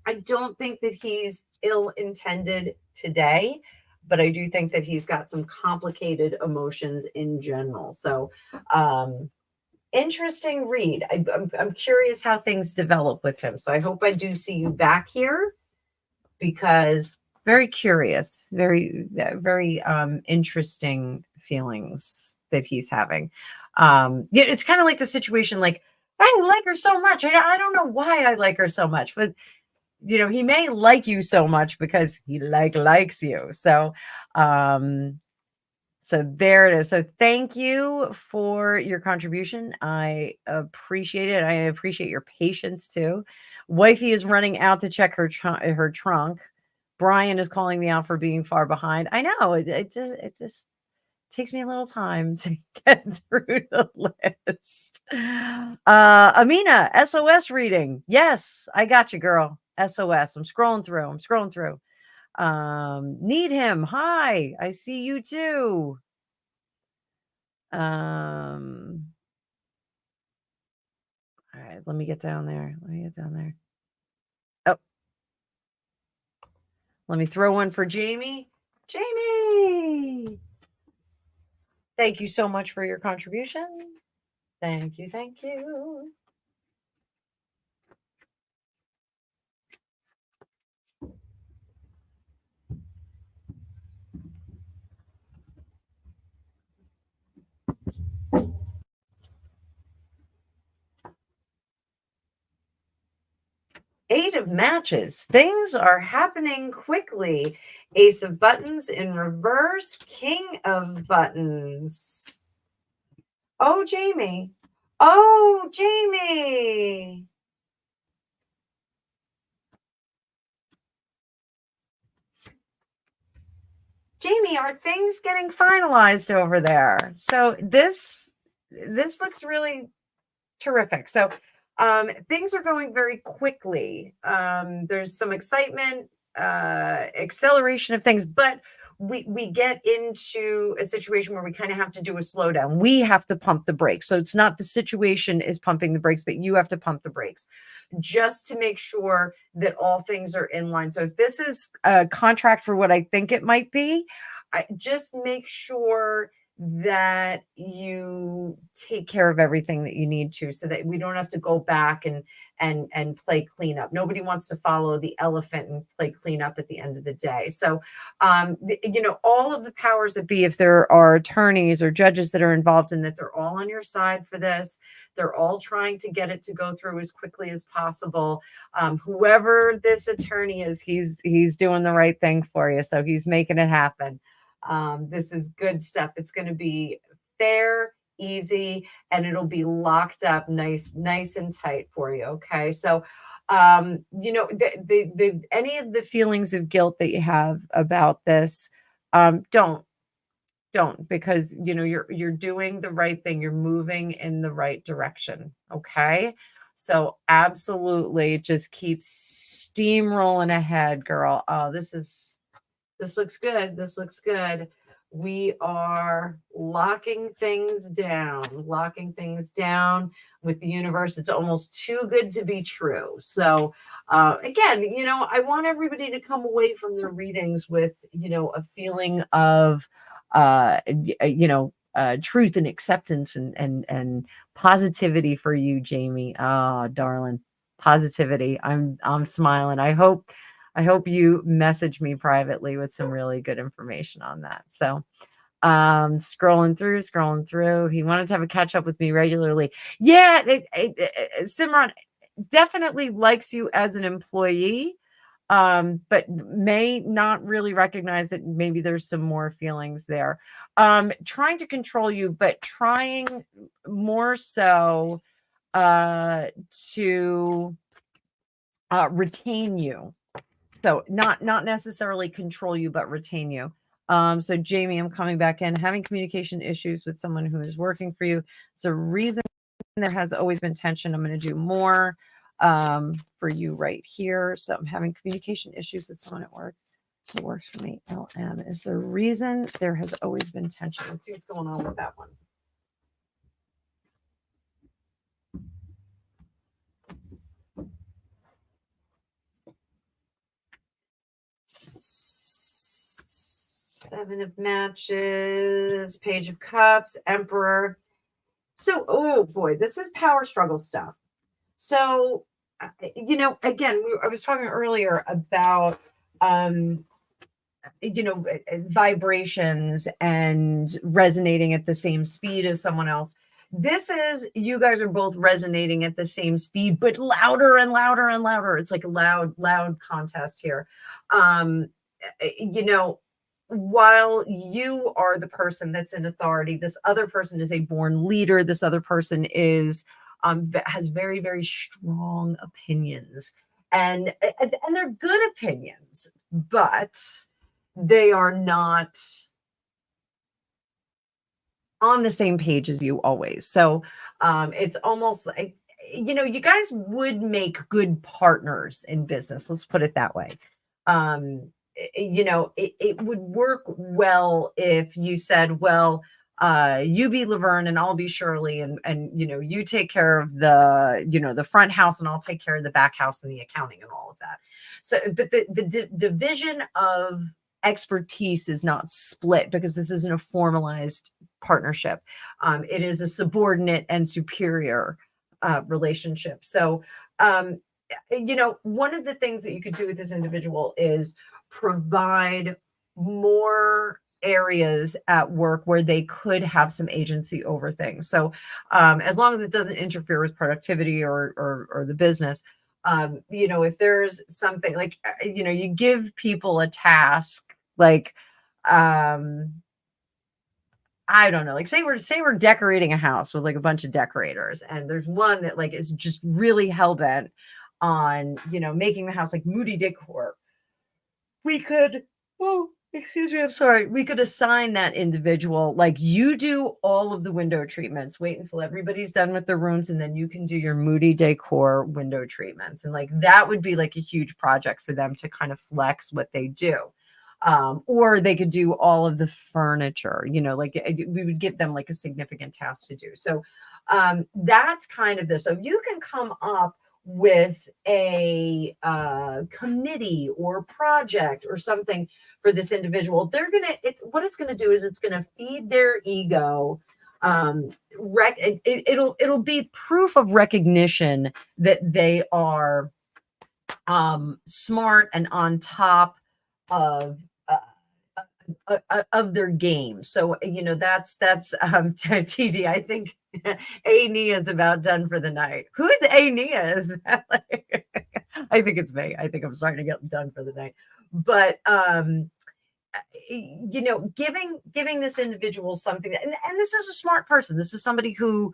I don't think that he's ill-intended today, but I do think that he's got some complicated emotions in general. So, interesting read. I'm curious how things develop with him. So I hope I do see you back here, because very curious, very interesting feelings that he's having. Yeah, it's kind of like the situation, like, I like her so much. I don't know why I like her so much, but you know, he may like you so much because he likes you. So so there it is. So thank you for your contribution. I appreciate it. I appreciate your patience too. Wifey is running out to check her trunk. Brian is calling me out for being far behind. I know, it just takes me a little time to get through the list. Amina, SOS reading. Yes, I got you, girl. SOS. I'm scrolling through. Need him. Hi, I see you too. All right, let me get down there. Oh, let me throw one for Jamie. Jamie, thank you so much for your contribution. Thank you. 8 of matches. Things are happening quickly. Ace of buttons in reverse. King of buttons. Oh, Jamie. Oh, Jamie. Jamie, are things getting finalized over there? So this looks really terrific. So things are going very quickly. There's some excitement, acceleration of things, but we get into a situation where we kind of have to do a slowdown. We have to pump the brakes. So it's not the situation is pumping the brakes, but you have to pump the brakes just to make sure that all things are in line. So if this is a contract for what I think it might be, just make sure that you take care of everything that you need to, so that we don't have to go back and play cleanup. Nobody wants to follow the elephant and play cleanup at the end of the day. So you know, all of the powers that be, if there are attorneys or judges that are involved in that, they're all on your side for this. They're all trying to get it to go through as quickly as possible. Whoever this attorney is, he's doing the right thing for you, so he's making it happen. This is good stuff. It's going to be fair, easy, and it'll be locked up nice and tight for you. Okay. So, you know, the any of the feelings of guilt that you have about this, don't, because you know, you're doing the right thing. You're moving in the right direction. Okay. So absolutely just keep steamrolling ahead, girl. Oh, this looks good. This looks good. We are locking things down with the universe. It's almost too good to be true. So, again, you know, I want everybody to come away from their readings with, you know, a feeling of, you know, truth and acceptance and positivity for you, Jamie. Oh, darling, positivity. I'm smiling. I hope you message me privately with some really good information on that. So, Scrolling through. He wanted to have a catch up with me regularly. Yeah, Simran definitely likes you as an employee, but may not really recognize that maybe there's some more feelings there. Trying to control you, but trying more so to retain you. So not necessarily control you, but retain you. So Jamie, I'm coming back in, having communication issues with someone who is working for you. So reason there has always been tension. I'm going to do more for you right here. So I'm having communication issues with someone at work. It works for me. LM is the reason there has always been tension. Let's see what's going on with that one. Seven of Matches, Page of Cups, Emperor. So, oh boy, this is power struggle stuff. So, again, I was talking earlier about, vibrations and resonating at the same speed as someone else. This is, you guys are both resonating at the same speed, but louder and louder and louder. It's like a loud contest here. While you are the person that's in authority, this other person is a born leader. This other person is has very, very strong opinions, and they're good opinions, but they are not on the same page as you always. So it's almost like, you guys would make good partners in business. Let's put it that way. It would work well if you said, well, you be Laverne and I'll be Shirley, and you take care of the front house and I'll take care of the back house and the accounting and all of that. So, but the division of expertise is not split, because this isn't a formalized partnership. It is a subordinate and superior relationship. So, one of the things that you could do with this individual is provide more areas at work where they could have some agency over things. So as long as it doesn't interfere with productivity or the business, if there's something like, you give people a task, like, I don't know, like say we're decorating a house with like a bunch of decorators, and there's one that like is just really hell-bent on, making the house like moody decor. We could, excuse me, I'm sorry. We could assign that individual, like, you do all of the window treatments. Wait until everybody's done with their rooms, and then you can do your moody decor window treatments. And like that would be like a huge project for them to kind of flex what they do. Or they could do all of the furniture, like we would give them like a significant task to do. So that's kind of this. So you can come up with a committee or project or something for this individual. What it's going to do is it's going to feed their ego. It'll be proof of recognition that they are smart and on top of their game. So that's TD. I think A Nia is about done for the night. Who's the A Nia? Is that like, I think it's me. I think I'm starting to get done for the night. But giving this individual something and this is a smart person. This is somebody who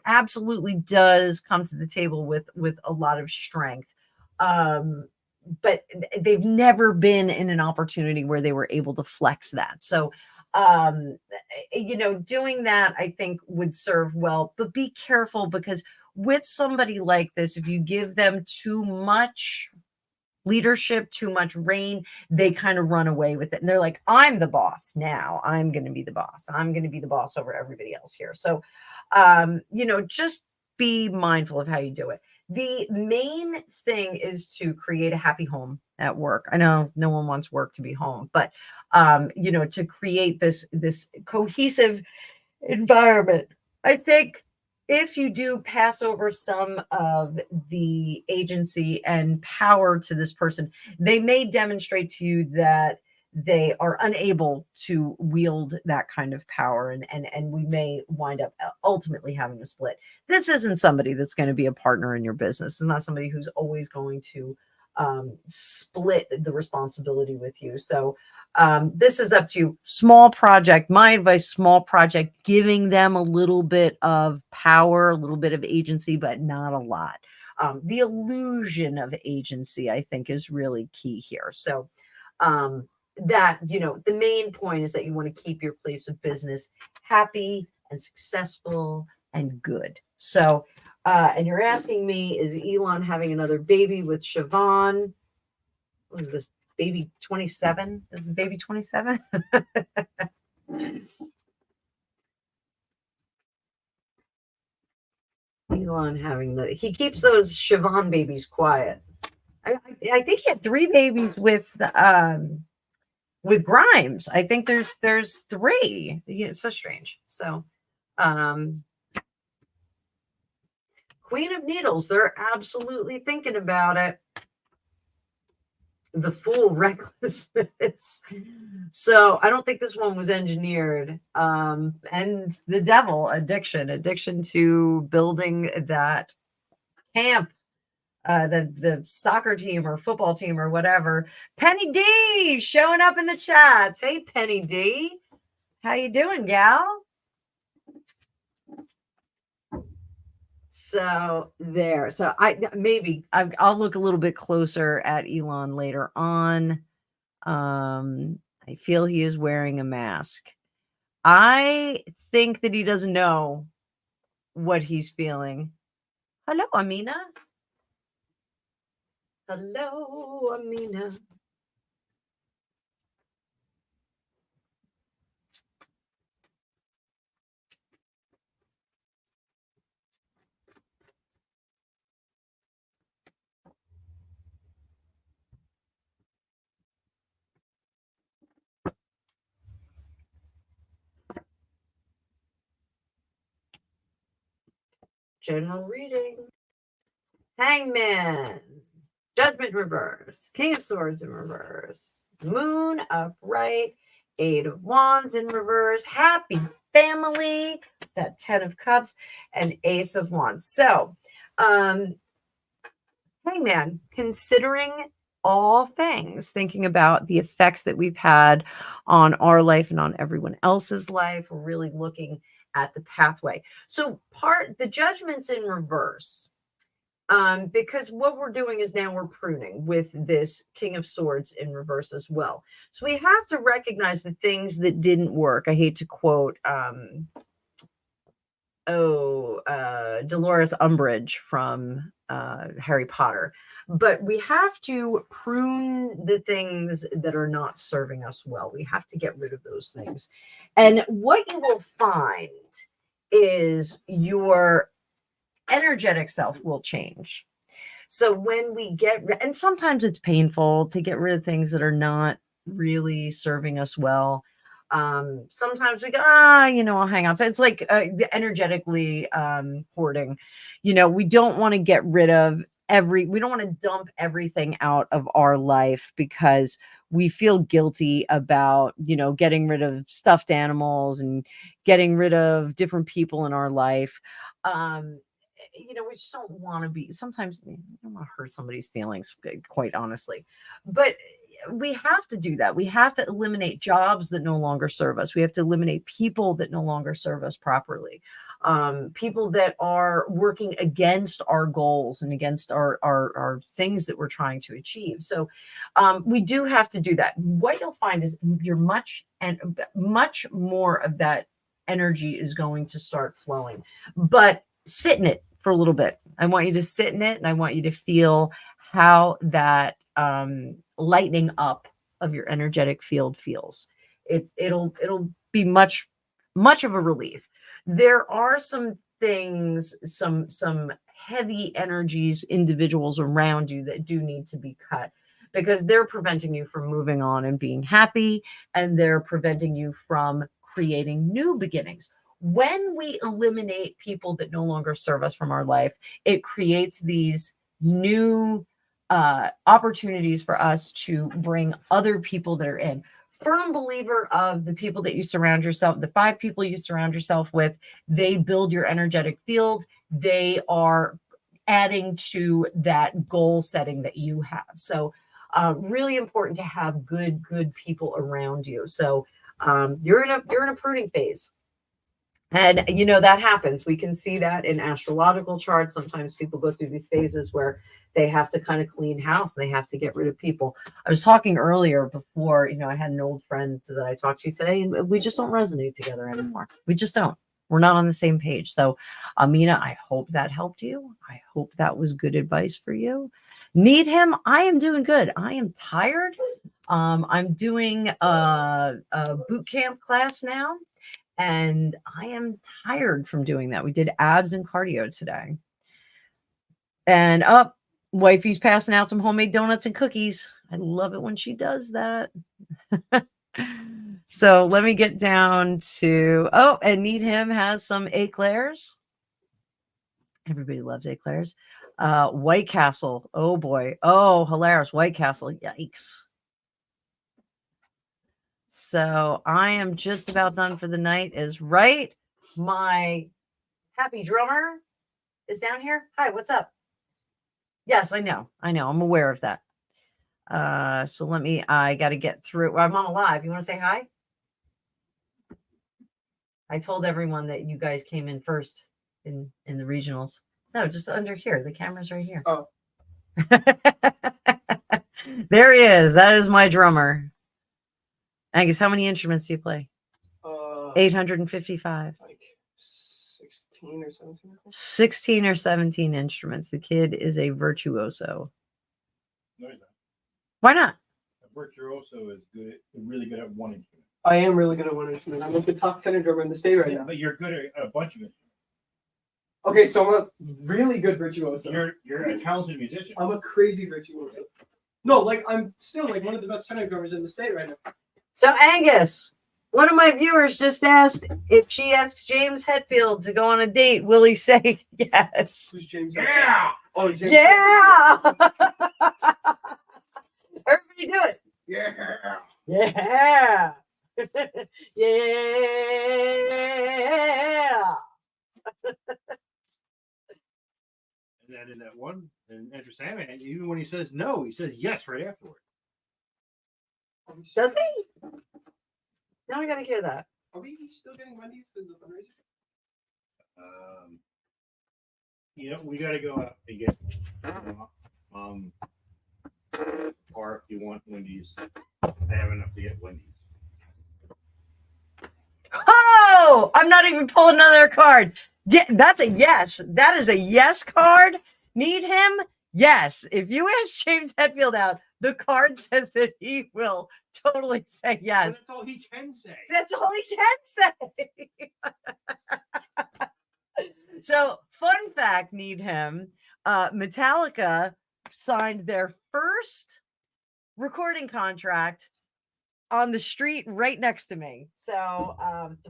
absolutely does come to the table with a lot of strength. But they've never been in an opportunity where they were able to flex that. So, doing that, I think, would serve well. But be careful, because with somebody like this, if you give them too much leadership, too much reign, they kind of run away with it. And they're like, I'm the boss now. I'm going to be the boss. I'm going to be the boss over everybody else here. So, just be mindful of how you do it. The main thing is to create a happy home at work. I know no one wants work to be home, but to create this cohesive environment. I think if you do pass over some of the agency and power to this person, they may demonstrate to you that they are unable to wield that kind of power, and we may wind up ultimately having to split. This isn't somebody that's going to be a partner in your business. It's not somebody who's always going to split the responsibility with you. So this is up to you. Small project. My advice, small project, giving them a little bit of power, a little bit of agency, but not a lot. The illusion of agency, I think, is really key here. So that, the main point is that you want to keep your place of business happy and successful and good. So, and you're asking me, is Elon having another baby with Siobhan? What is this, baby 27? Is it baby 27? Elon having he keeps those Siobhan babies quiet. I think he had 3 babies with Grimes. I think there's 3. Yeah, it's so strange. So Queen of Needles, they're absolutely thinking about it. The Fool, recklessness. So I don't think this one was engineered. And the Devil, addiction to building that camp, the soccer team or football team or whatever. Penny D showing up in the chats. Hey, Penny D, how you doing, gal? So there. So I'll look a little bit closer at Elon later on. I feel he is wearing a mask. I think that he doesn't know what he's feeling. Hello, Amina. Hello, Amina. General reading. Hangman. Judgment reverse. King of Swords in reverse. Moon upright. 8 of Wands in reverse. Happy family. That 10 of Cups and Ace of Wands. So, Hangman, considering all things, thinking about the effects that we've had on our life and on everyone else's life, we're really looking at the pathway. So the Judgment's in reverse. Because what we're doing is now we're pruning with this King of Swords in reverse as well. So we have to recognize the things that didn't work. I hate to quote Dolores Umbridge from Harry Potter, but we have to prune the things that are not serving us well. We have to get rid of those things. And what you will find is your energetic self will change. So when we and sometimes it's painful to get rid of things that are not really serving us well. Sometimes we go, I'll hang on. So it's like energetically hoarding. We don't want to get rid of we don't want to dump everything out of our life because we feel guilty about, getting rid of stuffed animals and getting rid of different people in our life. We just don't want to be, sometimes you don't want to hurt somebody's feelings, quite honestly. But we have to do that. We have to eliminate jobs that no longer serve us. We have to eliminate people that no longer serve us properly. People that are working against our goals and against our things that we're trying to achieve. So we do have to do that. What you'll find is you're much more of that energy is going to start flowing. But sit in it for a little bit. I want you to sit in it, and I want you to feel how that lightening up of your energetic field feels. It'll be much of a relief. There are some things, some heavy energies, individuals around you that do need to be cut because they're preventing you from moving on and being happy, and they're preventing you from creating new beginnings. When we eliminate people that no longer serve us from our life, it creates these new opportunities for us to bring other people that are in. firm believer of the people that you surround yourself, the 5 people you surround yourself with, they build your energetic field. They are adding to that goal setting that you have. So really important to have good people around you. So you're in a pruning phase. And that happens. We can see that in astrological charts. Sometimes people go through these phases where they have to kind of clean house and they have to get rid of people. I was talking earlier before, I had an old friend that I talked to today, and we just don't resonate together anymore. We just don't. We're not on the same page. So, Amina, I hope that helped you. I hope that was good advice for you. Need him? I am doing good. I am tired. I'm doing a boot camp class now. And I am tired from doing that. We did abs and cardio today. And wifey's passing out some homemade donuts and cookies. I love it when she does that. So let me get down to, and Need Him has some eclairs. Everybody loves eclairs. White Castle. Oh boy. Oh, hilarious. White Castle. Yikes. So I am just about done for the night. Is right. My happy drummer is down here. Hi, what's up? Yes, I know. I'm aware of that. So I got to get through. I'm on a live. You want to say hi? I told everyone that you guys came in first in the regionals. No, just under here. The camera's right here. Oh. There he is. That is my drummer. Angus, how many instruments do you play? 855. Like 16 or 17. 16 or 17 instruments. The kid is a virtuoso. No, he's not. Why not? A virtuoso is good, really good at one instrument. I am really good at one instrument. I'm like the top tenor drummer in the state right now. But you're good at a bunch of instruments. Okay, so I'm a really good virtuoso. You're a talented musician. I'm a crazy virtuoso. No, like I'm still like one of the best tenor drummers in the state right now. So Angus, one of my viewers just asked if she asks James Hetfield to go on a date, will he say yes? Who's James? Yeah. Oh, James. Yeah. Everybody do it. Yeah. Yeah. Yeah. And then in that one, in Enter Sandman, even when he says no, he says yes right afterward. Does he? Now I gotta hear that. Are we still getting Wendy's for the fundraiser? We got to go out and get or if you want Wendy's, I have enough to get Wendy's. Oh, I'm not even pulling another card. Yeah, that's a yes. That is a yes card. Need him? Yes. If you ask James Hetfield out, the card says that he will totally say yes. But that's all he can say. That's all he can say. So, fun fact, Need Him. Metallica signed their first recording contract on the street right next to me. So,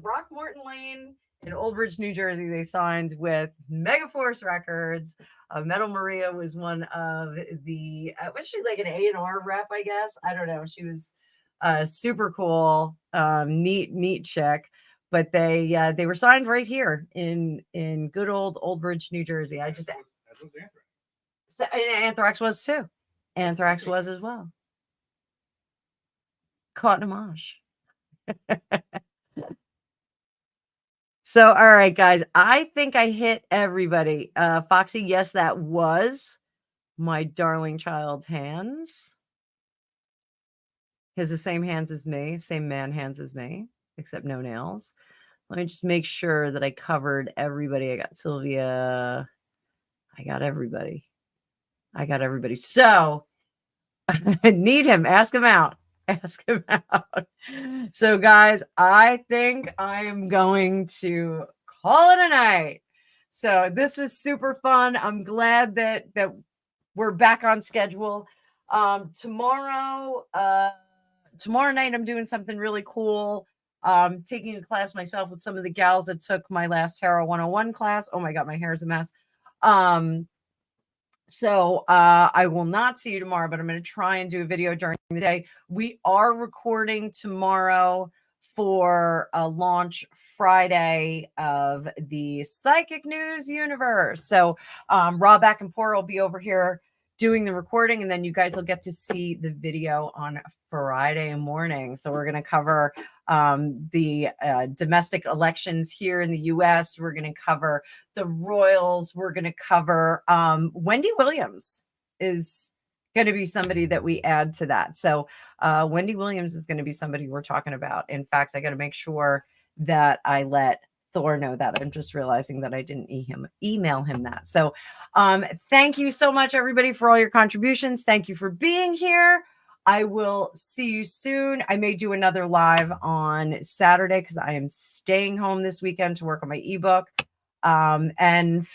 Throckmorton Lane in Old Bridge, New Jersey, they signed with Megaforce Records. Metal Maria was one of the, was she like an A&R rep, I guess? I don't know. She was super cool, neat chick. But they were signed right here in good old Bridge, New Jersey. I just, That was Anthrax. So, and Anthrax was too. Anthrax was as well. Caught in a mosh. So, all right, guys, I think I hit everybody. Foxy, yes, that was my darling child's hands. He has the same hands as me, same man hands as me, except no nails. Let me just make sure that I covered everybody. I got Sylvia. I got everybody. So, Need him. Ask him out. Ask him out. So, guys, I think I am going to call it a night. So, this was super fun. I'm glad that we're back on schedule. Tomorrow night, I'm doing something really cool. Taking a class myself with some of the gals that took my last Tarot 101 class. Oh my God, my hair is a mess. So I will not see you tomorrow, but I'm going to try and do a video during the day. We are recording tomorrow for a launch Friday of the Psychic News Universe. So Rob Back and Poor will be over here doing the recording, and then you guys will get to see the video on Friday morning. So we're going to cover the domestic elections here in the U.S. We're going to cover the Royals. We're going to cover Wendy Williams is going to be somebody that we add to that. So Wendy Williams is going to be somebody we're talking about. In fact, I got to make sure that I let Thor know that. I'm just realizing that I didn't email him that. So thank you so much, everybody, for all your contributions. Thank you for being here. I will see you soon. I may do another live on Saturday because I am staying home this weekend to work on my ebook and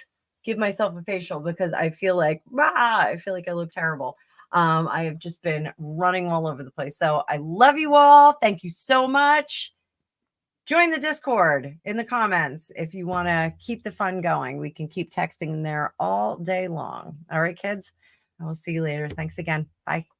give myself a facial because I feel like I look terrible. I have just been running all over the place. So I love you all. Thank you so much. Join the Discord in the comments if you want to keep the fun going. We can keep texting in there all day long. All right, kids. I will see you later. Thanks again. Bye.